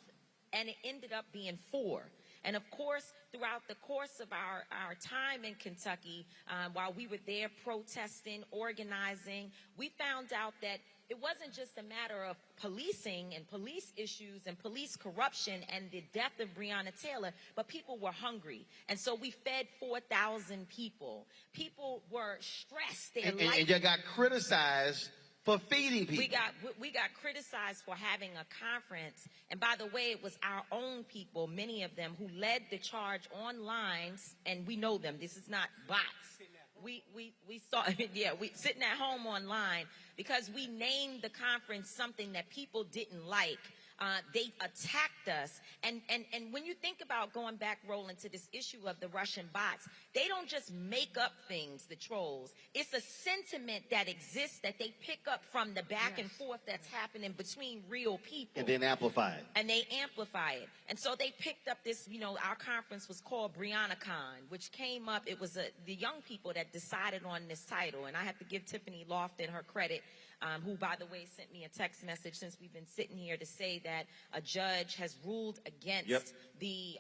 and it ended up being 4. And of course, throughout the course of our time in Kentucky, while we were there protesting, organizing, we found out that it wasn't just a matter of policing and police issues and police corruption and the death of Breonna Taylor, but people were hungry. And so we fed 4,000 people. People were stressed. And you got criticized for feeding people. We got criticized for having a conference. And by the way, it was our own people, many of them, who led the charge online, and we know them. This is not bots. We saw, we sitting at home online because we named the conference something that people didn't like. They attacked us. And when you think about going back, Roland, to this issue of the Russian bots, they don't just make up things, the trolls. It's a sentiment that exists that they pick up from the back and forth that's happening between real people. And then amplify it. And they amplify it. And so they picked up this, our conference was called BriannaCon, which came up, it was the young people that decided on this title. And I have to give Tiffany Lofton her credit, who, by the way, sent me a text message since we've been sitting here to say that a judge has ruled against the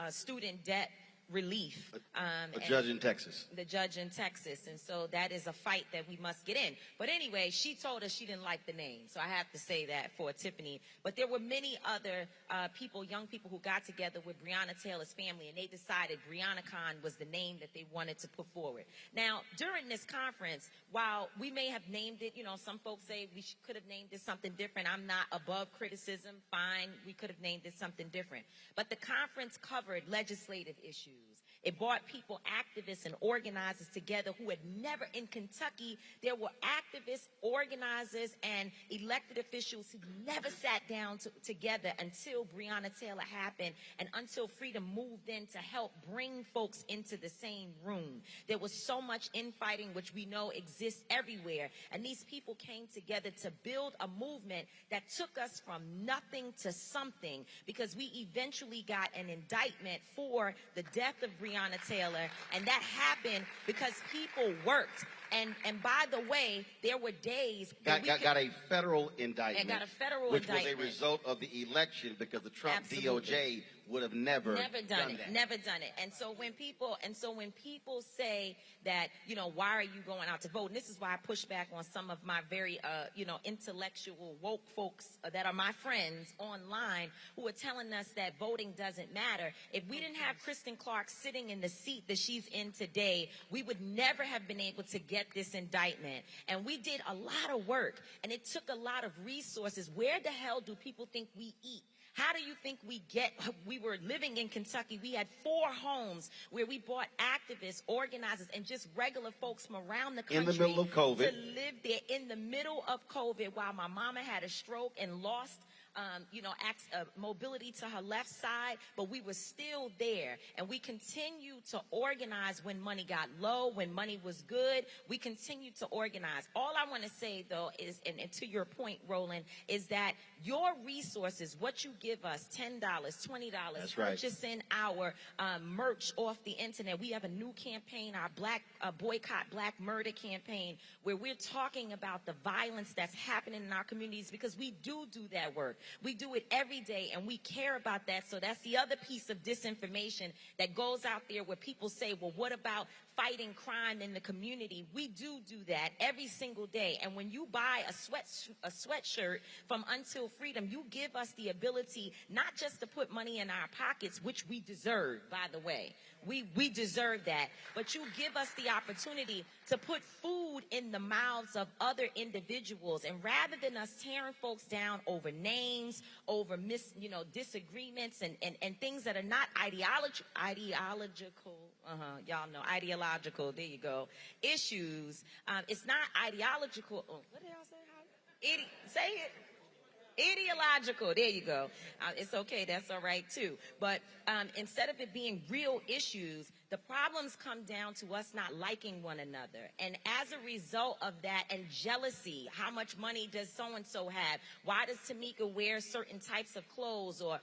student debt relief. A judge in Texas. The judge in Texas. And so that is a fight that we must get in. But anyway, she told us she didn't like the name. So I have to say that for Tiffany. But there were many other people, young people, who got together with Breonna Taylor's family, and they decided BriannaCon was the name that they wanted to put forward. Now, during this conference, while we may have named it, some folks say we could have named it something different. I'm not above criticism. Fine, we could have named it something different. But the conference covered legislative issues. It brought people, activists, and organizers together who had never, in Kentucky, there were activists, organizers, and elected officials who never sat down together until Breonna Taylor happened and until Freedom moved in to help bring folks into the same room. There was so much infighting, which we know exists everywhere, and these people came together to build a movement that took us from nothing to something, because we eventually got an indictment for the death of Breonna Taylor, and that happened because people worked. And by the way, there were days got a federal indictment. And got a federal which indictment. was a result of the election, because the Trump Absolutely. DOJ would have never done it. that. Never done it. And so when people say that, why are you going out to vote? And this is why I push back on some of my very intellectual woke folks that are my friends online who are telling us that voting doesn't matter. If we didn't have Kristen Clark sitting in the seat that she's in today, we would never have been able to get this indictment. And we did a lot of work, and it took a lot of resources. Where the hell do people think we eat? How do you think we were living in Kentucky? We had 4 homes where we brought activists, organizers, and just regular folks from around the country. In the middle of COVID. To live there in the middle of COVID while my mama had a stroke and lost mobility to her left side, but we were still there. And we continued to organize when money got low, when money was good. We continued to organize. All I want to say, though, is, and to your point, Roland, is that your resources, what you give us, $10, $20, That's right. purchasing our merch off the internet. We have a new campaign, our Boycott Black Murder campaign, where we're talking about the violence that's happening in our communities, because we do that work. We do it every day, and we care about that. So that's the other piece of disinformation that goes out there where people say, well, what about fighting crime in the community. We do that every single day. And when you buy a sweatshirt from Until Freedom, you give us the ability not just to put money in our pockets, which we deserve, by the way. We deserve that. But you give us the opportunity to put food in the mouths of other individuals. And rather than us tearing folks down over names, over disagreements and things that are not ideological, y'all know, ideological, there you go, issues. It's not ideological. Oh, what did I say? Say it. Ideological, there you go. It's okay, that's all right too. But instead of it being real issues, the problems come down to us not liking one another. And as a result of that, and jealousy, how much money does so-and-so have? Why does Tamika wear certain types of clothes? Or,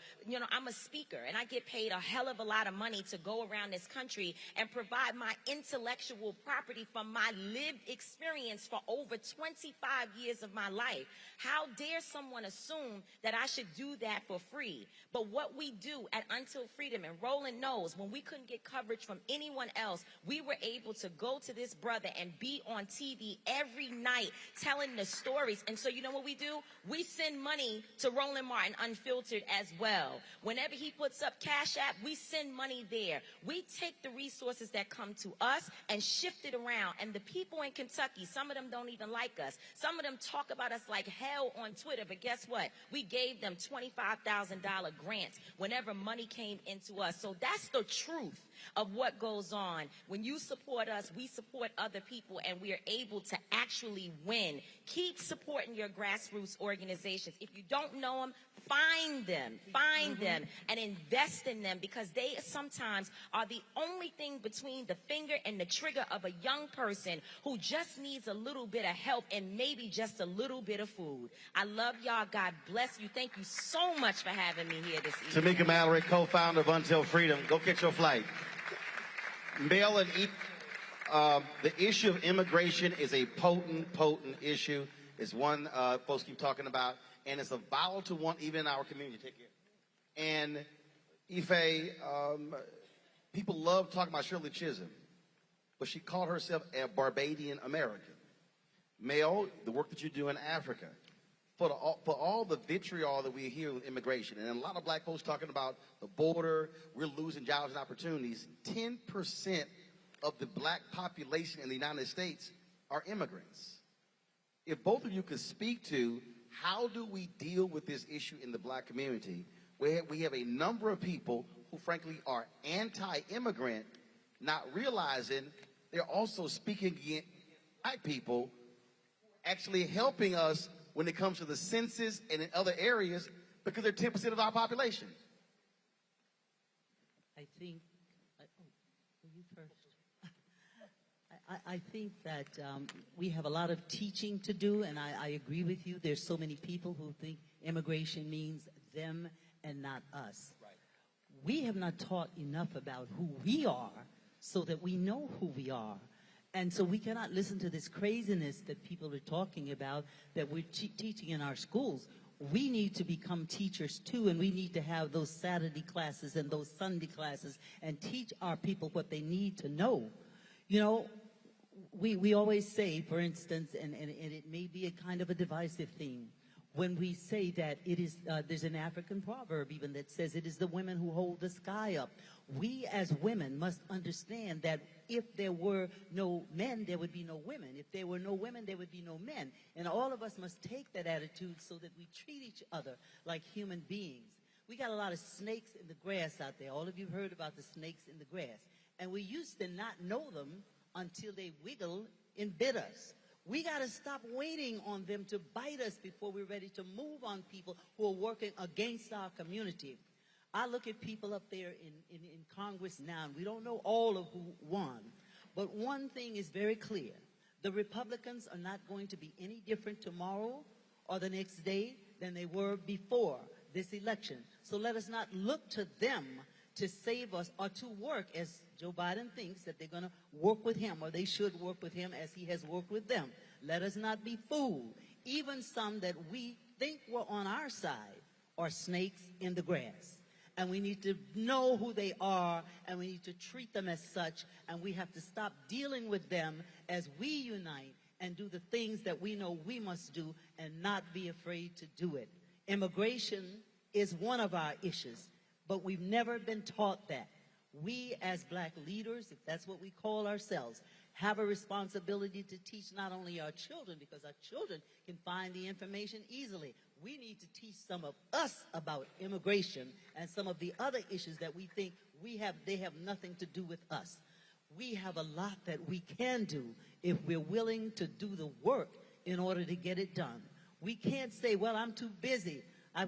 I'm a speaker and I get paid a hell of a lot of money to go around this country and provide my intellectual property from my lived experience for over 25 years of my life. How dare someone assume that I should do that for free? But what we do at Until Freedom, and Roland knows, when we couldn't get coverage from anyone else, we were able to go to this brother and be on TV every night telling the stories. And so you know what we do? We send money to Roland Martin Unfiltered as well. Whenever he puts up Cash App, we send money there. We take the resources that come to us and shift it around. And the people in Kentucky, some of them don't even like us. Some of them talk about us like hell on Twitter, but guess what? We gave them $25,000 grants whenever money came into us. So that's the truth of what goes on. When you support us, we support other people, and we are able to actually win. Keep supporting your grassroots organizations. If you don't know them, find them, and invest in them, because they sometimes are the only thing between the finger and the trigger of a young person who just needs a little bit of help and maybe just a little bit of food. I love y'all. God bless you. Thank you so much for having me here this evening. Tamika Mallory, co-founder of Until Freedom. Go catch your flight. Mail and eat. The issue of immigration is a potent issue. It's one folks keep talking about, and it's a volatile one even in our community. Take care. And Ife, people love talking about Shirley Chisholm, but she called herself a Barbadian American. Mail, the work that you do in Africa, for all the vitriol that we hear with immigration, and a lot of black folks talking about the border, we're losing jobs and opportunities. 10% of the black population in the United States are immigrants. If both of you could speak to how do we deal with this issue in the black community, where we have a number of people who frankly are anti-immigrant, not realizing they're also speaking against black people, actually helping us when it comes to the census and in other areas, because they're 10% of our population. I think, you first. I think that we have a lot of teaching to do, and I agree with you. There's so many people who think immigration means them and not us. Right. We have not taught enough about who we are so that we know who we are. And so we cannot listen to this craziness that people are talking about that we're teaching in our schools. We need to become teachers too, and we need to have those Saturday classes and those Sunday classes and teach our people what they need to know. You know, we always say, for instance, and it may be a kind of a divisive thing, when we say that it is, there's an African proverb even that says it is the women who hold the sky up. We as women must understand that if there were no men, there would be no women. If there were no women, there would be no men. And all of us must take that attitude so that we treat each other like human beings. We got a lot of snakes in the grass out there. All of you have heard about the snakes in the grass. And we used to not know them until they wiggled and bit us. We got to stop waiting on them to bite us before we're ready to move on people who are working against our community. I look at people up there in Congress now, and we don't know all of who won. But one thing is very clear. The Republicans are not going to be any different tomorrow or the next day than they were before this election. So let us not look to them to save us or to work, as Joe Biden thinks that they're going to work with him, or they should work with him as he has worked with them. Let us not be fooled. Even some that we think were on our side are snakes in the grass. and we need to know who they are, and we need to treat them as such, and we have to stop dealing with them as we unite and do the things that we know we must do and not be afraid to do it. Immigration is one of our issues, but we've never been taught that. We as black leaders, if that's what we call ourselves, have a responsibility to teach not only our children, because our children can find the information easily. We need to teach some of us about immigration and some of the other issues that we think they have nothing to do with us. We have a lot that we can do if we're willing to do the work in order to get it done. We can't say, well, I'm too busy. I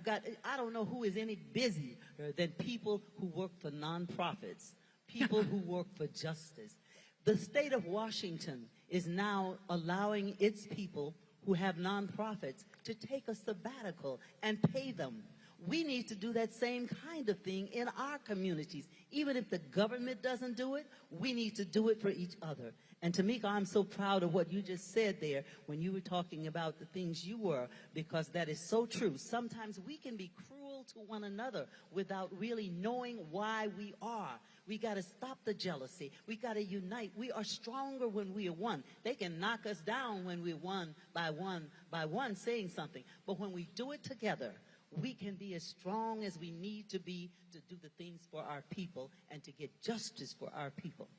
don't know who is any busier than people who work for nonprofits, people who work for justice. The state of Washington is now allowing its people who have nonprofits to take a sabbatical and pay them. We need to do that same kind of thing in our communities. Even if the government doesn't do it, we need to do it for each other. And Tamika, I'm so proud of what you just said there when you were talking about the things you were, because that is so true. Sometimes we can be cruel to one another without really knowing why we are. We got to stop the jealousy. We got to unite. We are stronger when we are one. They can knock us down when we're one by one saying something. But when we do it together, we can be as strong as we need to be to do the things for our people and to get justice for our people.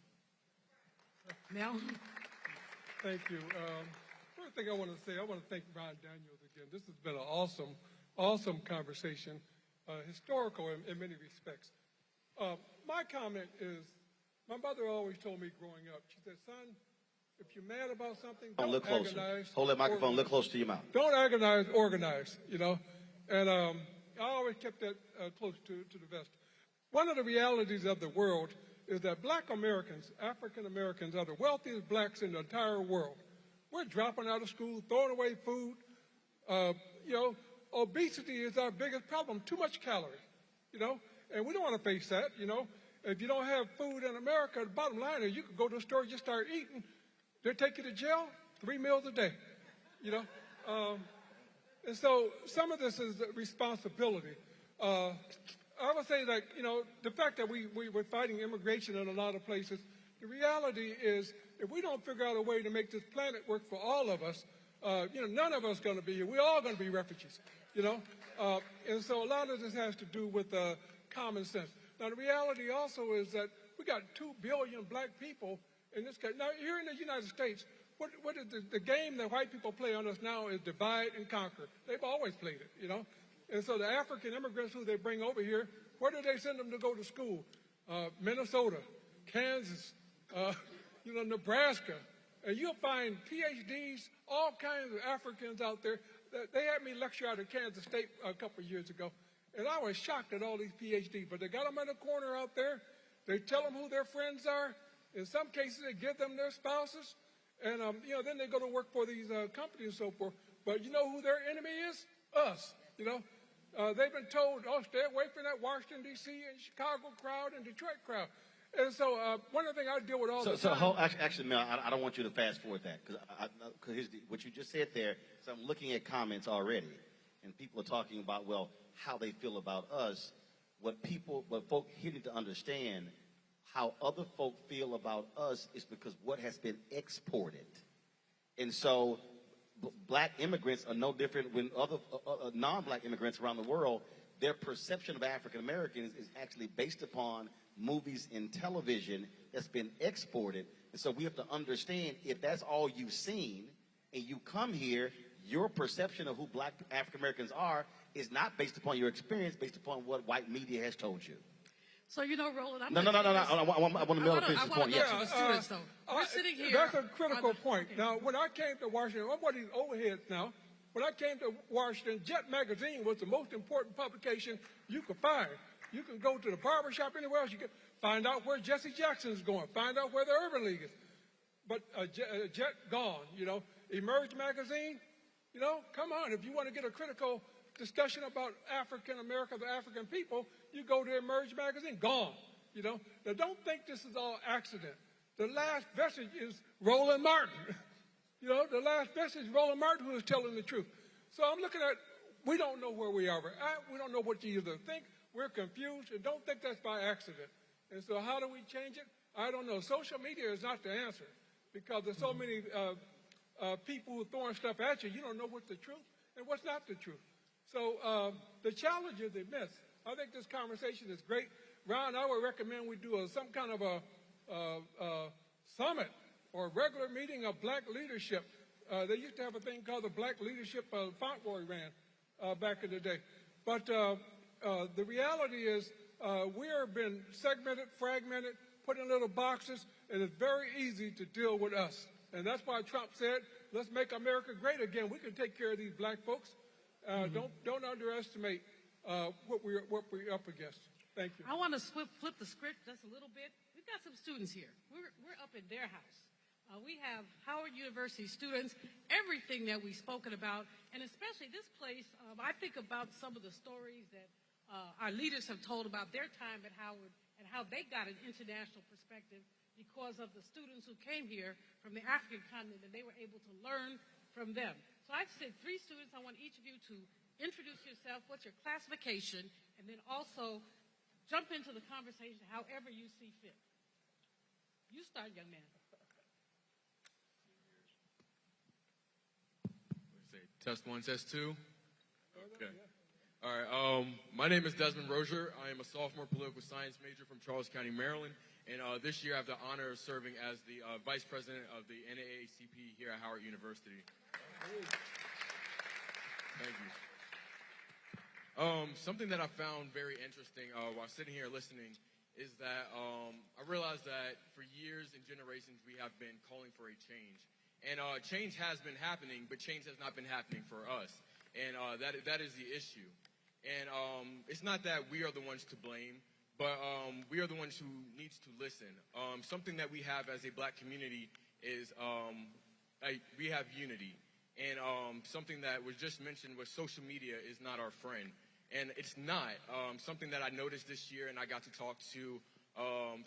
Mel? Thank you. First thing I want to say, I want to thank Ron Daniels again. This has been an awesome conversation, historical in many respects. My comment is, my mother always told me growing up, she said, son, if you're mad about something, don't agonize. Hold that microphone, look close to your mouth. Don't agonize, organize, you know. And I always kept that close to the vest. One of the realities of the world is that black Americans, African Americans, are the wealthiest blacks in the entire world. We're dropping out of school, throwing away food. Obesity is our biggest problem, too much calories, and we don't want to face that, If you don't have food in America, the bottom line is you could go to the store and just start eating. They'll take you to jail 3 meals a day, And so some of this is responsibility. I would say that, the fact that we're fighting immigration in a lot of places, the reality is if we don't figure out a way to make this planet work for all of us, none of us are going to be here. We're all going to be refugees, And so a lot of this has to do with common sense. Now, the reality also is that we got 2 billion black people in this country. Now, here in the United States, what is the game that white people play on us now is divide and conquer. They've always played it, And so the African immigrants who they bring over here, where do they send them to go to school? Minnesota, Kansas, Nebraska. And you'll find PhDs, all kinds of Africans out there. They had me lecture out at Kansas State a couple of years ago. And I was shocked at all these PhDs. But they got them in a corner out there. They tell them who their friends are. In some cases, they give them their spouses. And, then they go to work for these companies and so forth. But you know who their enemy is? Us, They've been told, stay away from that Washington, D.C. and Chicago crowd and Detroit crowd. And so one of the things I deal with all the time. Actually, Mel, I don't want you to fast forward that. Because what you just said there, so I'm looking at comments already. And people are talking about, how they feel about us. What folk here need to understand, how other folk feel about us is because what has been exported. And so black immigrants are no different when other non-black immigrants around the world, their perception of African Americans is actually based upon movies and television that's been exported. And so we have to understand, if that's all you've seen and you come here, your perception of who black African Americans are is not based upon your experience, based upon what white media has told you. So, Roland, I want to Mel to finish the point. We're sitting here. That's a critical point. Now, when I came to Washington, I'm one of these old heads now. When I came to Washington, Jet Magazine was the most important publication you could find. You can go to the barbershop, anywhere else, you can find out where Jesse Jackson is going, find out where the Urban League is. But Jet gone, Emerge Magazine, come on. If you want to get a critical discussion about African America, the African people, you go to Emerge Magazine, gone. Now, don't think this is all accident. The last vestige is Roland Martin. The last vestige is Roland Martin who is telling the truth. So I'm looking at We don't know where we are at. We don't know what you either think. We're confused and don't think that's by accident. And so how do we change it? I don't know. Social media is not the answer because there's so many people who are throwing stuff at you. You don't know what's the truth and what's not the truth. So the challenge is immense. I think this conversation is great. Ron, I would recommend we do some kind of a summit or a regular meeting of black leadership. They used to have a thing called the Black Leadership Fauntleroy ran back in the day. But the reality is we are been segmented, fragmented, put in little boxes, and it's very easy to deal with us. And that's why Trump said, let's make America great again. We can take care of these black folks. Don't underestimate what we're up against. Thank you. I want to flip the script just a little bit. We've got some students here. We're up in their house. We have Howard University students, everything that we've spoken about, and especially this place, I think about some of the stories that our leaders have told about their time at Howard and how they got an international perspective because of the students who came here from the African continent, and they were able to learn from them. So I said 3 students. I want each of you to introduce yourself, what's your classification, and then also jump into the conversation however you see fit. You start, young man. Test 1, test 2. Okay. All right. My name is Desmond Rozier. I am a sophomore political science major from Charles County, Maryland. And this year I have the honor of serving as the vice president of the NAACP here at Howard University. Thank you. Something that I found very interesting while sitting here listening is that I realized that for years and generations we have been calling for a change. And change has been happening, but change has not been happening for us. And that is the issue. And it's not that we are the ones to blame, but we are the ones who needs to listen. Something that we have as a black community is we have unity. And something that was just mentioned was social media is not our friend. And it's not. Something that I noticed this year, and I got to talk to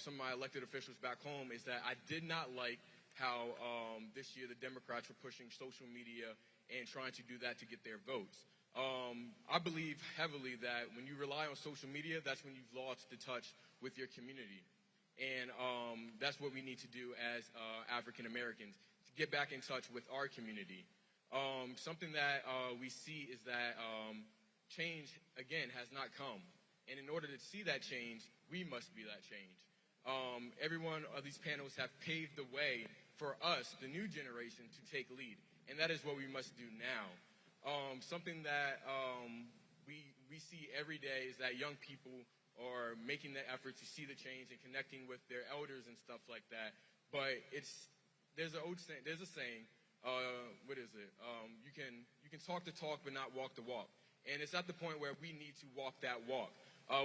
some of my elected officials back home, is that I did not like how this year the Democrats were pushing social media and trying to do that to get their votes. I believe heavily that when you rely on social media, that's when you've lost the touch with your community. And that's what we need to do as African Americans, to get back in touch with our community. Something that we see is that change, again, has not come. And in order to see that change, we must be that change. Every one of these panels have paved the way for us, the new generation, to take lead. And that is what we must do now. Something that we see every day is that young people are making the effort to see the change and connecting with their elders and stuff like that. But there's a saying, what is it? You can talk the talk but not walk the walk. And it's at the point where we need to walk that walk.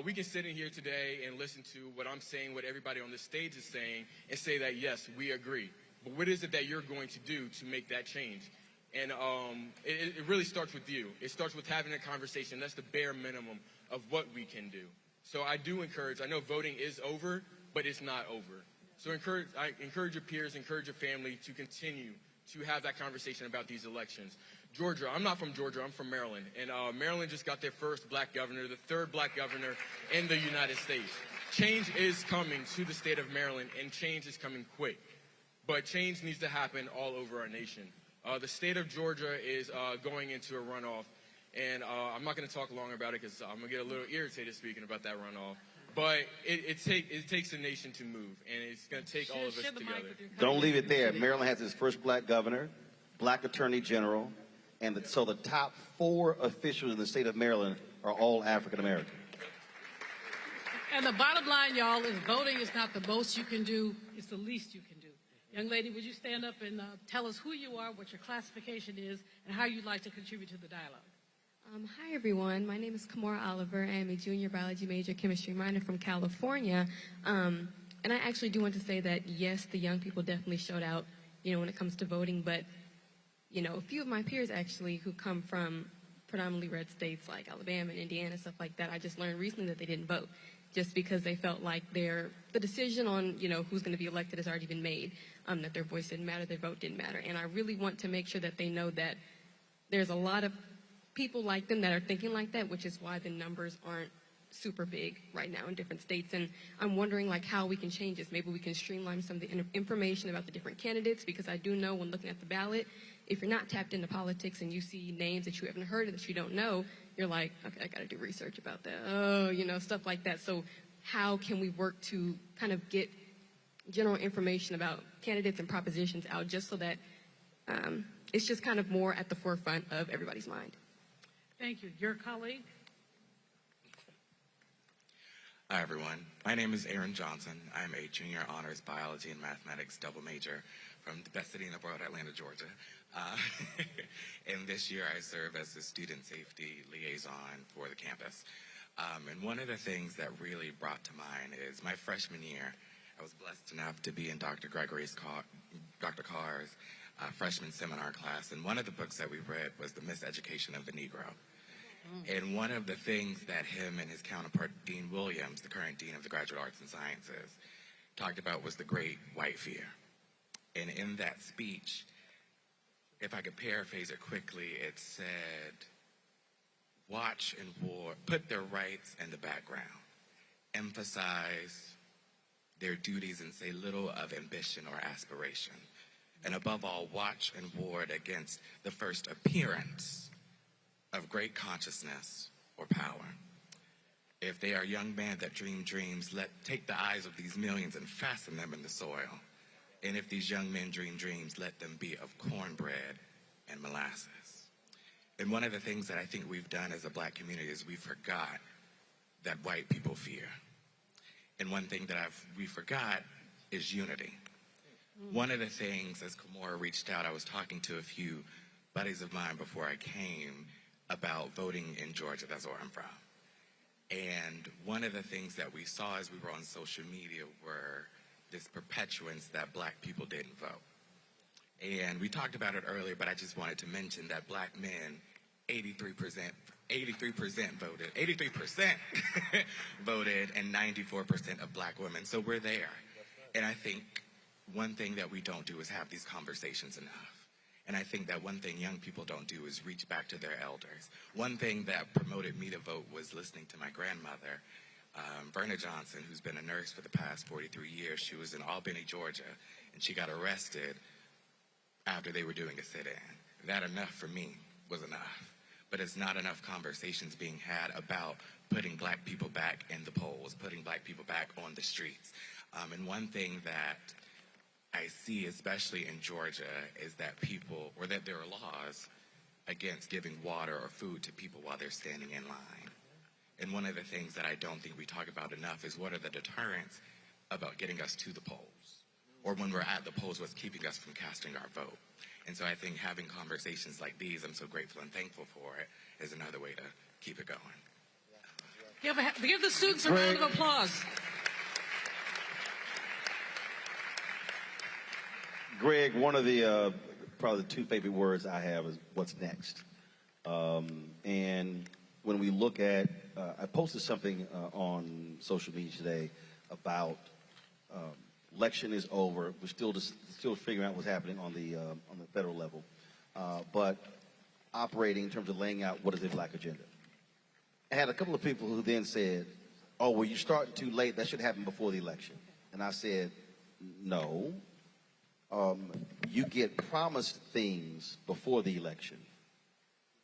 We can sit in here today and listen to what I'm saying, what everybody on the stage is saying, and say that, yes, we agree. But what is it that you're going to do to make that change? And it really starts with you. It starts with having a conversation. That's the bare minimum of what we can do. So I do encourage, I know voting is over, but it's not over. So I encourage your peers, encourage your family to continue to have that conversation about these elections. Georgia, I'm not from Georgia, I'm from Maryland. And Maryland just got their first black governor, the third black governor in the United States. Change is coming to the state of Maryland, and change is coming quick. But change needs to happen all over our nation. The state of Georgia is going into a runoff, and I'm not going to talk long about it because I'm going to get a little irritated speaking about that runoff. But it takes a nation to move, and it's going to take all of us together. Don't leave it there. Maryland has its first black governor, black attorney general, and so the top 4 officials in the state of Maryland are all African American. And the bottom line, y'all, is voting is not the most you can do, it's the least you can do. Young lady, would you stand up and tell us who you are, what your classification is, and how you'd like to contribute to the dialogue? Hi, everyone. My name is Kamora Oliver. I am a junior biology major, chemistry minor from California. And I actually do want to say that, yes, the young people definitely showed out, when it comes to voting. But, a few of my peers, actually, who come from predominantly red states like Alabama and Indiana, stuff like that, I just learned recently that they didn't vote just because they felt like the decision on, who's going to be elected has already been made, that their voice didn't matter, their vote didn't matter. And I really want to make sure that they know that there's a lot of people like them that are thinking like that, which is why the numbers aren't super big right now in different states. And I'm wondering like how we can change this. Maybe we can streamline some of the information about the different candidates, because I do know when looking at the ballot, if you're not tapped into politics and you see names that you haven't heard of, that you don't know, you're like, okay, I got to do research about that. Oh, you know, stuff like that. So how can we work to kind of get general information about candidates and propositions out, just so that it's just kind of more at the forefront of everybody's mind? Thank you. Your colleague? Hi, everyone. My name is Aaron Johnson. I'm a junior honors biology and mathematics double major from the best city in the world, Atlanta, Georgia. And this year I serve as the student safety liaison for the campus. And one of the things that really brought to mind is my freshman year, I was blessed enough to be in Dr. Carr's freshman seminar class. And one of the books that we read was The Miseducation of the Negro. And one of the things that him and his counterpart, Dean Williams, the current dean of the Graduate Arts and Sciences, talked about was the Great White Fear. And in that speech, if I could paraphrase it quickly, it said, watch and war, put their rights in the background, emphasize their duties and say little of ambition or aspiration. And above all, watch and ward against the first appearance of great consciousness or power. If they are young men that dream dreams, take the eyes of these millions and fasten them in the soil. And if these young men dream dreams, let them be of cornbread and molasses. And one of the things that I think we've done as a black community is we forgot that white people fear. And one thing that we forgot is unity. One of the things, as Kamora reached out, I was talking to a few buddies of mine before I came about voting in Georgia. That's where I'm from. And one of the things that we saw as we were on social media were this perpetuance that black people didn't vote. And we talked about it earlier, but I just wanted to mention that black men, 83% voted, 83% voted, and 94% of black women. So we're there. And I think one thing that we don't do is have these conversations enough. And I think that one thing young people don't do is reach back to their elders. One thing that promoted me to vote was listening to my grandmother, Verna Johnson, who's been a nurse for the past 43 years. She was in Albany, Georgia, and she got arrested after they were doing a sit-in. That enough for me was enough. But it's not enough conversations being had about putting black people back in the polls, putting black people back on the streets. And one thing that I see, especially in Georgia, is that that there are laws against giving water or food to people while they're standing in line. And one of the things that I don't think we talk about enough is what are the deterrents about getting us to the polls? Or when we're at the polls, what's keeping us from casting our vote? And so I think having conversations like these, I'm so grateful and thankful for it, is another way to keep it going. Give the students a round of applause. Greg, one of the probably the two favorite words I have is what's next. And when we look at, I posted something on social media today about election is over. We're still figuring out what's happening on the federal level, but operating in terms of laying out what is a black agenda. I had a couple of people who then said, "Oh, well, you're starting too late. That should happen before the election." And I said, "No. You get promised things before the election.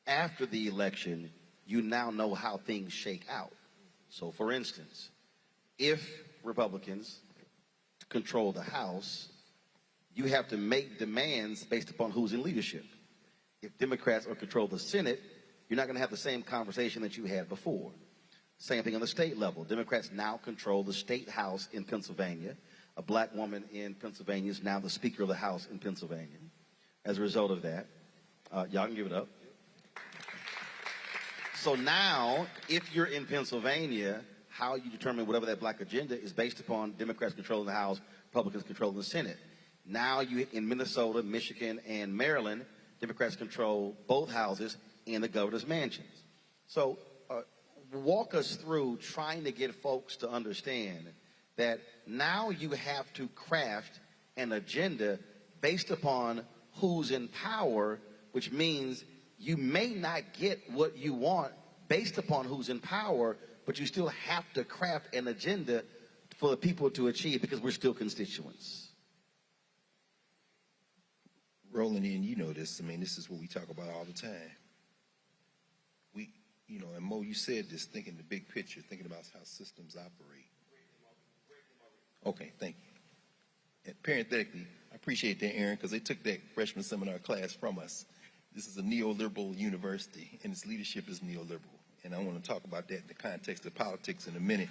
After the election, you now know how things shake out. So, for instance, if Republicans control the House, you have to make demands based upon who's in leadership. If Democrats are control the Senate, you're not going to have the same conversation that you had before. Same thing on the state level. Democrats now control the state House in Pennsylvania. A black woman in Pennsylvania is now the Speaker of the House in Pennsylvania. As a result of that, y'all can give it up. So now, if you're in Pennsylvania, how you determine whatever that black agenda is based upon Democrats controlling the House, Republicans controlling the Senate. Now you in Minnesota, Michigan, and Maryland, Democrats control both houses and the governor's mansions. So walk us through trying to get folks to understand that now you have to craft an agenda based upon who's in power, which means you may not get what you want based upon who's in power, but you still have to craft an agenda for the people to achieve because we're still constituents. Roland, and you know this, I mean, this is what we talk about all the time. And Mo, you said this, thinking the big picture, thinking about how systems operate. Okay, thank you. And parenthetically, I appreciate that, Aaron, because they took that freshman seminar class from us. This is a neoliberal university, and its leadership is neoliberal. And I want to talk about that in the context of politics in a minute.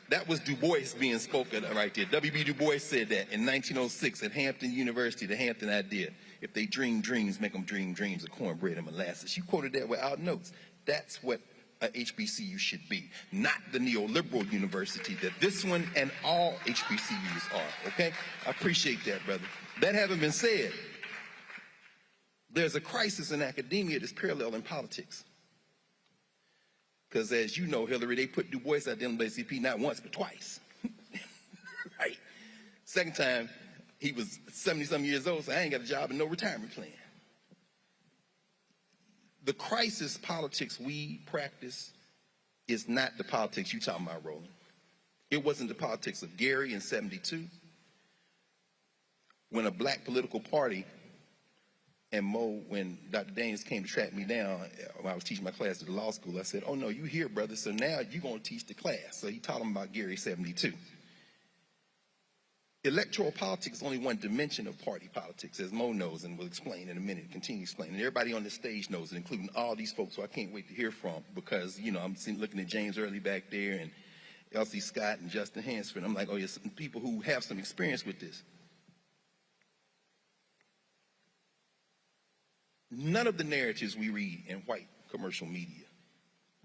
That was Du Bois being spoken right there. W.B. Du Bois said that in 1906 at Hampton University, the Hampton idea. If they dream dreams, make them dream dreams of cornbread and molasses. You quoted that without notes. That's what a HBCU should be, not the neoliberal university that this one and all HBCUs are, okay? I appreciate that, brother. That having been said, there's a crisis in academia that's parallel in politics. Because as you know, Hillary, they put Du Bois at the NAACP not once, but twice. Right? Second time, he was 70-some years old, so I ain't got a job and no retirement plan. The crisis politics we practice is not the politics you talking about, Roland. It wasn't the politics of Gary in 72. When a black political party, and Mo, when Dr. Daniels came to track me down, when I was teaching my class at the law school, I said, oh no, you here, brother, so now you're going to teach the class. So he taught them about Gary 72. Electoral politics is only one dimension of party politics, as Mo knows and will explain in a minute, continue to explain. And everybody on the stage knows it, including all these folks who I can't wait to hear from because, I'm looking at James Early back there and Elsie Scott and Justin Hansford. I'm like, oh, yes, people who have some experience with this. None of the narratives we read in white commercial media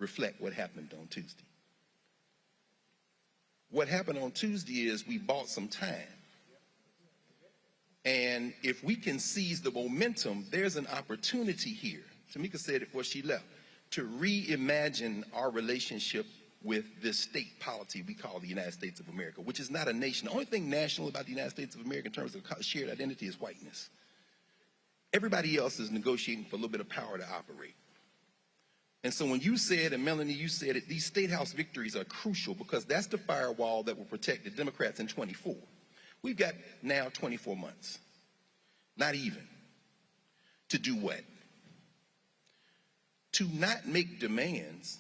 reflect what happened on Tuesday. What happened on Tuesday is we bought some time. And if we can seize the momentum, there's an opportunity here. Tamika said it before she left, to reimagine our relationship with this state polity we call the United States of America, which is not a nation. The only thing national about the United States of America in terms of shared identity is whiteness. Everybody else is negotiating for a little bit of power to operate. And so when you said, and Melanie, you said it, these state house victories are crucial because that's the firewall that will protect the Democrats in 24. We've got now 24 months, not even, to do what? To not make demands,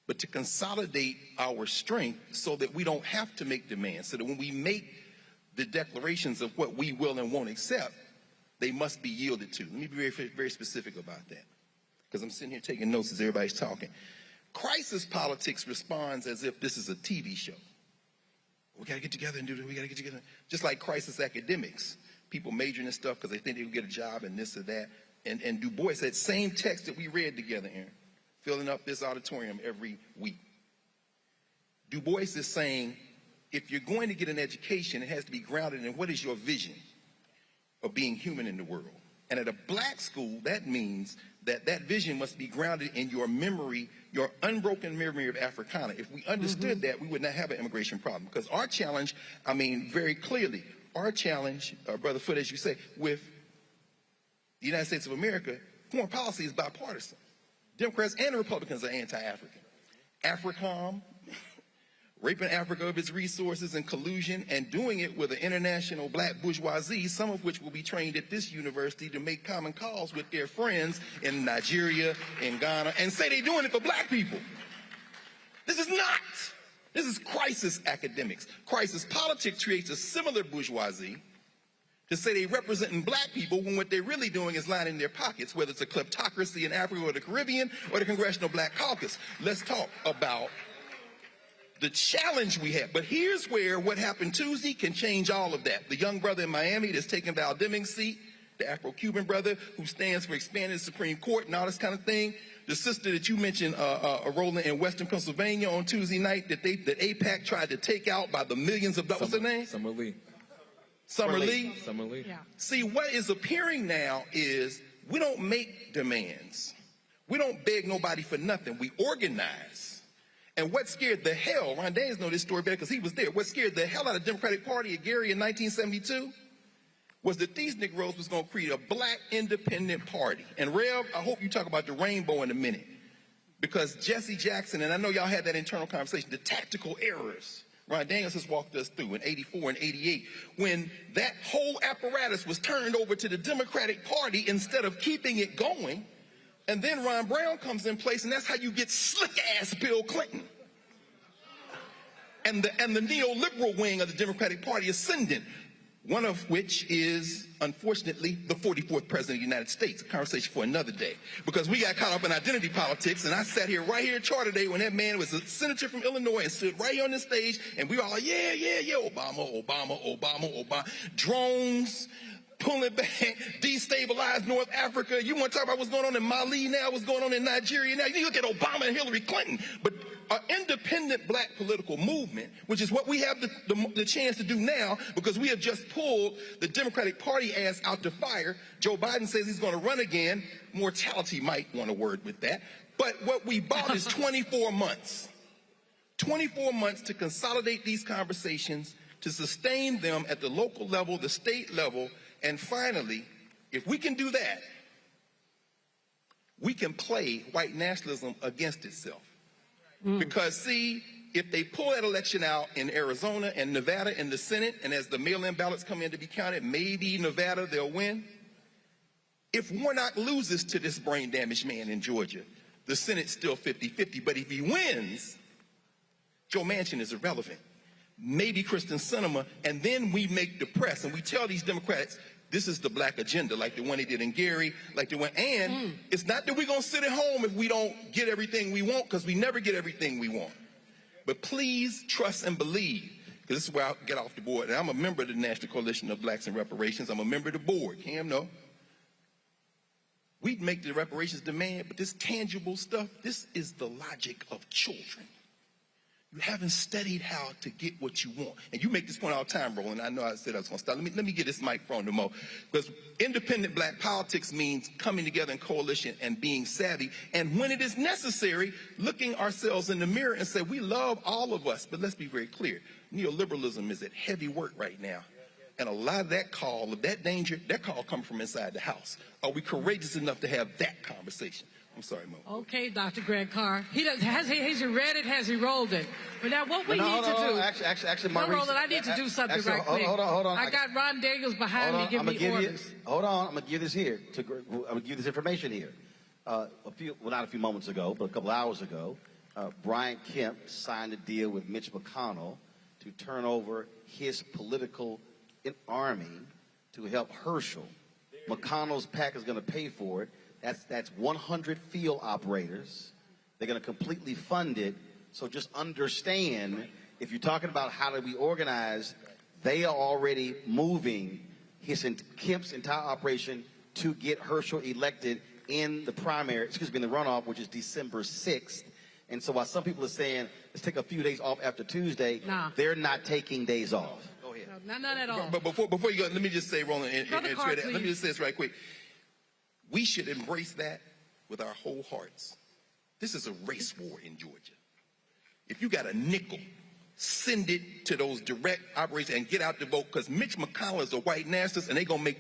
but to consolidate our strength so that we don't have to make demands, so that when we make the declarations of what we will and won't accept, they must be yielded to. Let me be very, very specific about that, because I'm sitting here taking notes as everybody's talking. Crisis politics responds as if this is a TV show. We got to get together and do this. We got to get together. Just like crisis academics. People majoring in stuff because they think they will get a job and this or that. And Du Bois, that same text that we read together, Aaron, filling up this auditorium every week. Du Bois is saying, if you're going to get an education, it has to be grounded in what is your vision of being human in the world. And at a black school, that means that that vision must be grounded in your memory, your unbroken memory of Africana. If we understood that, we would not have an immigration problem. Because our challenge, very clearly, our challenge, Brother Foote, as you say, with the United States of America, foreign policy is bipartisan. Democrats and Republicans are anti-African. AFRICOM, raping Africa of its resources and collusion, and doing it with an international black bourgeoisie, some of which will be trained at this university to make common cause with their friends in Nigeria, in Ghana, and say they're doing it for black people. This is not. This is crisis academics. Crisis politics creates a similar bourgeoisie to say they representing black people when what they're really doing is lining their pockets, whether it's a kleptocracy in Africa or the Caribbean or the Congressional Black Caucus. Let's talk about the challenge we have. But here's where what happened Tuesday can change all of that. The young brother in Miami that's taking Val Deming's seat, the Afro-Cuban brother who stands for expanding the Supreme Court and all this kind of thing, the sister that you mentioned, Roland, in Western Pennsylvania on Tuesday night that AIPAC tried to take out by the millions of dollars. What's her name? Summer Lee. Summer Lee. Yeah. See, what is appearing now is we don't make demands. We don't beg nobody for nothing. We organize. And what scared the hell, Ron Daines knows this story better because he was there. What scared the hell out of the Democratic Party at Gary in 1972 was that these Negroes was going to create a black independent party. And Rev, I hope you talk about the rainbow in a minute. Because Jesse Jackson, and I know y'all had that internal conversation, the tactical errors Ron Daniels has walked us through in 84 and 88, when that whole apparatus was turned over to the Democratic Party instead of keeping it going. And then Ron Brown comes in place, and that's how you get slick-ass Bill Clinton. And the neoliberal wing of the Democratic Party ascendant, one of which is, unfortunately, the 44th president of the United States. A conversation for another day. Because we got caught up in identity politics, and I sat here right here at Charter Day when that man was a senator from Illinois and stood right here on the stage, and we were all like, yeah, Obama, Obama, Obama, Obama. Drones, pulling back, destabilize North Africa. You want to talk about what's going on in Mali now, what's going on in Nigeria now? You look at Obama and Hillary Clinton. But an independent black political movement, which is what we have the chance to do now, because we have just pulled the Democratic Party ass out the fire. Joe Biden says he's going to run again. Mortality might want a word with that. But what we bought is 24 months. 24 months to consolidate these conversations, to sustain them at the local level, the state level, and finally, if we can do that, we can play white nationalism against itself. Because, see, if they pull that election out in Arizona and Nevada in the Senate, and as the mail-in ballots come in to be counted, maybe Nevada they'll win. If Warnock loses to this brain-damaged man in Georgia, the Senate's still 50-50. But if he wins, Joe Manchin is irrelevant. Maybe Kristen Sinema, and then we make the press, and we tell these Democrats, this is the black agenda, like the one they did in Gary, like the one, and it's not that we're going to sit at home if we don't get everything we want, because we never get everything we want. But please trust and believe, because this is where I'll get off the board. And I'm a member of the National Coalition of Blacks in Reparations. I'm a member of the board. Cam, no. We'd make the reparations demand, but this tangible stuff, this is the logic of children. You haven't studied how to get what you want. And you make this point all the time, Roland. I know I said I was going to stop. Let me get this microphone to Mo. Because independent black politics means coming together in coalition and being savvy. And when it is necessary, looking ourselves in the mirror and say, we love all of us. But let's be very clear. Neoliberalism is at heavy work right now. And a lot of that call, of that danger, that call comes from inside the house. Are we courageous enough to have that conversation? I'm sorry, Mo. Okay, Dr. Greg Carr. Has he read it? Has he rolled it? But now what we need to do... Actually, no, Roland, I need to do something right quick. Hold on. I got Ron Daniels behind me giving me orders. Hold on. I'm going to give this here. I'm going to give you this information here. Not a few moments ago, but a couple hours ago, Brian Kemp signed a deal with Mitch McConnell to turn over his political army to help Herschel. McConnell's PAC is going to pay for it. That's 100 field operators. They're going to completely fund it. So just understand, if you're talking about how do we organize, they are already moving Kemp's entire operation to get Herschel elected in the primary, in the runoff, which is December 6th. And so while some people are saying, let's take a few days off after Tuesday, they're not taking days off. Go ahead. No, none at all. But before you go, let me just say, Roland, let me just say this right quick. We should embrace that with our whole hearts. This is a race war in Georgia. If you got a nickel, send it to those direct operators and get out the vote, because Mitch McConnell is a white nationalist, and they're going to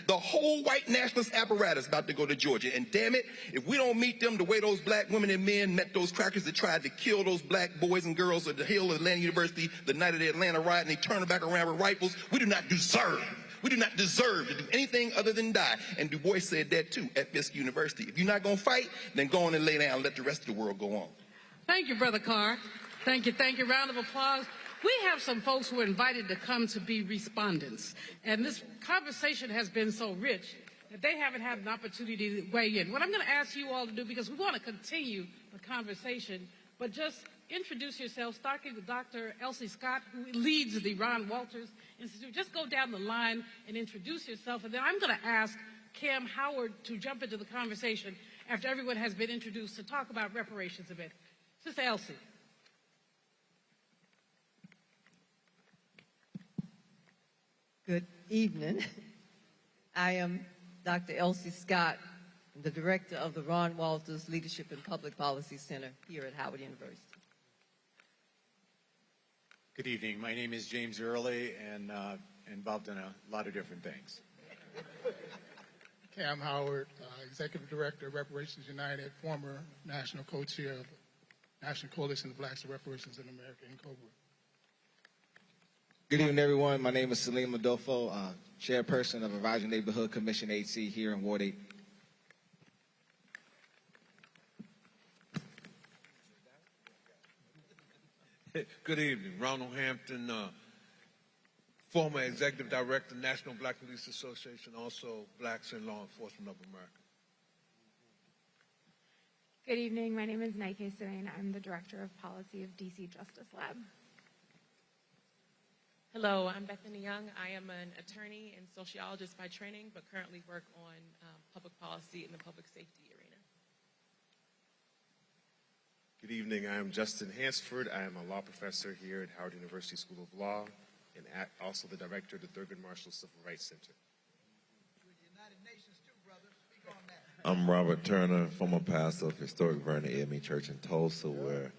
the whole white nationalist apparatus about to go to Georgia. And damn it, if we don't meet them the way those black women and men met those crackers that tried to kill those black boys and girls at the Hill of Atlanta University the night of the Atlanta riot, and they turned them back around with rifles, we do not deserve to do anything other than die. And Du Bois said that too at Fisk University. If you're not going to fight, then go on and lay down and let the rest of the world go on. Thank you, Brother Carr. Thank you. Round of applause. We have some folks who are invited to come to be respondents. And this conversation has been so rich that they haven't had an opportunity to weigh in. What I'm going to ask you all to do, because we want to continue the conversation, but just introduce yourself, starting with Dr. Elsie Scott, who leads the Ron Walters Institute. Just go down the line and introduce yourself, and then I'm going to ask Cam Howard to jump into the conversation after everyone has been introduced to talk about reparations a bit. Sister Elsie. Good evening. I am Dr. Elsie Scott, the director of the Ron Walters Leadership and Public Policy Center here at Howard University. Good evening. My name is James Early, and involved in a lot of different things. Cam Howard, Executive Director of Reparations United, former National Co-Chair of National Coalition of Blacks for Reparations in America, NCOBRA. Good evening, everyone. My name is Salim Adolfo, Chairperson of Advisory Neighborhood Commission 8C here in Ward 8. Good evening. Ronald Hampton, former Executive Director, National Black Police Association, also Blacks in Law Enforcement of America. Good evening. My name is Nike Swain. I'm the Director of Policy of DC Justice Lab. Hello, I'm Bethany Young. I am an attorney and sociologist by training, but currently work on public policy in the public safety arena. Good evening. I am Justin Hansford. I am a law professor here at Howard University School of Law and also the director of the Thurgood Marshall Civil Rights Center. I'm Robert Turner, former pastor of Historic Vernon AME Church in Tulsa, where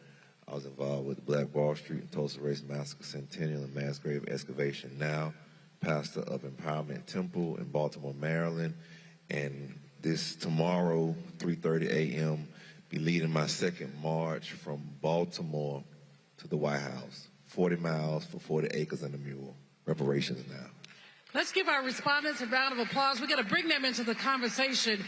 I was involved with the Black Wall Street and Tulsa Race Massacre Centennial and mass grave excavation. Now, pastor of Empowerment Temple in Baltimore, Maryland, and this tomorrow, 3:30 a.m., be leading my second march from Baltimore to the White House. 40 miles for 40 acres and a mule. Reparations now. Let's give our respondents a round of applause. We're going to bring them into the conversation.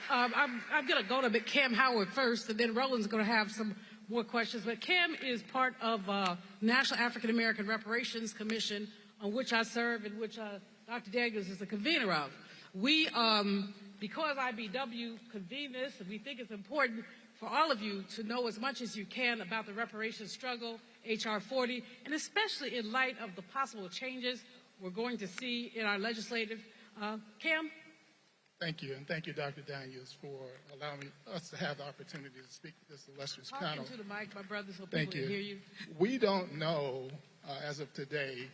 I'm going to go to Cam Howard first, and then Roland's going to have some more questions. But Cam is part of National African American Reparations Commission, on which I serve and which Dr. Daniels is the convener of. We, because IBW convened this, and we think it's important for all of you to know as much as you can about the reparations struggle, H.R. 40, and especially in light of the possible changes we're going to see in our legislative. Cam? Thank you, and thank you, Dr. Daniels, for allowing us to have the opportunity to speak to this illustrious panel. Talk into the mic, my brother, so Thank people can hear you. We don't know, as of today,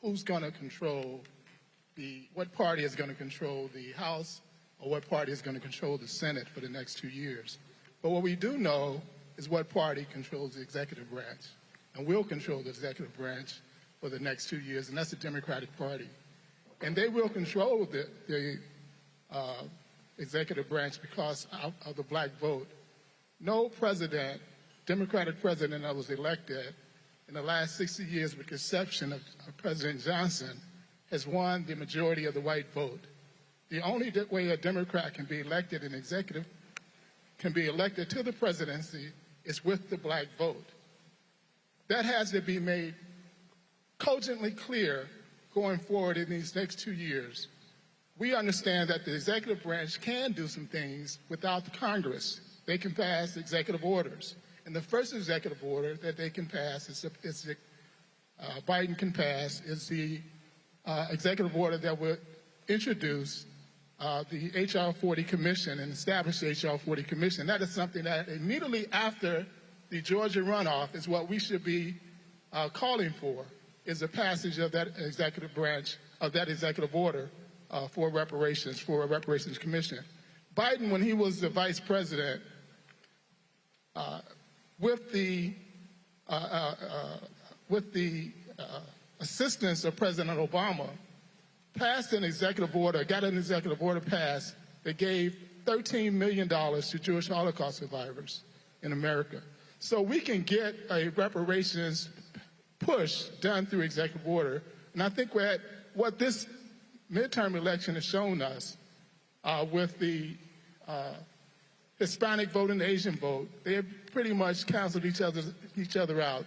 who's going to control what party is going to control the House or what party is going to control the Senate for the next 2 years. But what we do know is what party controls the executive branch, and will control the executive branch for the next 2 years, and that's the Democratic Party. And they will control the executive branch because of the black vote. No president, Democratic president that was elected in the last 60 years, with the exception of President Johnson, has won the majority of the white vote. The only way a Democrat can be elected in executive, can be elected to the presidency, is with the black vote. That has to be made cogently clear going forward in these next 2 years. We understand that the executive branch can do some things without the Congress. They can pass executive orders. And the first executive order that they can pass Biden can pass is the executive order that would introduce the H.R. 40 Commission and establish the H.R. 40 Commission. That is something that immediately after the Georgia runoff is what we should be calling for, is the passage of that executive branch, of that executive order for a reparations commission. Biden, when he was the vice president, with the assistance of President Obama, passed an executive order, got an executive order passed that gave $13 million to Jewish Holocaust survivors in America. So we can get a reparations push done through executive order. And I think what this midterm election has shown us with the Hispanic vote and the Asian vote, they have pretty much canceled each other out.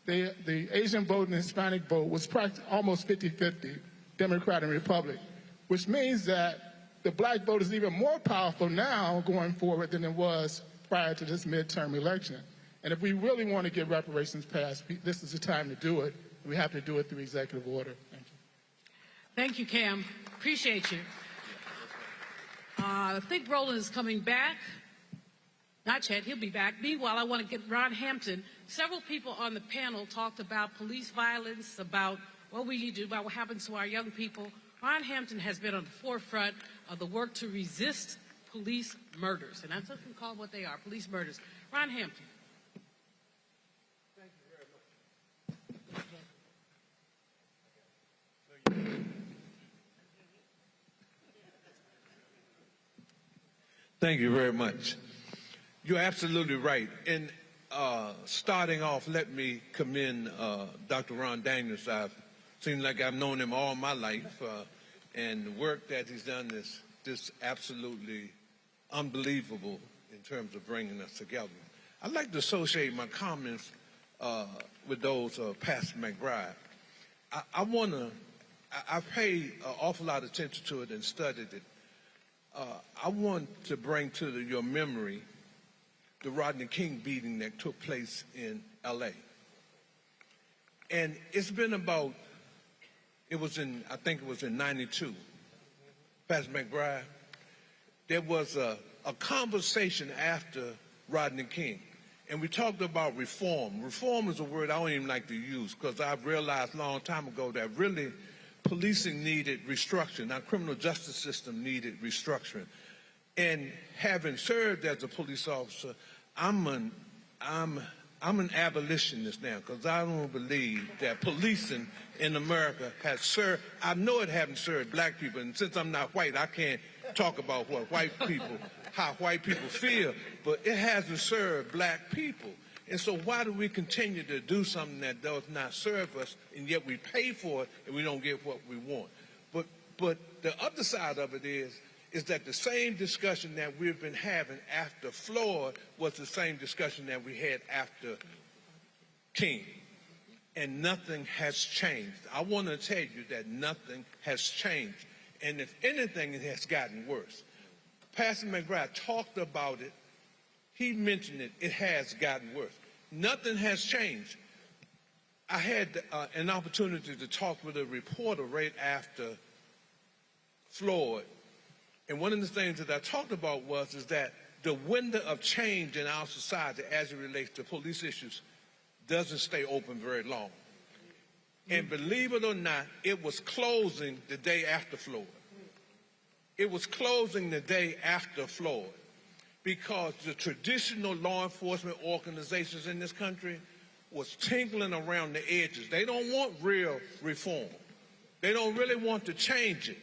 The Asian vote and the Hispanic vote was almost 50-50, Democrat and Republican, which means that the black vote is even more powerful now going forward than it was prior to this midterm election. And if we really want to get reparations passed, this is the time to do it. And we have to do it through executive order. Thank you. Thank you, Cam. Appreciate you. I think Roland is coming back. Not yet. He'll be back. Meanwhile, I want to get Ron Hampton. Several people on the panel talked about police violence, about what we need to do, about what happens to our young people. Ron Hampton has been on the forefront of the work to resist police murders. And that's what we call what they are, police murders. Ron Hampton. Thank you very much. Thank you very much. You're absolutely right. And starting off, let me commend Dr. Ron Daniels. Seems like I've known him all my life, and the work that he's done is just absolutely unbelievable in terms of bringing us together. I'd like to associate my comments with those of Pastor McBride. I pay an awful lot of attention to it and studied it. I want to bring to your memory the Rodney King beating that took place in L.A. And it's been about, I think it was in 92, Pastor McBride, there was a conversation after Rodney King, and we talked about reform. Reform is a word I don't even like to use because I've realized a long time ago that really policing needed restructuring. Our criminal justice system needed restructuring. And having served as a police officer, I'm an abolitionist now because I don't believe that policing in America has served. I know it hasn't served black people, and since I'm not white, I can't talk about how white people feel, but it hasn't served black people. And so why do we continue to do something that does not serve us, and yet we pay for it and we don't get what we want? But the other side of it is that the same discussion that we've been having after Floyd was the same discussion that we had after King. And nothing has changed. I want to tell you that nothing has changed. And if anything, it has gotten worse. Pastor McBride talked about it. He mentioned it. It has gotten worse. Nothing has changed. I had an opportunity to talk with a reporter right after Floyd. And one of the things that I talked about is that the window of change in our society as it relates to police issues doesn't stay open very long. And believe it or not, it was closing the day after Floyd. It was closing the day after Floyd because the traditional law enforcement organizations in this country was tinkling around the edges. They don't want real reform. They don't really want to change it.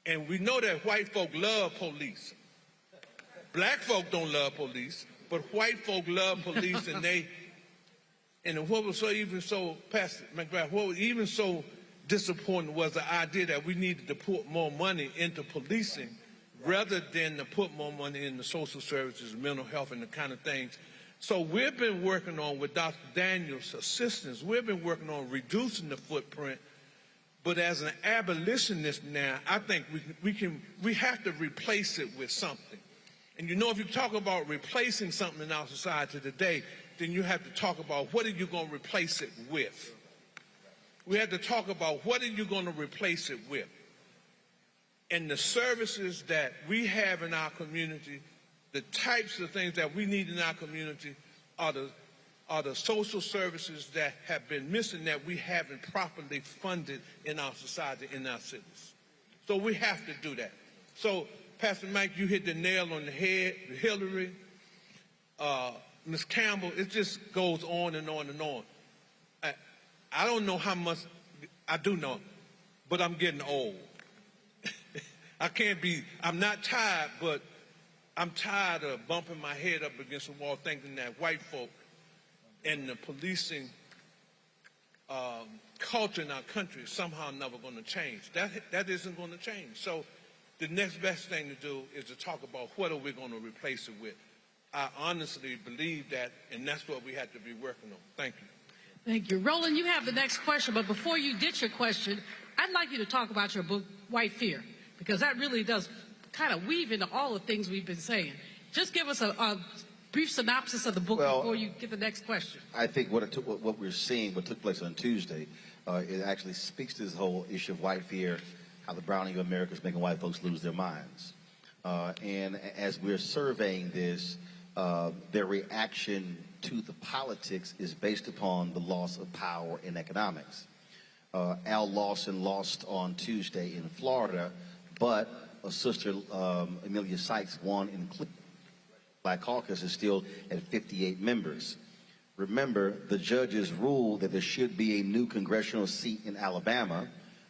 And we know that white folk love police. Black folk don't love police, but white folk love police, and what was Pastor McBride, what was even so disappointing was the idea that we needed to put more money into policing rather than to put more money into social services, mental health, and the kind of things. So we've been working on, with Dr. Daniels' assistance, we've been working on reducing the footprint. But as an abolitionist now, I think we have to replace it with something. And you know, if you talk about replacing something in our society today, then you have to talk about what are you going to replace it with. We have to talk about what are you going to replace it with. And the services that we have in our community, the types of things that we need in our community are the social services that have been missing that we haven't properly funded in our society, in our cities. So we have to do that. So, Pastor Mike, you hit the nail on the head. Hillary, Ms. Campbell, it just goes on and on and on. I don't know how much, I do know, but I'm getting old. I'm not tired, but I'm tired of bumping my head up against the wall thinking that white folk and the policing culture in our country is somehow never going to change. That isn't going to change. So the next best thing to do is to talk about what are we going to replace it with. I honestly believe that, and that's what we have to be working on. Thank you. Thank you. Roland, you have the next question, but before you get your question, I'd like you to talk about your book, White Fear, because that really does kind of weave into all the things we've been saying. Just give us a brief synopsis of the book before you get the next question. I think what we're seeing, what took place on Tuesday, it actually speaks to this whole issue of white fear, how the browning of America is making white folks lose their minds. And as we're surveying this, their reaction to the politics is based upon the loss of power in economics. Al Lawson lost on Tuesday in Florida, but a sister, Amelia Sykes, won in Cleveland. Black Caucus is still at 58 members. Remember, the judges ruled that there should be a new congressional seat in Alabama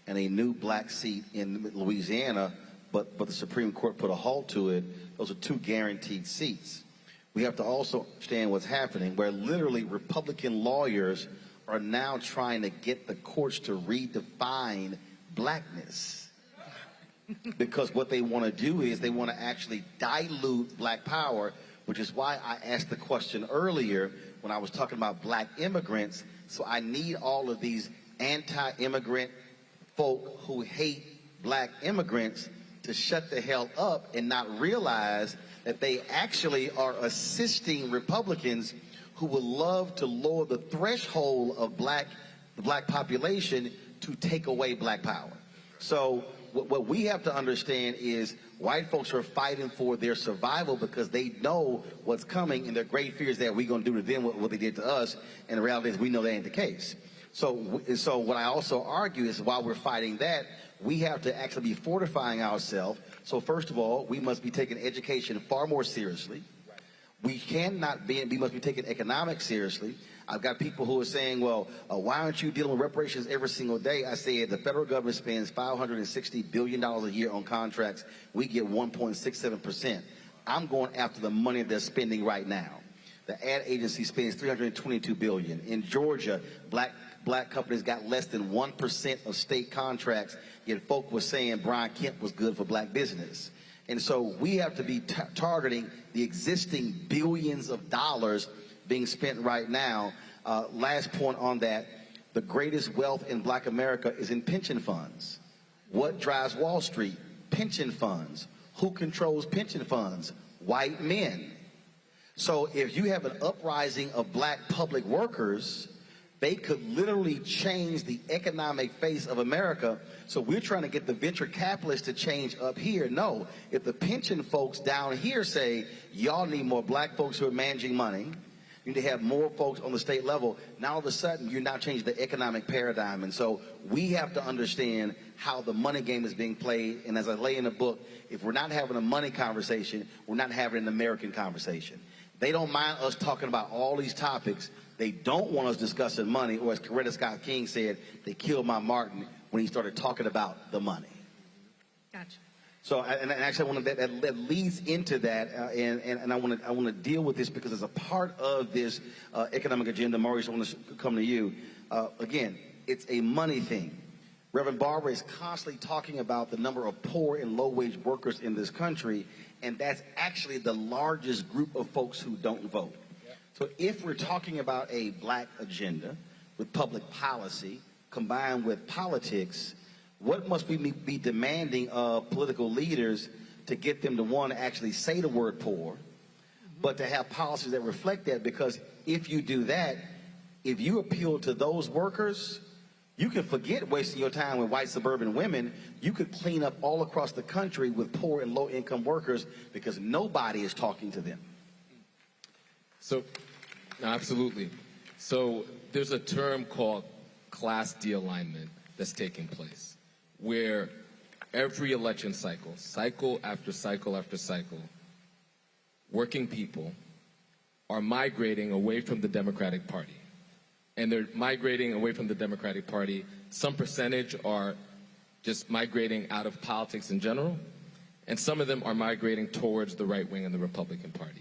and a new black seat in Louisiana but the Supreme Court put a halt to it. Those are 2 guaranteed seats. We have to also understand what's happening, where literally Republican lawyers are now trying to get the courts to redefine blackness. Because what they want to do is they want to actually dilute black power, which is why I asked the question earlier when I was talking about black immigrants. So I need all of these anti-immigrant folk who hate black immigrants to shut the hell up and not realize that they actually are assisting Republicans who would love to lower the threshold of the black population to take away black power. So what we have to understand is white folks are fighting for their survival because they know what's coming, and their great fear is that we're going to do to them what they did to us, and the reality is we know that ain't the case. So what I also argue is while we're fighting that, we have to actually be fortifying ourselves. So first of all, we must be taking education far more seriously. We must be taking economics seriously. I've got people who are saying, well, why aren't you dealing with reparations every single day? I say the federal government spends $560 billion a year on contracts. We get 1.67%. I'm going after the money they're spending right now. The ad agency spends $322 billion. In Georgia, black companies got less than 1% of state contracts, yet folk were saying Brian Kemp was good for black business. And so we have to be targeting the existing billions of dollars being spent right now. Last point on that, the greatest wealth in black America is in pension funds. What drives Wall Street? Pension funds. Who controls pension funds? White men. So if you have an uprising of black public workers, they could literally change the economic face of America. So we're trying to get the venture capitalists to change up here. No, if the pension folks down here say, y'all need more black folks who are managing money, you need to have more folks on the state level, now all of a sudden you're now changing the economic paradigm. And so we have to understand how the money game is being played. And as I lay in the book, if we're not having a money conversation, we're not having an American conversation. They don't mind us talking about all these topics. They don't want us discussing money, or as Coretta Scott King said, they killed my Martin when he started talking about the money. Gotcha. So, and actually, I want to, that leads into that, and I want to deal with this because as a part of this economic agenda. Maurice, I want to come to you. Again, it's a money thing. Reverend Barber is constantly talking about the number of poor and low-wage workers in this country, and that's actually the largest group of folks who don't vote. So if we're talking about a black agenda with public policy combined with politics, what must we be demanding of political leaders to get them to, one, actually say the word poor, but to have policies that reflect that? Because if you do that, if you appeal to those workers, you can forget wasting your time with white suburban women. You could clean up all across the country with poor and low-income workers because nobody is talking to them. So, absolutely. So there's a term called class de-alignment that's taking place, where every election cycle, cycle after cycle after cycle, working people are migrating away from the Democratic Party. And they're migrating away from the Democratic Party. Some percentage are just migrating out of politics in general, and some of them are migrating towards the right wing in the Republican Party.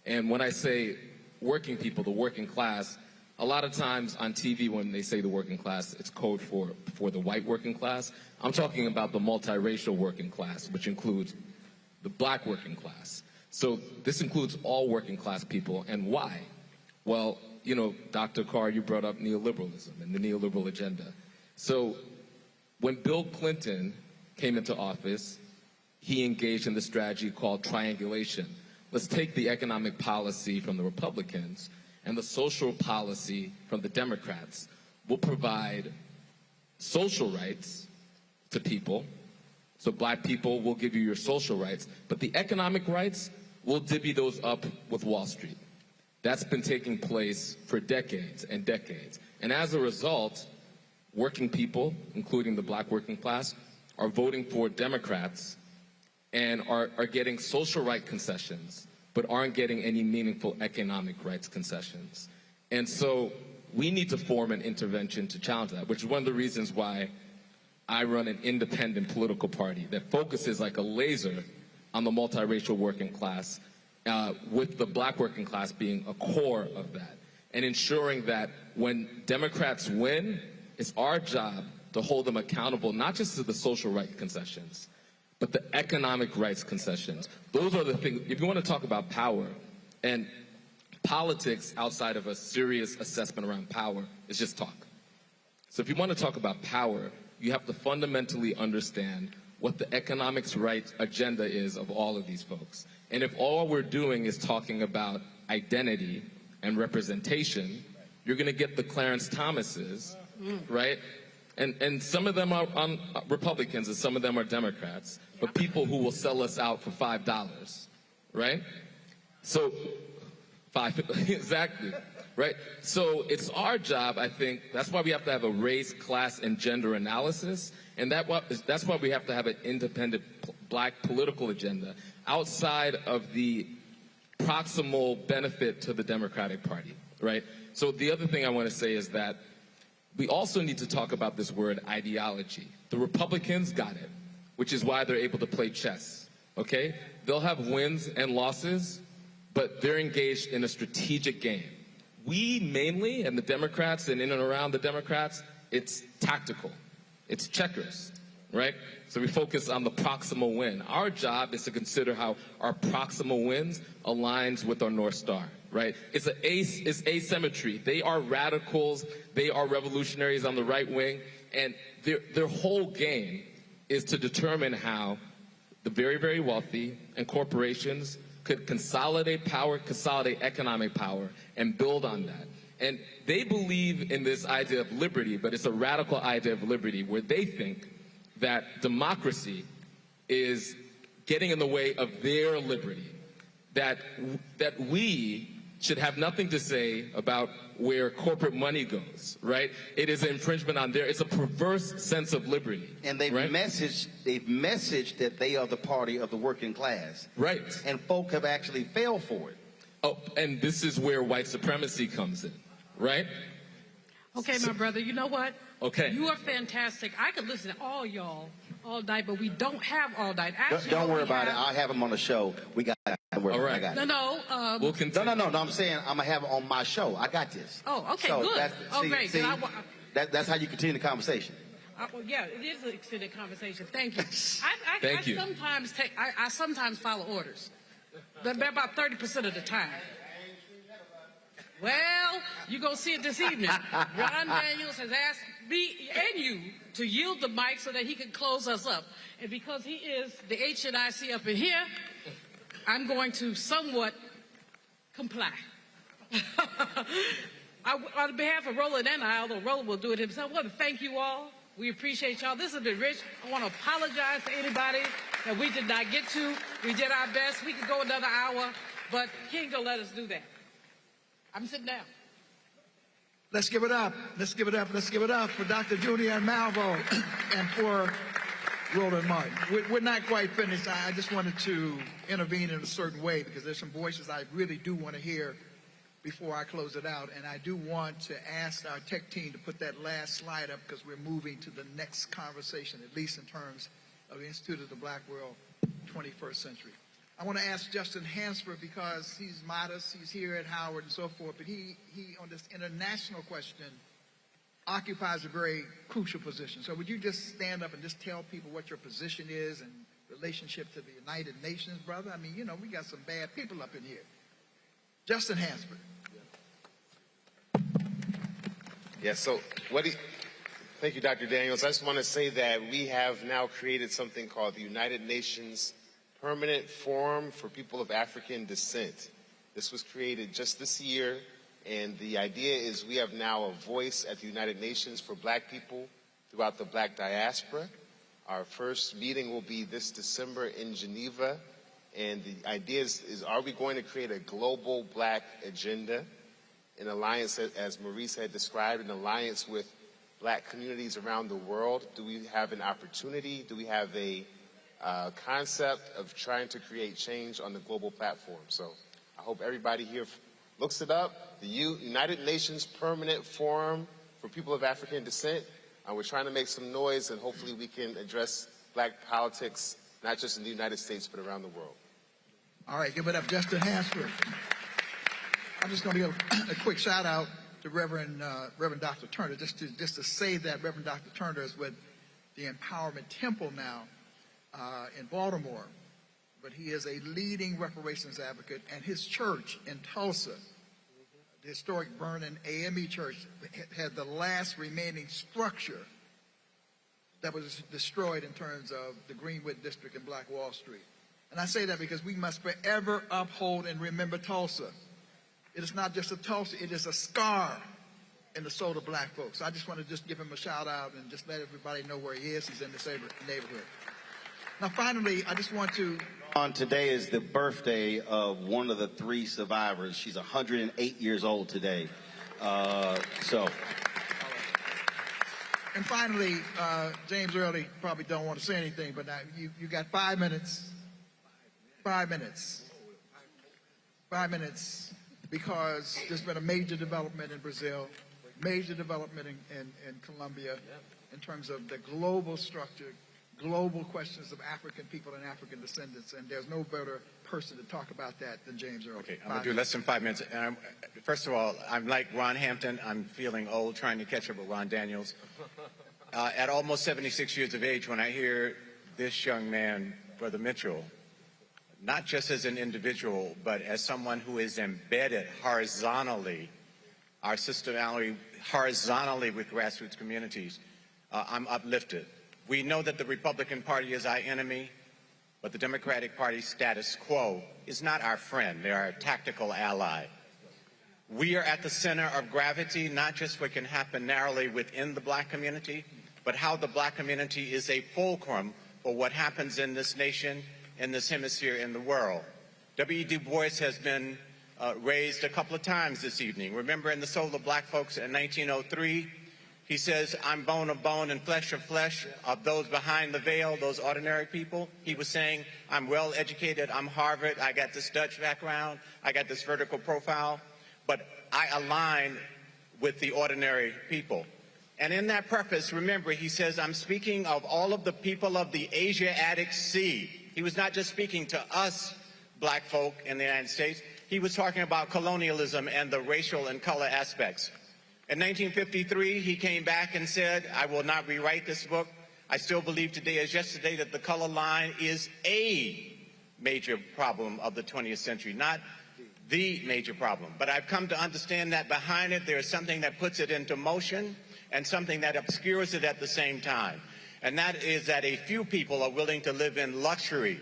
And when I say working people, the working class, a lot of times on TV when they say the working class, it's code for the white working class. I'm talking about the multiracial working class, which includes the black working class. So this includes all working class people. And why? Well, you know, Dr. Carr, you brought up neoliberalism and the neoliberal agenda. So when Bill Clinton came into office, he engaged in the strategy called triangulation. Let's take the economic policy from the Republicans and the social policy from the Democrats. We'll provide social rights to people. So black people will give you your social rights, but the economic rights, we'll divvy those up with Wall Street. That's been taking place for decades and decades. And as a result, working people, including the black working class, are voting for Democrats and are getting social right concessions, but aren't getting any meaningful economic rights concessions. And so we need to form an intervention to challenge that, which is one of the reasons why I run an independent political party that focuses like a laser on the multiracial working class, with the black working class being a core of that, and ensuring that when Democrats win, it's our job to hold them accountable, not just to the social right concessions, but the economic rights concessions. Those are the things, if you want to talk about power, and politics outside of a serious assessment around power is just talk. So if you want to talk about power, you have to fundamentally understand what the economics rights agenda is of all of these folks. And if all we're doing is talking about identity and representation, you're going to get the Clarence Thomases, right? And some of them are Republicans and some of them are Democrats, but people who will sell us out for $5, right? So, exactly, right? So it's our job, I think, that's why we have to have a race, class, and gender analysis, and that's why we have to have an independent black political agenda outside of the proximal benefit to the Democratic Party, right? So the other thing I want to say is that we also need to talk about this word ideology. The Republicans got it, which is why they're able to play chess, okay? They'll have wins and losses, but they're engaged in a strategic game. We mainly, and the Democrats and in and around the Democrats, it's tactical. It's checkers, right? So we focus on the proximal win. Our job is to consider how our proximal wins aligns with our North Star, right? It's asymmetry. They are radicals. They are revolutionaries on the right wing. And their whole game is to determine how the very, very wealthy and corporations could consolidate power, consolidate economic power, and build on that. And they believe in this idea of liberty, but it's a radical idea of liberty where they think that democracy is getting in the way of their liberty, that we should have nothing to say about where corporate money goes, right? It is an infringement on it's a perverse sense of liberty. And they've messaged that they are the party of the working class. Right. And folk have actually fell for it. Oh, and this is where white supremacy comes in, right? Okay, my brother, you know what? Okay. You are fantastic. I could listen to all y'all all night, but we don't have all night. Actually, Don't worry about it. I'll have them on the show. We got it. Don't worry. All right. I got it. No. We'll continue. No. I'm saying I'm going to have it on my show. I got this. Oh, okay, so good. Great. See, That's how you continue the conversation. Well, yeah, it is an extended conversation. Thank you. Thank you. I sometimes follow orders, but about 30% of the time. Well, you're going to see it this evening. Ron Daniels has asked me and you to yield the mic so that he can close us up. And because he is the HNIC up in here, I'm going to somewhat comply. On behalf of Roland and I, although Roland will do it himself, I want to thank you all. We appreciate y'all. This has been rich. I want to apologize to anybody that we did not get to. We did our best. We could go another hour, but he ain't going to let us do that. I'm sitting down. Let's give it up. Let's give it up. Let's give it up for Dr. Julianne Malveaux and for Roland Martin. We're not quite finished. I just wanted to intervene in a certain way because there's some voices I really do want to hear before I close it out. And I do want to ask our tech team to put that last slide up because we're moving to the next conversation, at least in terms of the Institute of the Black World 21st Century. I want to ask Justin Hansford because he's modest, he's here at Howard and so forth, but he on this international question occupies a very crucial position. So would you just stand up and just tell people what your position is in relationship to the United Nations, brother? I mean, we got some bad people up in here. Justin Hansford. Yeah, so thank you, Dr. Daniels. I just want to say that we have now created something called the United Nations Permanent Forum for People of African Descent. This was created just this year, and the idea is we have now a voice at the United Nations for black people throughout the black diaspora. Our first meeting will be this December in Geneva, and the idea is are we going to create a global black agenda, an alliance, as Maurice had described, an alliance with black communities around the world? Do we have an opportunity? Do we have a concept of trying to create change on the global platform? So I hope everybody here looks it up. The United Nations Permanent Forum for People of African Descent. We're trying to make some noise, and hopefully we can address black politics, not just in the United States, but around the world. All right, give it up, Justin Hansford. I'm just going to give a quick shout out to Reverend Dr. Turner, just to say that Reverend Dr. Turner is with the Empowerment Temple now in Baltimore, but he is a leading reparations advocate, and his church in Tulsa, the historic Vernon AME Church, had the last remaining structure that was destroyed in terms of the Greenwood District and Black Wall Street. And I say that because we must forever uphold and remember Tulsa. It is not just a Tulsa, it is a scar in the soul of black folks. So I just want to just give him a shout out and just let everybody know where he is. He's in this neighborhood. Now finally, I just want to... Today is the birthday of one of the 3 survivors. She's 108 years old today. And finally, James Early probably don't want to say anything, but now you got 5 minutes. 5 minutes. 5 minutes, because there's been a major development in Brazil, major development in Colombia in terms of the global structure, global questions of African people and African descendants, and there's no better person to talk about that than James Early. Okay, I'm going to do less than 5 minutes. First of all, I'm like Ron Hampton. I'm feeling old trying to catch up with Ron Daniels. At almost 76 years of age, when I hear this young man, Brother Mitchell, not just as an individual, but as someone who is embedded horizontally, our systematically, horizontally with grassroots communities, I'm uplifted. We know that the Republican Party is our enemy, but the Democratic Party status quo is not our friend. They are a tactical ally. We are at the center of gravity, not just what can happen narrowly within the black community, but how the black community is a fulcrum for what happens in this nation, in this hemisphere, in the world. W.E. Du Bois has been raised a couple of times this evening. Remember in The Soul of Black Folks in 1903, he says, I'm bone of bone and flesh of flesh of those behind the veil, those ordinary people. He was saying, I'm well educated, I'm Harvard, I got this Dutch background, I got this vertical profile, but I align with the ordinary people. And in that preface, remember, he says, I'm speaking of all of the people of the Asiatic Sea. He was not just speaking to us black folk in the United States. He was talking about colonialism and the racial and color aspects. In 1953, he came back and said, I will not rewrite this book. I still believe today as yesterday that the color line is a major problem of the 20th century, not the major problem. But I've come to understand that behind it, there is something that puts it into motion and something that obscures it at the same time. And that is that a few people are willing to live in luxury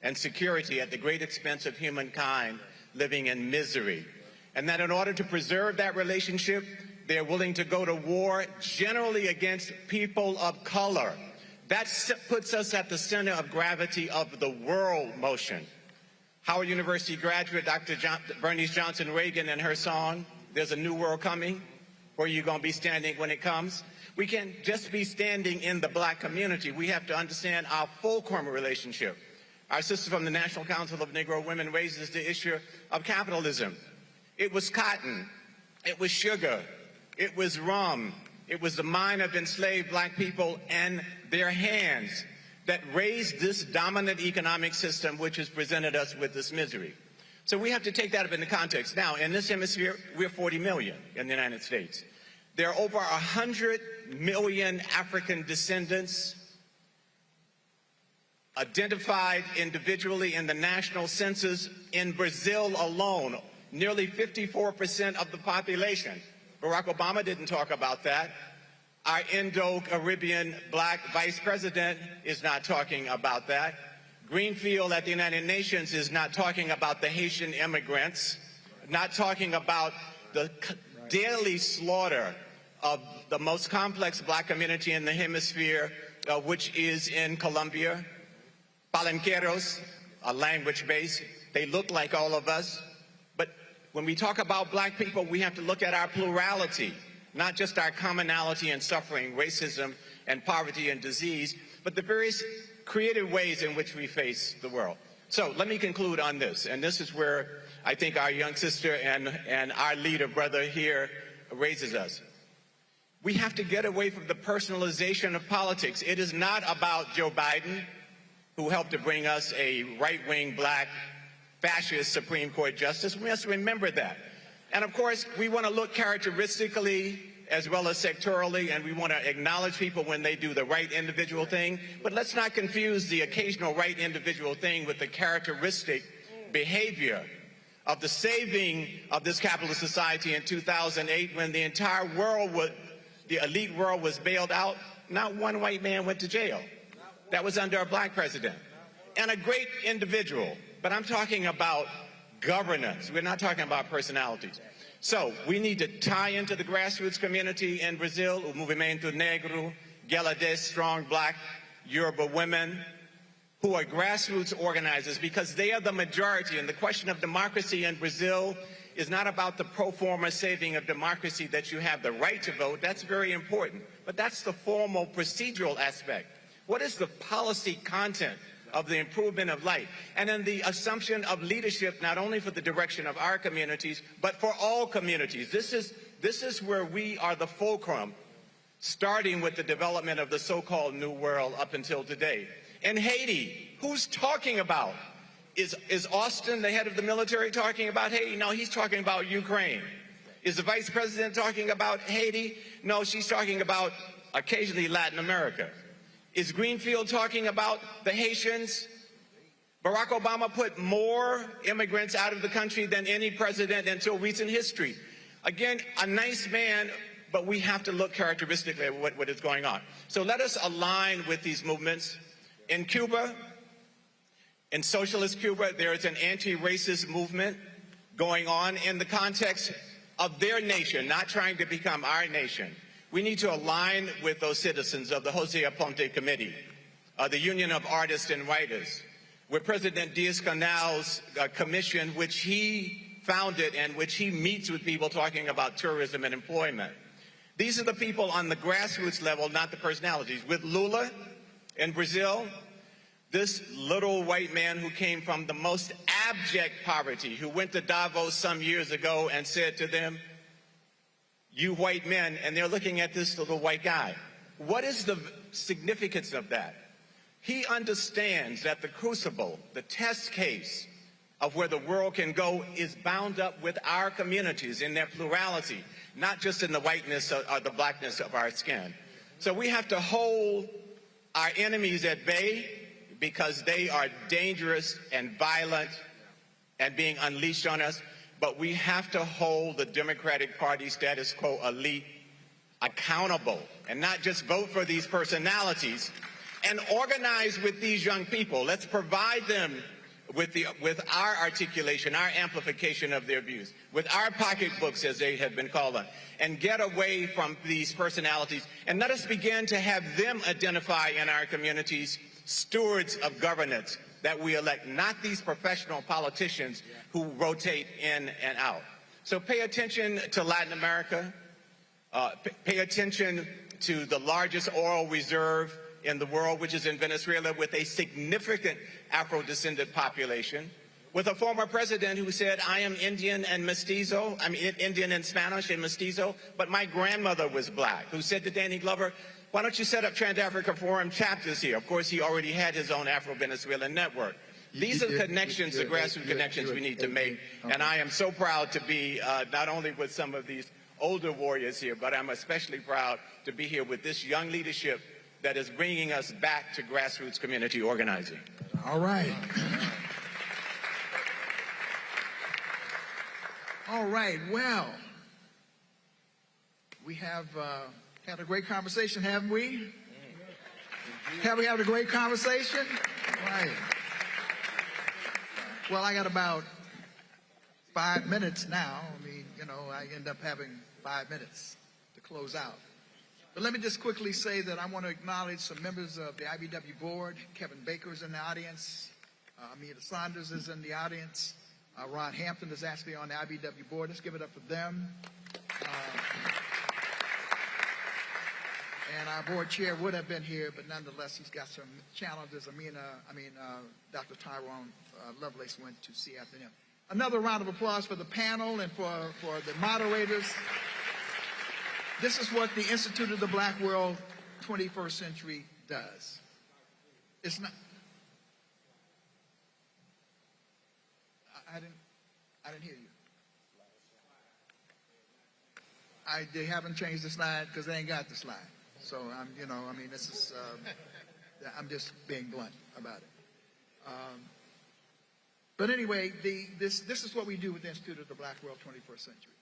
and security at the great expense of humankind living in misery. And that in order to preserve that relationship, they're willing to go to war generally against people of color. That puts us at the center of gravity of the world motion. Howard University graduate Dr. Bernice Johnson Reagan and her song, There's a New World Coming, where you're going to be standing when it comes. We can't just be standing in the black community. We have to understand our fulcrum relationship. Our sister from the National Council of Negro Women raises the issue of capitalism. It was cotton, it was sugar, it was rum, it was the mind of enslaved black people and their hands that raised this dominant economic system which has presented us with this misery. So we have to take that up into context. Now, in this hemisphere, we're 40 million in the United States. There are over 100 million African descendants identified individually in the national census in Brazil alone. Nearly 54% of the population. Barack Obama didn't talk about that. Our Indo-Caribbean black vice president is not talking about that. Greenfield at the United Nations is not talking about the Haitian immigrants, not talking about the daily slaughter of the most complex black community in the hemisphere, which is in Colombia. Palenqueros, a language base. They look like all of us. When we talk about black people, we have to look at our plurality, not just our commonality and suffering, racism and poverty and disease, but the various creative ways in which we face the world. So let me conclude on this, and this is where I think our young sister and our leader brother here raises us. We have to get away from the personalization of politics. It is not about Joe Biden, who helped to bring us a right-wing, black, fascist Supreme Court justice. We must remember that. And of course, we want to look characteristically as well as sectorally, and we want to acknowledge people when they do the right individual thing. But let's not confuse the occasional right individual thing with the characteristic behavior of the saving of this capitalist society in 2008 when the entire world, the elite world, was bailed out. Not one white man went to jail. That was under a black president. And a great individual. But I'm talking about governance. We're not talking about personalities. So we need to tie into the grassroots community in Brazil, o Movimento Negro, Gueladés, strong black Yoruba women, who are grassroots organizers, because they are the majority. And the question of democracy in Brazil is not about the pro forma saving of democracy, that you have the right to vote. That's very important. But that's the formal procedural aspect. What is the policy content of the improvement of life? And then the assumption of leadership, not only for the direction of our communities, but for all communities. This is where we are the fulcrum, starting with the development of the so-called New World up until today. In Haiti, who's talking about? Is Austin, the head of the military, talking about Haiti? No, he's talking about Ukraine. Is the vice president talking about Haiti? No, she's talking about occasionally Latin America. Is Greenfield talking about the Haitians? Barack Obama put more immigrants out of the country than any president until recent history. Again, a nice man, but we have to look characteristically at what is going on. So let us align with these movements. In Cuba, in socialist Cuba, there is an anti-racist movement going on in the context of their nation, not trying to become our nation. We need to align with those citizens of the Jose Aponte Committee, the Union of Artists and Writers, with President Diaz-Canal's commission, which he founded and which he meets with people talking about tourism and employment. These are the people on the grassroots level, not the personalities. With Lula in Brazil, this little white man who came from the most abject poverty, who went to Davos some years ago and said to them, "You white men," and they're looking at this little white guy. What is the significance of that? He understands that the crucible, the test case of where the world can go, is bound up with our communities in their plurality, not just in the whiteness or the blackness of our skin. So we have to hold our enemies at bay, because they are dangerous and violent and being unleashed on us. But we have to hold the Democratic Party status quo elite accountable and not just vote for these personalities, and organize with these young people. Let's provide them with our articulation, our amplification of their views, with our pocketbooks, as they have been called on, and get away from these personalities. And let us begin to have them identify in our communities stewards of governance that we elect, not these professional politicians who rotate in and out. So pay attention to Latin America. Pay attention to the largest oil reserve in the world, which is in Venezuela, with a significant Afro-descendant population, with a former president who said, "I am Indian and mestizo, Indian and Spanish and mestizo, but my grandmother was black," who said to Danny Glover, "Why don't you set up Trans-Africa Forum chapters here?" Of course, he already had his own Afro-Venezuelan network. These are the connections, the grassroots connections we need to make, and I am so proud to be not only with some of these older warriors here, but I'm especially proud to be here with this young leadership that is bringing us back to grassroots community organizing. All right. All right, well, we have had a great conversation, haven't we? Have we had a great conversation? Right. Well, I got about 5 minutes now. I mean, you know, I end up having 5 minutes to close out. But let me just quickly say that I want to acknowledge some members of the IBW board. Kevin Baker's in the audience. Amita Saunders is in the audience. Ron Hampton is actually on the IBW board. Let's give it up for them. And our board chair would have been here, but nonetheless, he's got some challenges. Dr. Tyrone Lovelace went to see after him. Another round of applause for the panel and for the moderators. This is what the Institute of the Black World 21st Century does. It's not. I didn't hear you. They haven't changed the slide because they ain't got the slide. So this is. I'm just being blunt about it. But anyway, this is what we do with the Institute of the Black World 21st Century.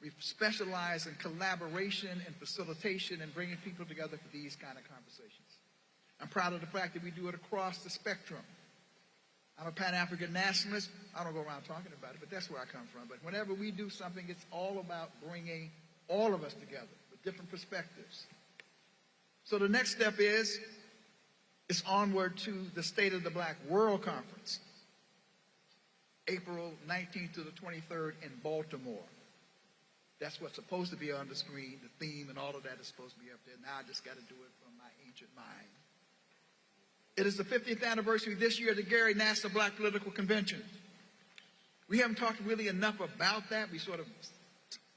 We specialize in collaboration and facilitation and bringing people together for these kind of conversations. I'm proud of the fact that we do it across the spectrum. I'm a Pan-African nationalist. I don't go around talking about it, but that's where I come from. But whenever we do something, it's all about bringing all of us together with different perspectives. So the next step is onward to the State of the Black World Conference, April 19th to the 23rd in Baltimore. That's what's supposed to be on the screen. The theme and all of that is supposed to be up there. Now I just got to do it from my ancient mind. It is the 50th anniversary this year of the Gary National Black Political Convention. We haven't talked really enough about that. We sort of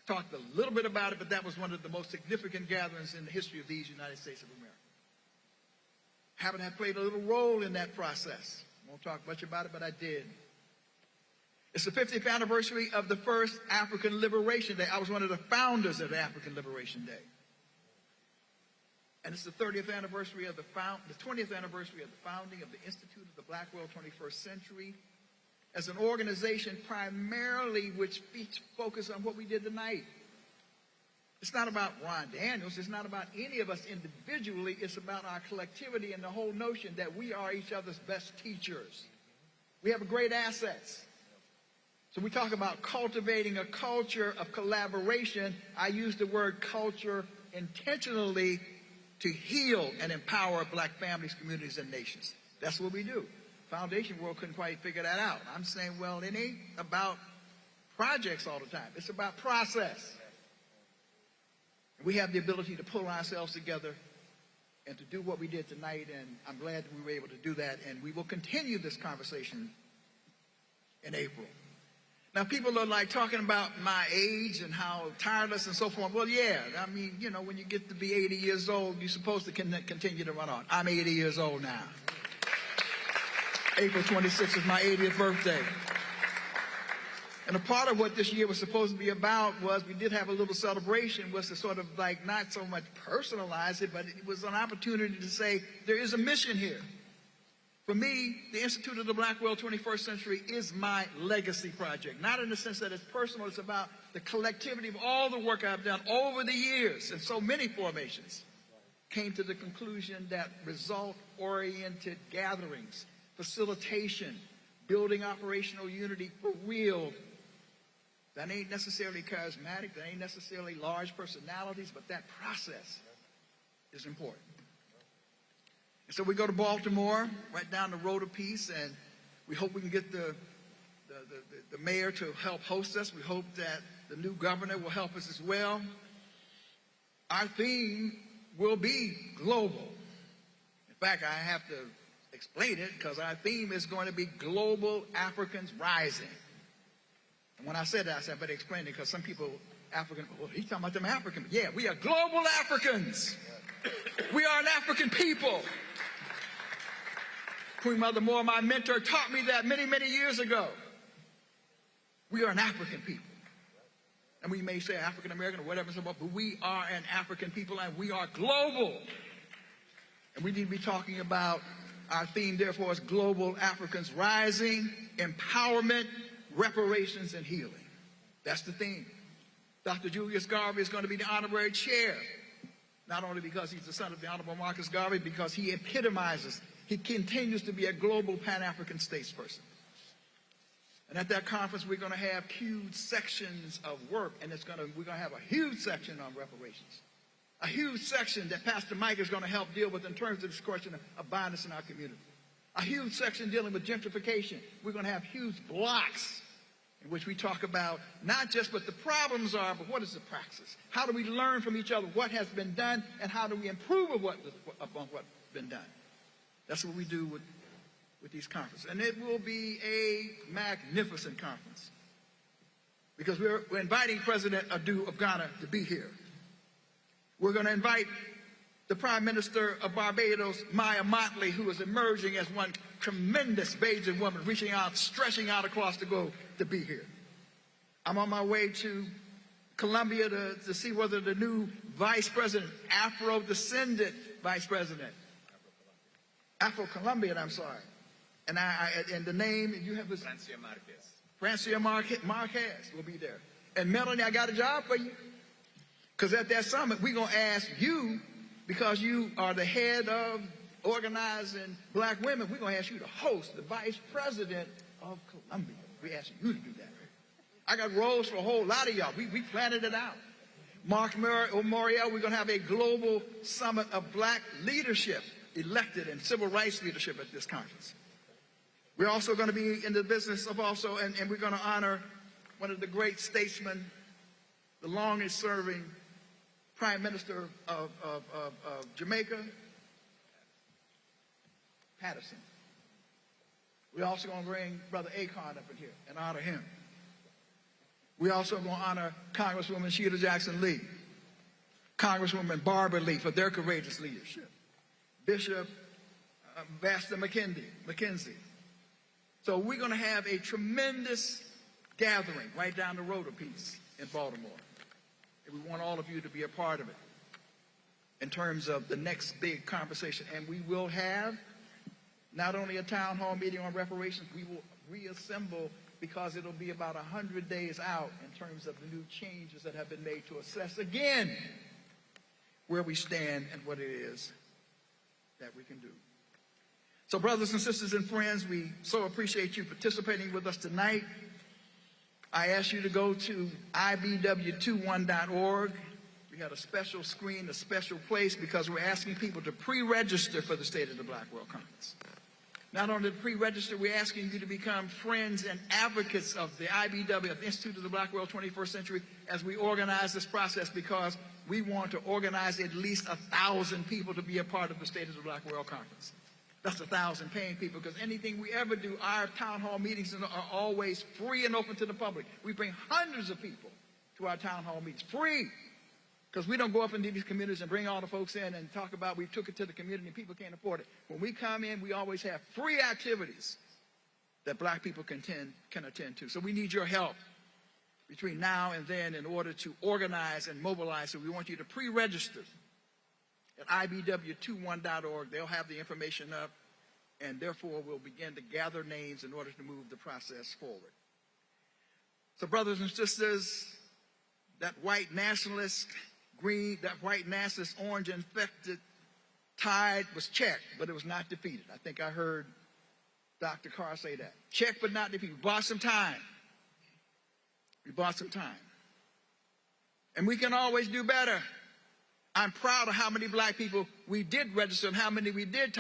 talked a little bit about it, but that was one of the most significant gatherings in the history of these United States of America. Haven't had played a little role in that process. Won't talk much about it, but I did. It's the 50th anniversary of the first African Liberation Day. I was one of the founders of the African Liberation Day. And it's the 20th anniversary of the founding of the Institute of the Black World 21st Century as an organization primarily which focused on what we did tonight. It's not about Ron Daniels. It's not about any of us individually. It's about our collectivity and the whole notion that we are each other's best teachers. We have great assets. So we talk about cultivating a culture of collaboration. I use the word culture intentionally to heal and empower Black families, communities, and nations. That's what we do. Foundation world couldn't quite figure that out. I'm saying, well, it ain't about projects all the time. It's about process. We have the ability to pull ourselves together and to do what we did tonight, and I'm glad that we were able to do that, and we will continue this conversation in April. Now, people are like talking about my age and how tireless and so forth. Well, yeah, I mean, when you get to be 80 years old, you're supposed to continue to run on. I'm 80 years old now. April 26th is my 80th birthday. And a part of what this year was supposed to be about was we did have a little celebration, was to sort of like not so much personalize it, but it was an opportunity to say there is a mission here. For me, the Institute of the Black World 21st Century is my legacy project. Not in the sense that it's personal, it's about the collectivity of all the work I've done over the years, and so many formations came to the conclusion that result-oriented gatherings, facilitation, building operational unity for real, that ain't necessarily charismatic, that ain't necessarily large personalities, but that process is important. And so we go to Baltimore, right down the road a piece, and we hope we can get the mayor to help host us. We hope that the new governor will help us as well. Our theme will be global. In fact, I have to explain it because our theme is going to be Global Africans Rising. And when I said that, I said I better explain it because some people, he's talking about them Africans. Yeah, we are global Africans. We are an African people. Queen Mother Moore, my mentor, taught me that many, many years ago. We are an African people. And we may say African American or whatever, but we are an African people and we are global. And we need to be talking about our theme, therefore, is Global Africans Rising, Empowerment, Reparations, and Healing. That's the theme. Dr. Julius Garvey is going to be the honorary chair, not only because he's the son of the Honorable Marcus Garvey, because he epitomizes, he continues to be a global Pan-African statesperson. And at that conference, we're going to have huge sections of work, and we're going to have a huge section on reparations. A huge section that Pastor Mike is going to help deal with in terms of this question of violence in our community. A huge section dealing with gentrification. We're going to have huge blocks in which we talk about not just what the problems are, but what is the praxis? How do we learn from each other what has been done, and how do we improve upon what's been done? That's what we do with these conferences. And it will be a magnificent conference. because we're inviting President Adu of Ghana to be here. We're going to invite the Prime Minister of Barbados, Maya Motley, who is emerging as one tremendous Bajan woman, reaching out, stretching out across the globe, to be here. I'm on my way to Colombia to see whether the new vice president, Afro-descended vice president, Afro-Colombian, I'm sorry, and the name, you have this? Francia Marquez will be there. And Melanie, I got a job for you. Because at that summit, we're going to ask you, because you are the head of organizing black women, we're going to ask you to host the vice president of Colombia. We're asking you to do that. I got roles for a whole lot of y'all. We planted it out. Mark Morial, we're going to have a global summit of black leadership, elected and civil rights leadership at this conference. We're also going to be in the business of and we're going to honor one of the great statesmen, the longest serving Prime Minister of Jamaica, Patterson. We're also going to bring Brother Akon up in here and honor him. We're also going to honor Congresswoman Sheila Jackson-Lee, Congresswoman Barbara Lee for their courageous leadership, Bishop Vasta McKenzie. So we're going to have a tremendous gathering right down the road a piece in Baltimore. And we want all of you to be a part of it in terms of the next big conversation. And we will have not only a town hall meeting on reparations, we will reassemble, because it'll be about 100 days out in terms of the new changes that have been made to assess again where we stand and what it is that we can do. So brothers and sisters and friends, we so appreciate you participating with us tonight. I ask you to go to ibw21.org. We got a special screen, a special place, because we're asking people to pre-register for the State of the Black World Conference. Not only to pre-register, we're asking you to become friends and advocates of the IBW, of the Institute of the Black World 21st Century, as we organize this process, because we want to organize at least 1,000 people to be a part of the State of the Black World Conference. That's 1,000 paying people, because anything we ever do, our town hall meetings are always free and open to the public. We bring hundreds of people to our town hall meetings, free. Because we don't go up into these communities and bring all the folks in and talk about we took it to the community and people can't afford it. When we come in, we always have free activities that black people can attend to. So we need your help between now and then in order to organize and mobilize. So we want you to pre-register at ibw21.org. They'll have the information up, and therefore we'll begin to gather names in order to move the process forward. So brothers and sisters, that white nationalist that white nationalist orange infected tide was checked, but it was not defeated. I think I heard Dr. Carr say that. Checked but not defeated. We bought some time. We bought some time. And we can always do better. I'm proud of how many black people we did register and how many we did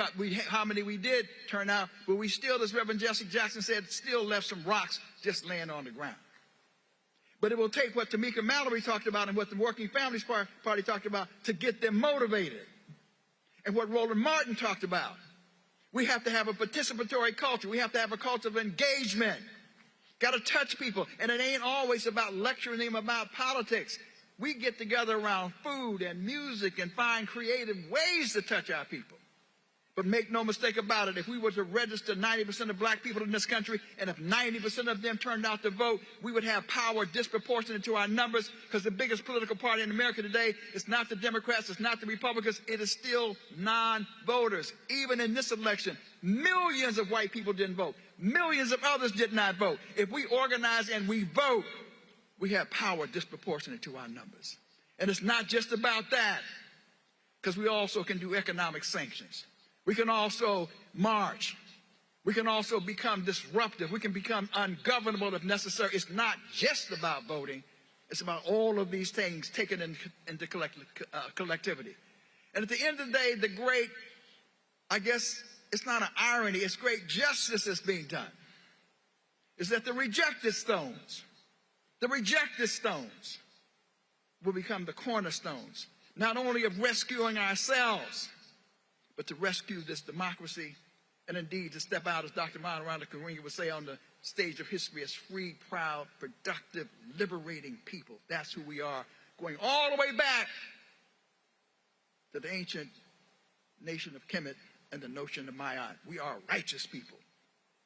turn out, but we still, as Reverend Jesse Jackson said, still left some rocks just laying on the ground. But it will take what Tamika Mallory talked about and what the Working Families Party talked about to get them motivated. And what Roland Martin talked about. We have to have a participatory culture. We have to have a culture of engagement. Got to touch people. And it ain't always about lecturing them about politics. We get together around food and music and find creative ways to touch our people. But make no mistake about it, if we were to register 90% of black people in this country, and if 90% of them turned out to vote, we would have power disproportionate to our numbers, because the biggest political party in America today is not the Democrats, it's not the Republicans, it is still non-voters. Even in this election, millions of white people didn't vote. Millions of others did not vote. If we organize and we vote, we have power disproportionate to our numbers. And it's not just about that, because we also can do economic sanctions. We can also march. We can also become disruptive. We can become ungovernable if necessary. It's not just about voting. It's about all of these things taken into collectivity. And at the end of the day, the great, I guess it's not an irony, it's great justice that's being done, is that the rejected stones will become the cornerstones, not only of rescuing ourselves, but to rescue this democracy, and indeed to step out, as Dr. Miranda Karinga would say, on the stage of history as free, proud, productive, liberating people. That's who we are, going all the way back to the ancient nation of Kemet and the notion of Ma'at. We are righteous people.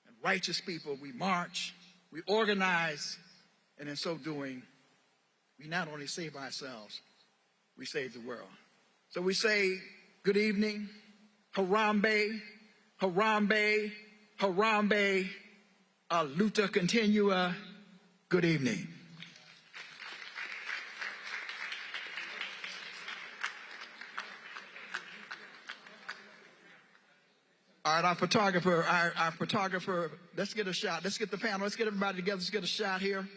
And righteous people, we march, we organize, and in so doing, we not only save ourselves, we save the world. So we say, good evening, Harambe, Harambe, Harambe, Luta Continua, good evening. All right, our photographer, let's get a shot. Let's get the panel, let's get everybody together, let's get a shot here.